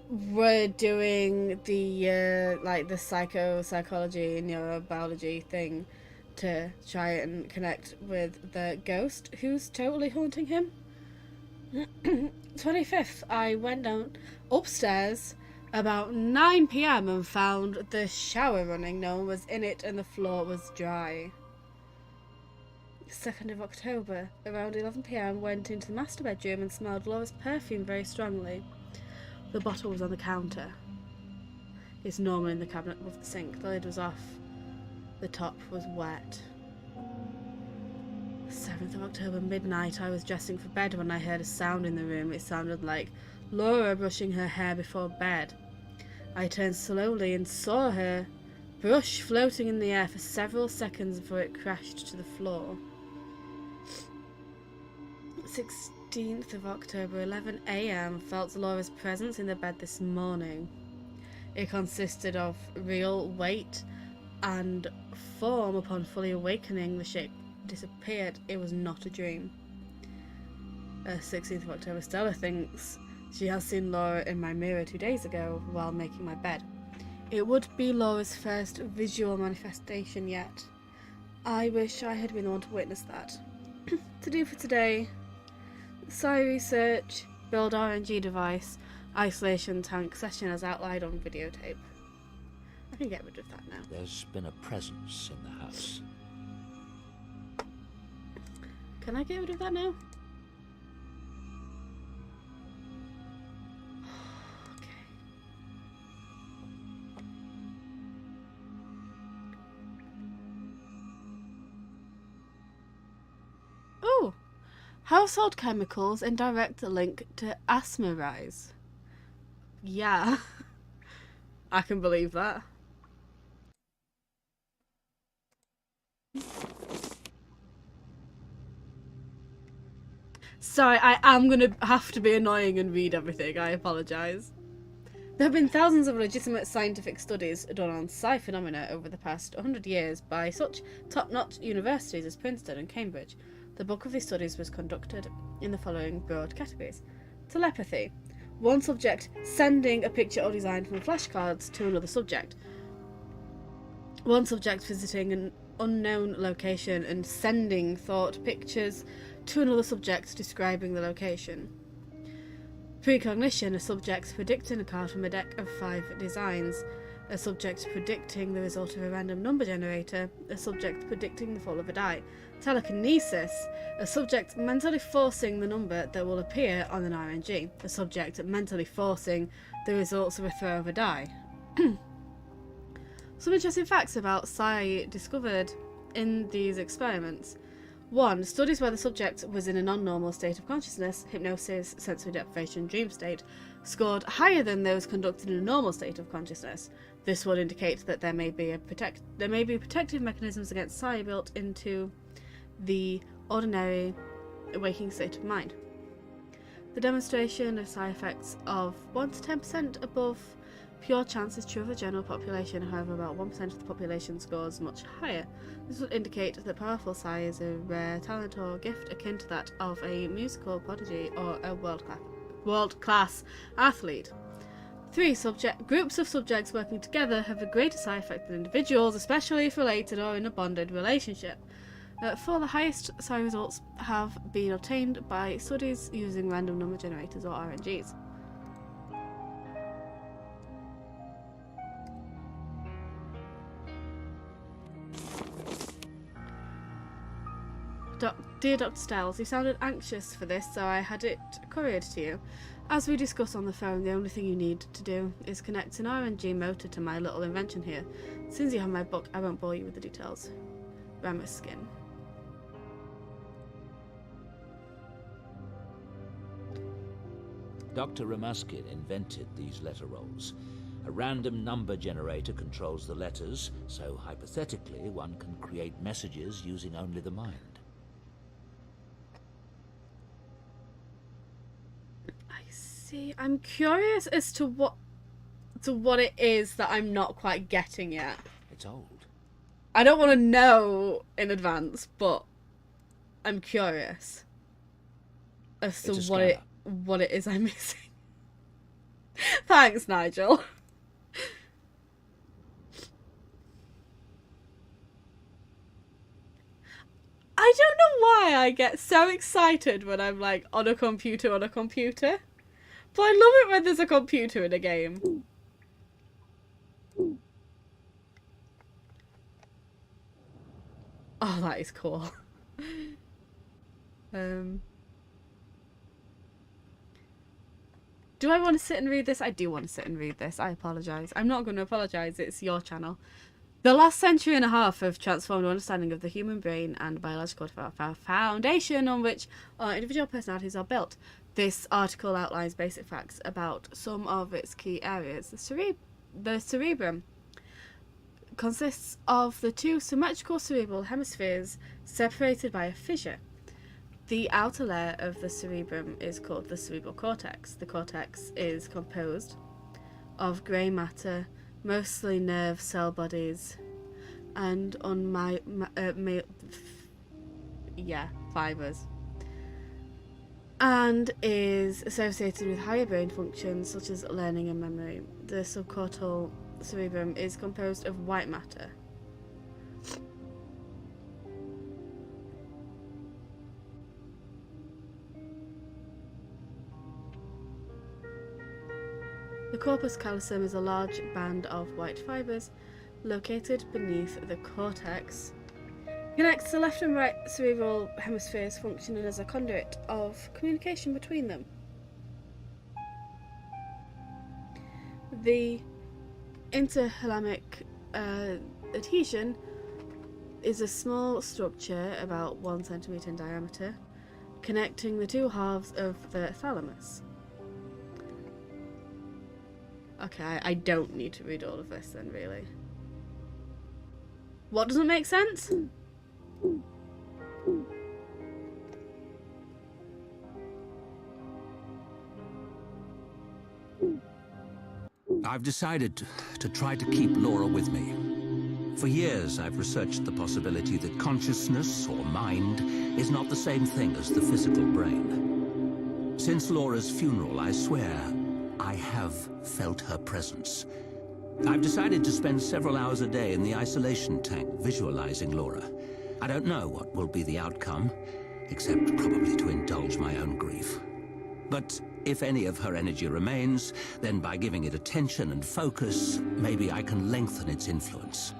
we're doing the like the psychology and neurobiology thing to try and connect with the ghost who's totally haunting him. 25th, I went down upstairs about 9 PM and found the shower running. No one was in it and the floor was dry. 2nd of October, around 11 p.m, went into the master bedroom and smelled Laura's perfume very strongly. The bottle was on the counter. It's normally in the cabinet above the sink. The lid was off. The top was wet. 7th of October, midnight. I was dressing for bed when I heard a sound in the room. It sounded like Laura brushing her hair before bed. I turned slowly and saw her brush floating in the air for several seconds before it crashed to the floor. 16th of October, 11 a.m. Felt Laura's presence in the bed this morning. It consisted of real weight and form. Upon fully awakening, the shape disappeared. It was not a dream. 16th of October, Stella thinks she has seen Laura in my mirror 2 days ago while making my bed. It would be Laura's first visual manifestation yet. I wish I had been the one to witness that. To do for today: Psi research, build RNG device, isolation tank session as outlined on videotape. I can get rid of that now. There's been a presence in the house. Can I get rid of that now? Oh! Household chemicals in direct link to asthma rise. Yeah. I can believe that. Sorry, I am going to have to be annoying and read everything. I apologise. There have been thousands of legitimate scientific studies done on psi phenomena over the past 100 years by such top-notch universities as Princeton and Cambridge. The bulk of these studies was conducted in the following broad categories. Telepathy. One subject sending a picture or design from flashcards to another subject. One subject visiting an unknown location and sending thought pictures to another subject describing the location. Precognition. A subject predicting a card from a deck of 5 designs. A subject predicting the result of a random number generator. A subject predicting the fall of a die. Telekinesis. A subject mentally forcing the number that will appear on an RNG. A subject mentally forcing the results of a throw of a die. Some interesting facts about psi discovered in these experiments. 1. Studies where the subject was in a non-normal state of consciousness, hypnosis, sensory deprivation, dream state, scored higher than those conducted in a normal state of consciousness. This would indicate that there may be protective mechanisms against psi built into the ordinary waking state of mind. The demonstration of psi effects of 1 to 10% above pure chance is true of the general population, however about 1% of the population scores much higher. This would indicate that powerful psi is a rare talent or gift akin to that of a musical prodigy or a world-class athlete. 3. Groups of subjects working together have a greater psi effect than individuals, especially if related or in a bonded relationship. 4. The highest psi results have been obtained by studies using random number generators or RNGs. Dear Dr. Styles, you sounded anxious for this, so I had it couriered to you. As we discussed on the phone, the only thing you need to do is connect an RNG motor to my little invention here. Since you have my book, I won't bore you with the details. Ramus skin. Dr. Ramuskin invented these letter rolls. A random number generator controls the letters, so hypothetically one can create messages using only the mind. See, I'm curious as to what it is that I'm not quite getting yet. It's old. I don't want to know in advance, but I'm curious as to what it is I'm missing. Thanks, Nigel. I don't know why I get so excited when I'm like on a computer. But I love it when there's a computer in a game. Oh, that is cool. Do I want to sit and read this? I do want to sit and read this. I apologise. I'm not going to apologise. It's your channel. The last century and a half have transformed our understanding of the human brain and biological foundation on which our individual personalities are built. This article outlines basic facts about some of its key areas. The cerebrum consists of the two symmetrical cerebral hemispheres separated by a fissure. The outer layer of the cerebrum is called the cerebral cortex. The cortex is composed of grey matter, mostly nerve cell bodies, and fibers, and is associated with higher brain functions such as learning and memory. The subcortical cerebrum is composed of white matter. The corpus callosum is a large band of white fibers located beneath the cortex. It connects the left and right cerebral hemispheres, functioning as a conduit of communication between them. The interthalamic adhesion is a small structure about 1 centimetre in diameter, connecting the two halves of the thalamus. Okay, I don't need to read all of this then, really. What doesn't make sense? I've decided to try to keep Laura with me. For years, I've researched the possibility that consciousness, or mind, is not the same thing as the physical brain. Since Laura's funeral, I swear, I have felt her presence. I've decided to spend several hours a day in the isolation tank visualizing Laura. I don't know what will be the outcome, except probably to indulge my own grief. But if any of her energy remains, then by giving it attention and focus, maybe I can lengthen its influence.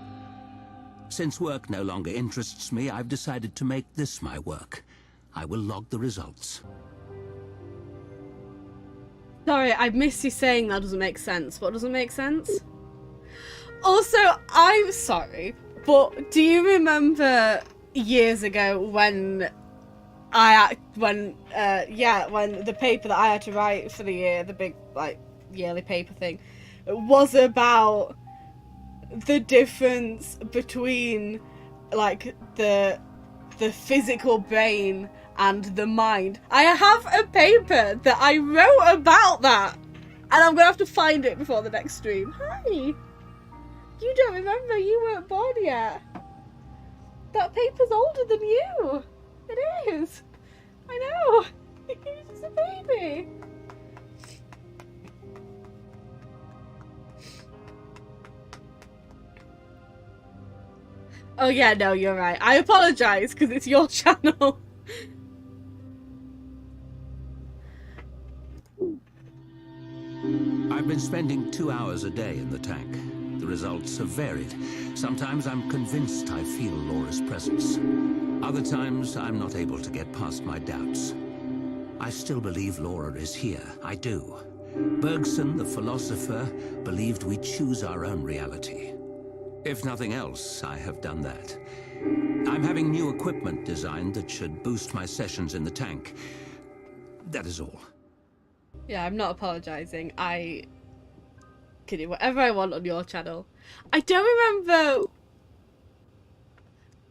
Since work no longer interests me, I've decided to make this my work. I will log the results. Sorry, I miss you saying that doesn't make sense. What doesn't make sense? Also, I'm sorry, but do you remember years ago when when the paper that I had to write for the year, the big yearly paper thing, was about the difference between the physical brain and the mind. I have a paper that I wrote about that, and I'm gonna have to find it before the next stream. Hi! You don't remember? You weren't born yet. That paper's older than you. It is. I know. You're just a baby. Oh yeah, no, you're right. I apologise because it's your channel. I've been spending 2 hours a day in the tank. The results have varied. Sometimes I'm convinced I feel Laura's presence. Other times I'm not able to get past my doubts. I still believe Laura is here. I do. Bergson, the philosopher, believed we choose our own reality. If nothing else, I have done that. I'm having new equipment designed that should boost my sessions in the tank. That is all. Yeah, I'm not apologising. I can do whatever I want on your channel. I don't remember,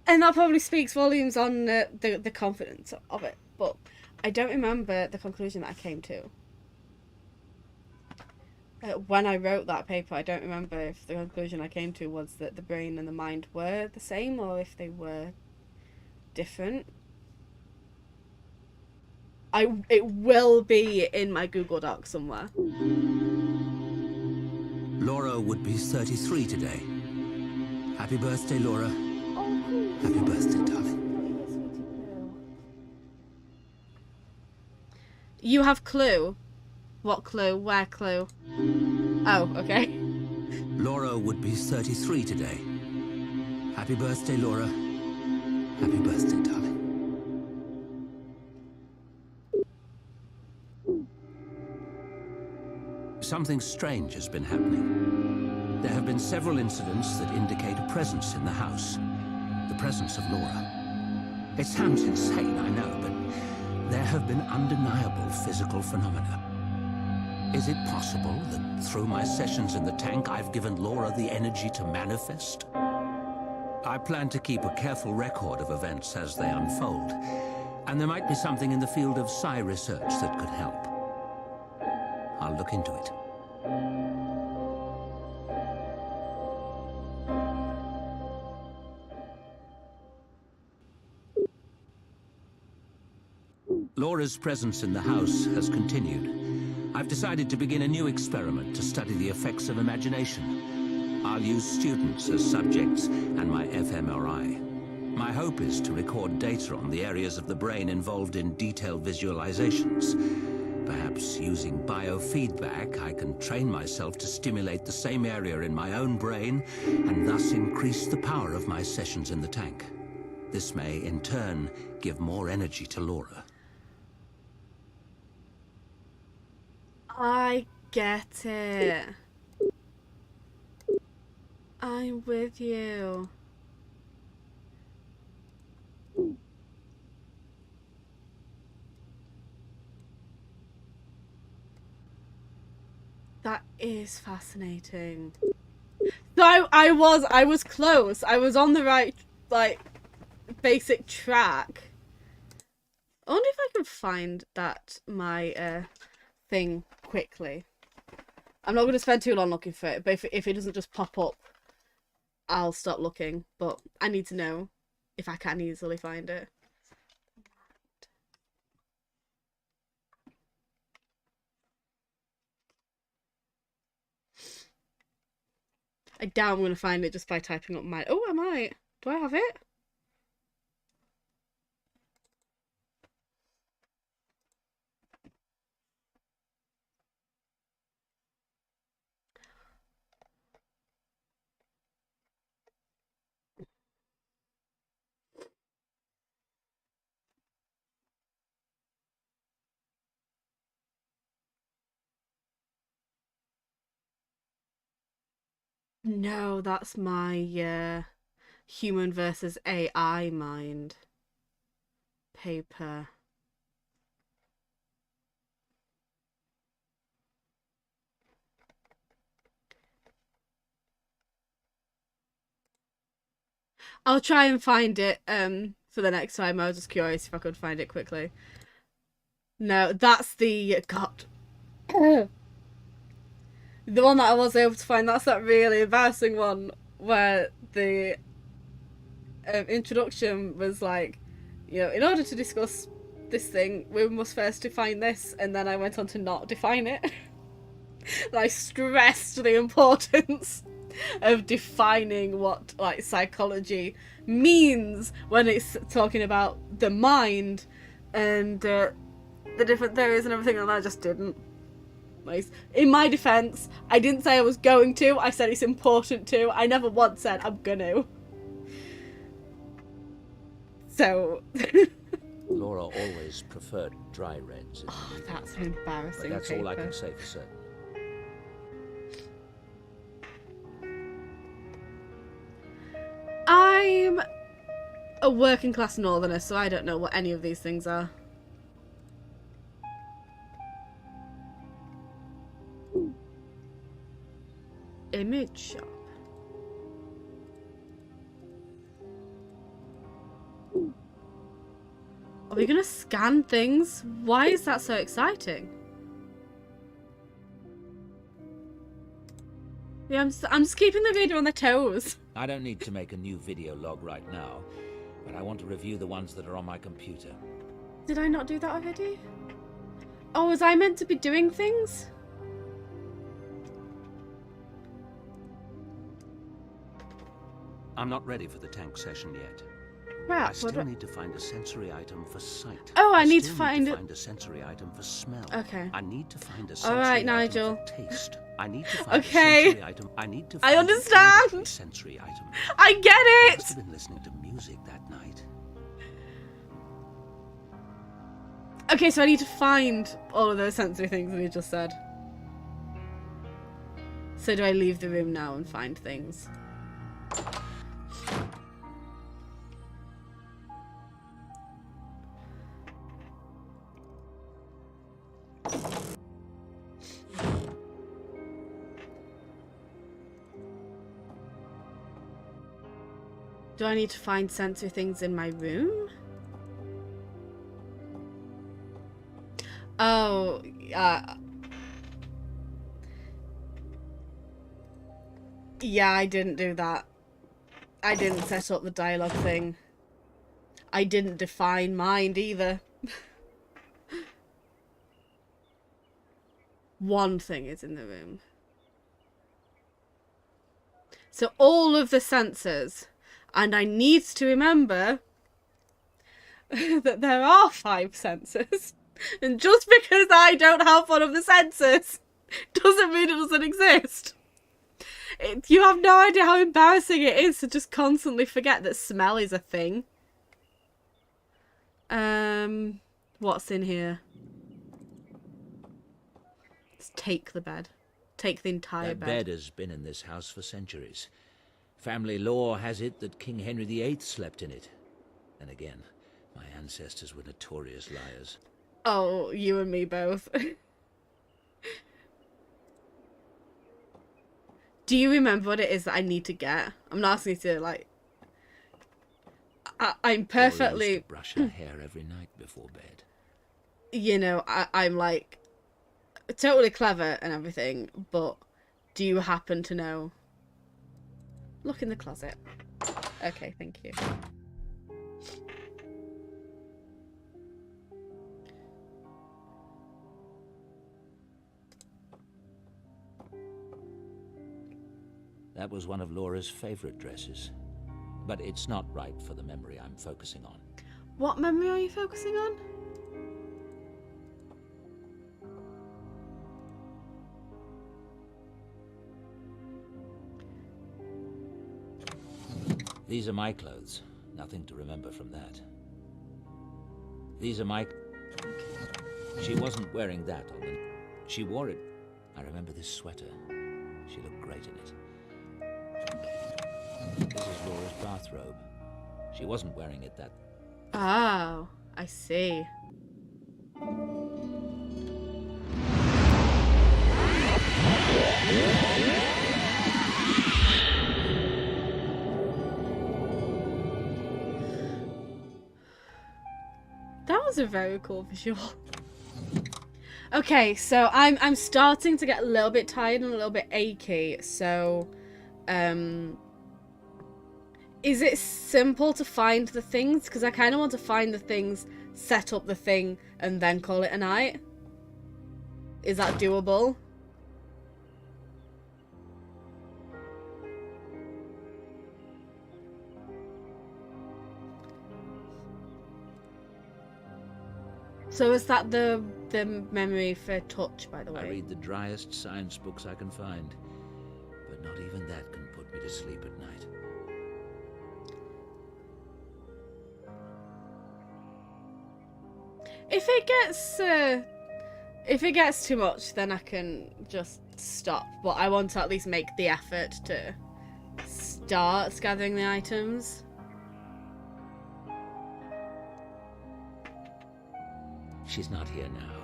and that probably speaks volumes on the confidence of it, but I don't remember the conclusion that I came to. When I wrote that paper, I don't remember if the conclusion I came to was that the brain and the mind were the same or if they were different. It will be in my Google Doc somewhere. Laura would be 33 today. Happy birthday, Laura. Happy birthday, darling. You have clue? What clue? Where clue? Oh, okay. Laura would be 33 today. Happy birthday, Laura. Happy birthday, darling. something strange has been happening. There have been several incidents that indicate a presence in the house. The presence of Laura. It sounds insane, I know, but there have been undeniable physical phenomena. Is it possible that through my sessions in the tank, I've given Laura the energy to manifest? I plan to keep a careful record of events as they unfold, and there might be something in the field of psi research that could help. I'll look into it. Laura's presence in the house has continued. I've decided to begin a new experiment to study the effects of imagination. I'll use students as subjects and my fMRI. My hope is to record data on the areas of the brain involved in detailed visualizations. Perhaps using biofeedback, I can train myself to stimulate the same area in my own brain and thus increase the power of my sessions in the tank. This may, in turn, give more energy to Laura. I get it. I'm with you. That is fascinating. So I was close. I was on the right, like, basic track. I wonder if I can find my thing quickly. I'm not going to spend too long looking for it, but if it doesn't just pop up, I'll stop looking. But I need to know if I can easily find it. I doubt I'm going to find it just by typing up my... Oh, I might. Do I have it? No, that's my human versus AI mind paper. I'll try and find it for the next time. I was just curious if I could find it quickly. No, that's the... God. The one that I was able to find, that's that really embarrassing one where the introduction was like, you know, in order to discuss this thing, we must first define this, and then I went on to not define it. And I stressed the importance of defining what, like, psychology means when it's talking about the mind and the different theories and everything, and I just didn't. In my defense, I didn't say I was going to, I said it's important to. I never once said I'm gonna. So... Laura always preferred dry reds. Oh, that's an embarrassing but that's paper. all I can say for certain. I'm a working class northerner, so I don't know what any of these things are. Image shop. Are we gonna scan things? Why is that so exciting? Yeah, I'm just keeping the reader on their toes. I don't need to make a new video log right now, but I want to review the ones that are on my computer. Did I not do that already? Oh, was I meant to be doing things? I'm not ready for the tank session yet. Crap, I still need to find a sensory item for sight. Oh, I need still to find need it. to find a sensory item for smell. Okay. I need to find a sensory Alright, item Nigel. for taste. I need to find Okay. a sensory item. I need to I find understand. a sensory item. I get I it! must have been listening to music that night. Okay, so I need to find all of those sensory things that you just said. So do I leave the room now and find things? Do I need to find sensory things in my room? Oh, yeah, I didn't do that. I didn't set up the dialogue thing. I didn't define mind either. One thing is in the room. So all of the senses, and I need to remember that there are 5 senses. And just because I don't have one of the senses doesn't mean it doesn't exist. You have no idea how embarrassing it is to just constantly forget that smell is a thing. What's in here? Let's take the bed. Take the entire That bed. bed has been in this house for centuries. Family lore has it that King Henry VIII slept in it. And again, my ancestors were notorious liars. Oh, you and me both. Do you remember what it is that I need to get? I'm not asking you to, like... I'm perfectly... Laura used to brush her hair every night before bed. You know, I'm like... totally clever and everything, but do you happen to know? Look in the closet. Okay, thank you. That was one of Laura's favorite dresses. But it's not right for the memory I'm focusing on. What memory are you focusing on? These are my clothes. Nothing to remember from that. These are my... She wasn't wearing that on the... She wore it. I remember this sweater. She looked great in it. This is Laura's bathrobe. She wasn't wearing it that... Oh, I see. That was a very cool visual. Okay, so I'm starting to get a little bit tired and a little bit achy, so is it simple to find the things? Because I kind of want to find the things, set up the thing, and then call it a night. Is that doable? So is that the memory for touch, by the way? I read the driest science books I can find, but not even that can put me to sleep at night. If it gets too much, then I can just stop. But I want to at least make the effort to start gathering the items. She's not here now,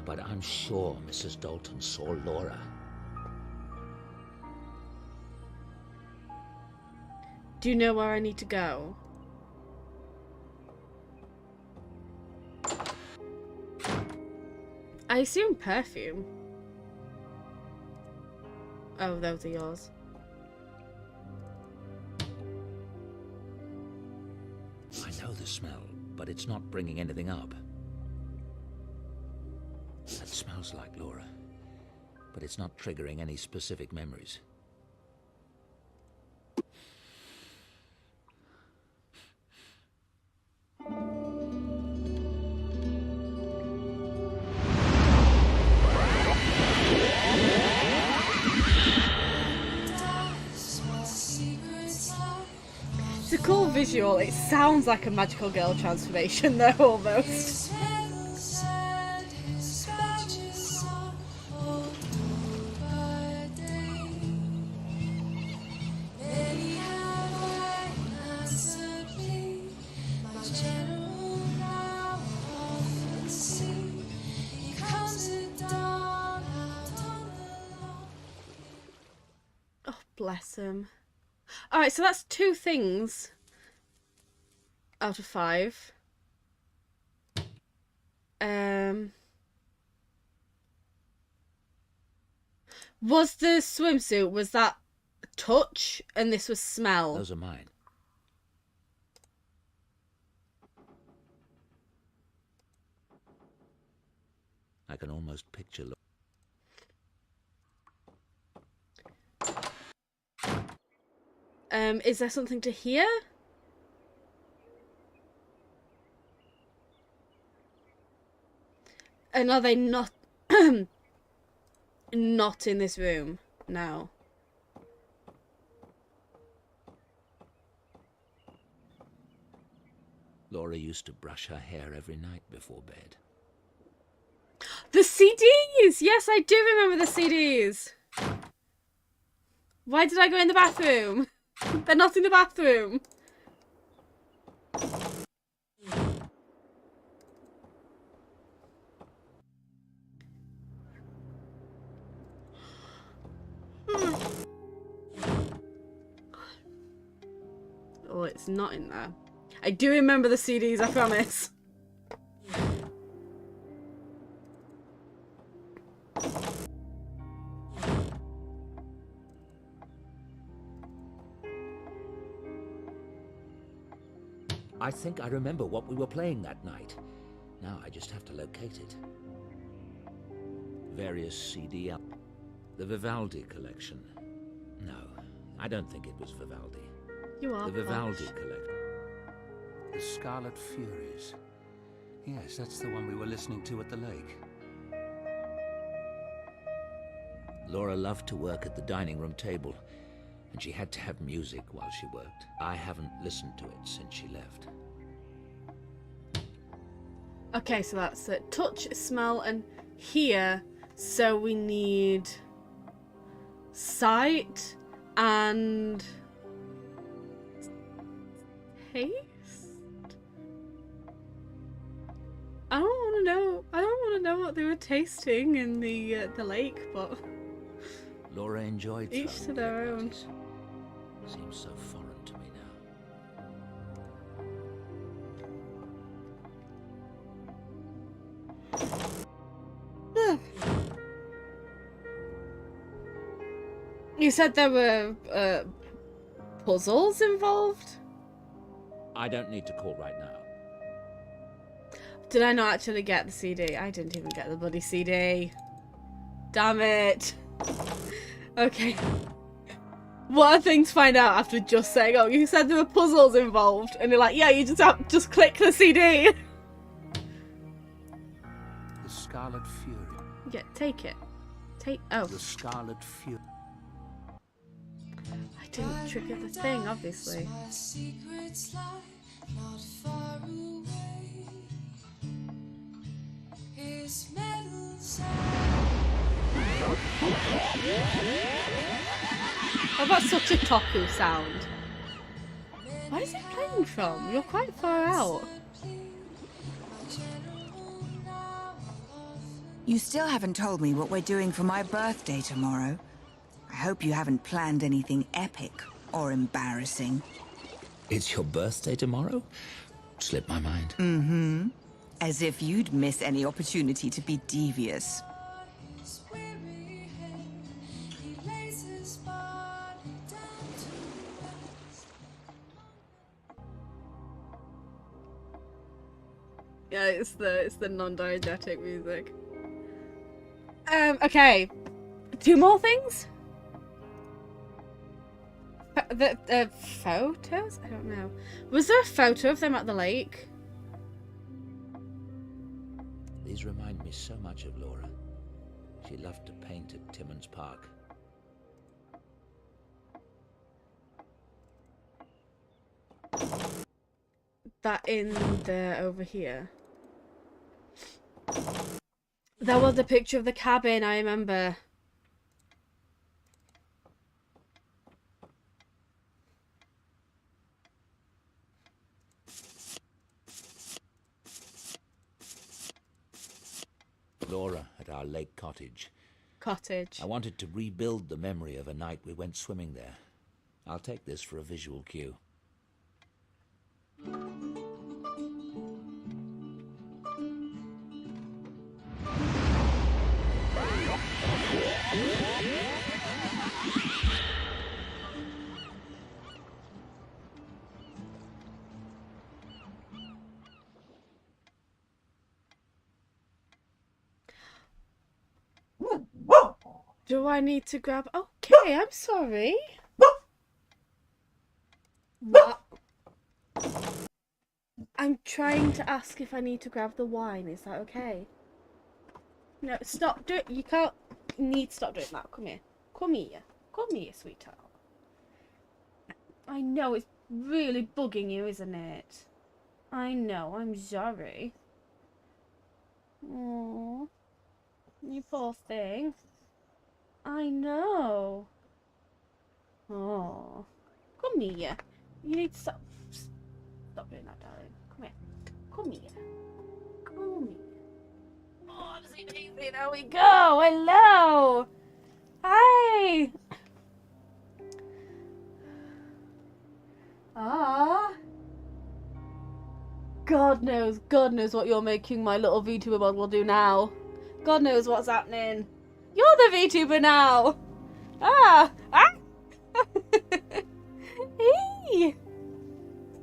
but I'm sure Mrs. Dalton saw Laura. Do you know where I need to go? I assume perfume. Oh, those are yours. I know the smell, but it's not bringing anything up. That smells like Laura, but it's not triggering any specific memories. It's a cool visual. It sounds like a magical girl transformation though, almost. Oh, bless him. Alright, so that's 2 things out of 5. Was the swimsuit, was that touch and this was smell? Those are mine. I can almost picture... Is there something to hear? And are they not not in this room now? Laura used to brush her hair every night before bed. The CDs! Yes, I do remember the CDs. Why did I go in the bathroom? They're not in the bathroom. Oh, it's not in there. I do remember the CDs, I promise. I think I remember what we were playing that night. Now I just have to locate it. Various CD up. The Vivaldi collection. No, I don't think it was Vivaldi. You are. The Vivaldi collection. The Scarlet Furies. Yes, that's the one we were listening to at the lake. Laura loved to work at the dining room table, and she had to have music while she worked. I haven't listened to it since she left. Okay, so that's it. Touch, smell, and hear. So we need sight and taste. I don't want to know. I don't want to know what they were tasting in the lake, but Laura enjoyed each to their own. Seems so foreign to me now. You said there were puzzles involved? I don't need to call right now. Did I not actually get the CD? I didn't even get the bloody CD. Damn it. Okay. What a thing to find out after just saying, oh, you said there were puzzles involved. And you're like, yeah, you just click the CD. The Scarlet Fury. Yeah, take it. Oh. The Scarlet Fury. I didn't trigger the thing, obviously. Oh, that's such a Toku sound. Where is it playing from? You're quite far out. You still haven't told me what we're doing for my birthday tomorrow. I hope you haven't planned anything epic or embarrassing. It's your birthday tomorrow? Slipped my mind. Mm-hmm. As if you'd miss any opportunity to be devious. Yeah, it's the non-diegetic music. Okay. 2 more things? The photos? I don't know. Was there a photo of them at the lake? These remind me so much of Laura. She loved to paint at Timmins Park. That in there over here. There was a picture of the cabin, I remember. Laura at our lake cottage. cottage. I wanted to rebuild the memory of a night we went swimming there. I'll take this for a visual cue. Do I need to grab... Okay, I'm sorry. What? I'm trying to ask if I need to grab the wine. Is that okay? No, stop doing... You can't... You need to stop doing that. Come here. Come here. Come here, sweetheart. I know it's really bugging you, isn't it? I know. I'm sorry. Aww. You poor thing. I know. Oh. Come here. You need to stop. Stop doing that, darling. Come here. Come here. Come here. Oh, baby. There we go. Hello. Hi. Ah. God knows what you're making my little VTuber model do now. God knows what's happening. You're the VTuber now. Ah. Hey.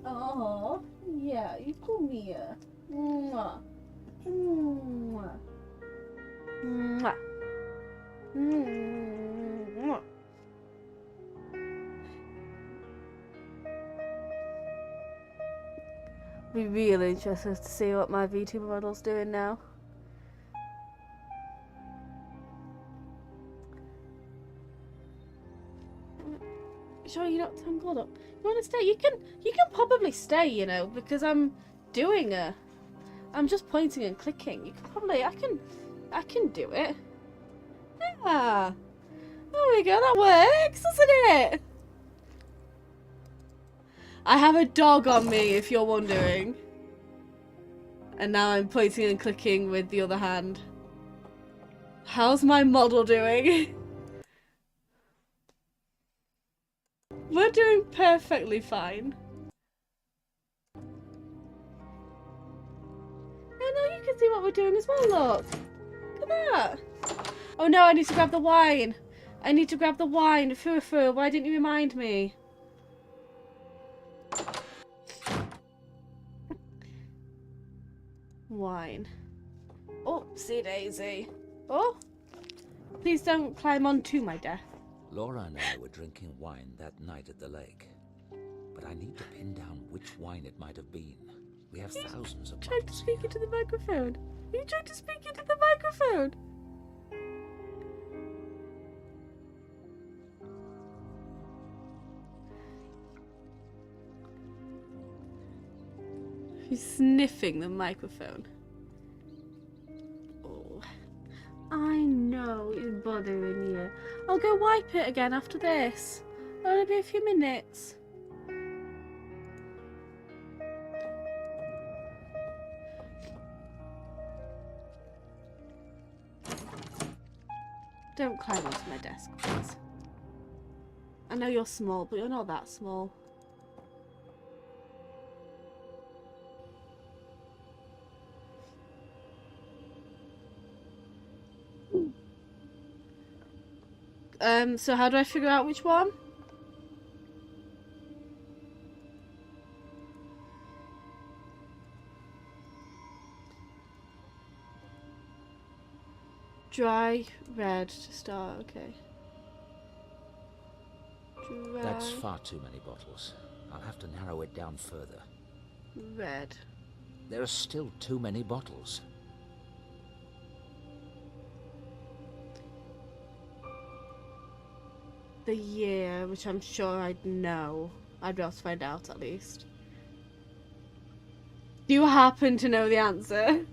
Oh, yeah, you come here. Mwah. Mwah. Mwah. Mwah. Be really interested to see what my VTuber model's doing now. Sure you're not tangled up. You want to stay? You can probably stay, you know, because I'm doing I'm just pointing and clicking. You can probably I can do it. Yeah. There we go, that works, doesn't it? I have a dog on me, if you're wondering. And now I'm pointing and clicking with the other hand. How's my model doing? We're doing perfectly fine. I know you can see what we're doing as well, look. Look at that. Oh no, I need to grab the wine. I need to grab the wine. Foo-foo, why didn't you remind me? Wine. Oopsie daisy. Oh, please don't climb onto my death. Laura and I were drinking wine that night at the lake. But I need to pin down which wine it might have been. We have thousands of Trying to speak into the microphone. Are you trying to speak into the microphone? He's sniffing the microphone. Oh, I know it's bothering you. I'll go wipe it again after this. It'll only be a few minutes. Don't climb onto my desk, please. I know you're small, but you're not that small. So how do I figure out which one? Dry red to start, okay. Dry That's far too many bottles. I'll have to narrow it down further. red. There are still too many bottles. The year, which I'm sure I'd know. I'd be able to find out at least. Do you happen to know the answer?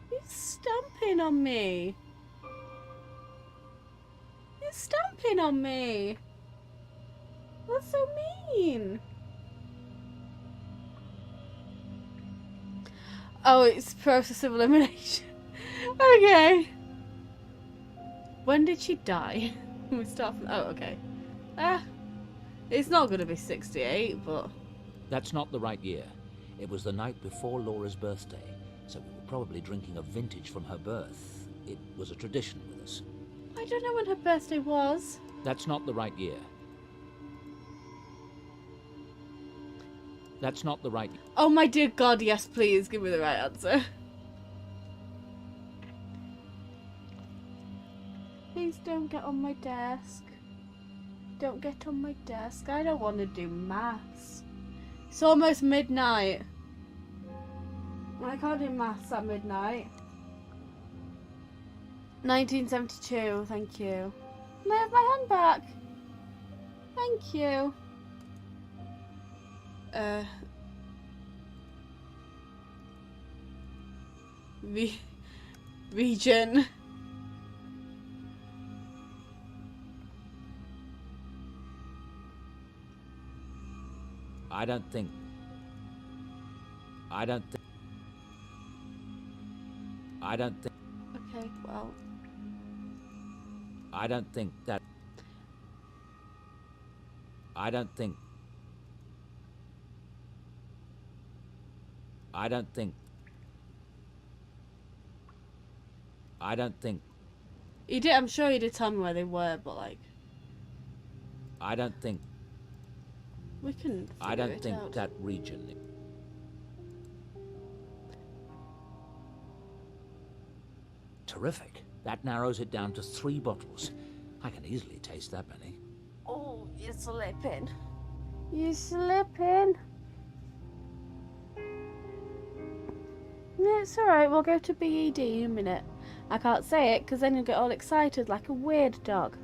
You're stamping on me. You're stamping on me. That's so mean. Oh, it's process of elimination. Okay. When did she die? We start from... Oh, okay. It's not going to be 68, but... That's not the right year. It was the night before Laura's birthday, so we were probably drinking a vintage from her birth. It was a tradition with us. I don't know when her birthday was. That's not the right year. That's not the right... Oh my dear God, yes please, give me the right answer. Please don't get on my desk. Don't get on my desk. I don't want to do maths. It's almost midnight. I can't do maths at midnight. 1972, thank you. Can I have my hand back? Thank you. Region. I don't think... Okay, well... I don't think that... I don't think... He did, I'm sure he did tell me where they were, but like... I don't think... We can I don't it think out. that region... Terrific. That narrows it down to 3 bottles. I can easily taste that many. Oh, you're slipping. You're slipping. Yeah, it's alright, we'll go to BED in a minute. I can't say it because then you'll get all excited like a weird dog.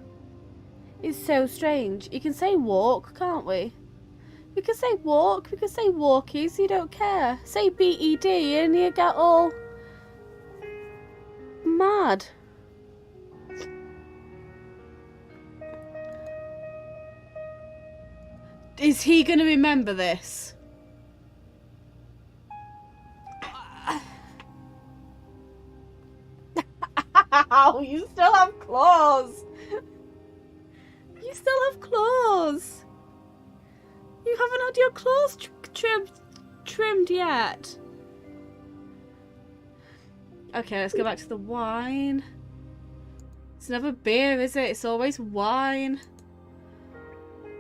It's so strange. You can say walk, can't we? We can say walk, we can say walkies, you don't care. Say BED and you get all mad. Is he going to remember this? Ow, you still have claws. You still have claws. You haven't had your claws trimmed yet. Okay, let's go back to the wine. It's never beer, is it? It's always wine.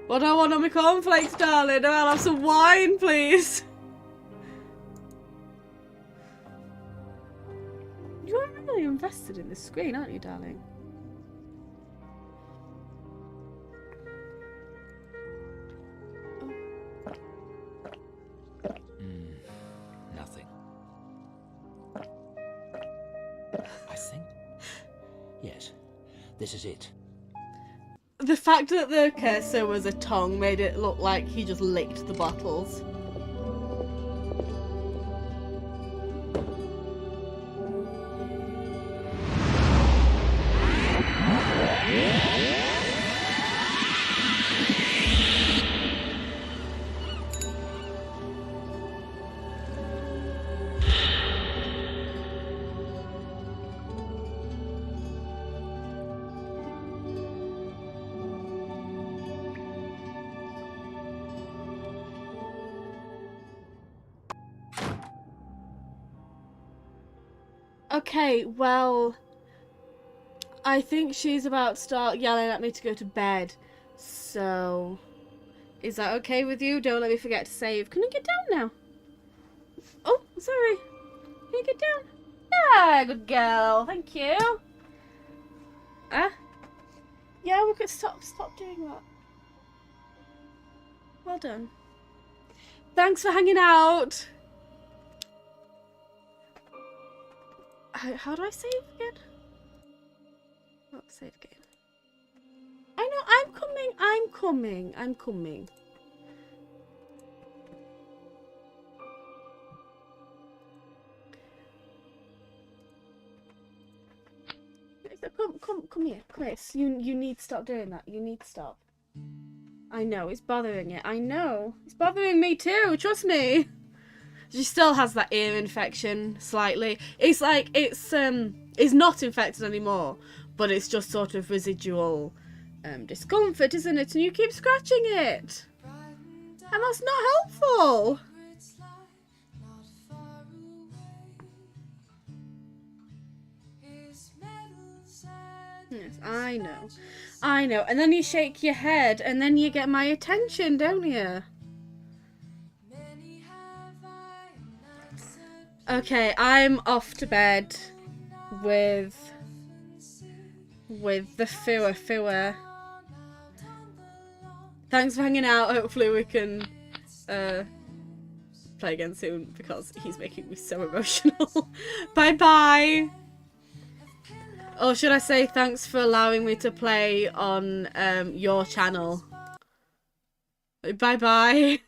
What do I want on my cornflakes, darling? I'll have some wine, please. You're really invested in this screen, aren't you, darling? Nothing. I think... Yes, this is it. The fact that the cursor was a tongue made it look like he just licked the bottles. Okay, well, I think she's about to start yelling at me to go to bed. So, is that okay with you? Don't let me forget to save. Can I get down now? Oh, sorry. Can you get down? Yeah, good girl. Thank you. Yeah, we could stop doing that. Well done. Thanks for hanging out. How do I save again? Oh, save again. I know, I'm coming. Come here, Chris. You need to stop doing that. You need to stop. I know, it's bothering it. I know. It's bothering me too, trust me. She still has that ear infection slightly. It's like it's not infected anymore, but it's just sort of residual discomfort, isn't it? And you keep scratching it, and that's not helpful. Yes, I know. I know. And then you shake your head, and then you get my attention, don't you? Okay, I'm off to bed with the Fua. Thanks for hanging out. Hopefully we can play again soon, because he's making me so emotional. Bye bye. Or should I say thanks for allowing me to play on your channel. Bye bye.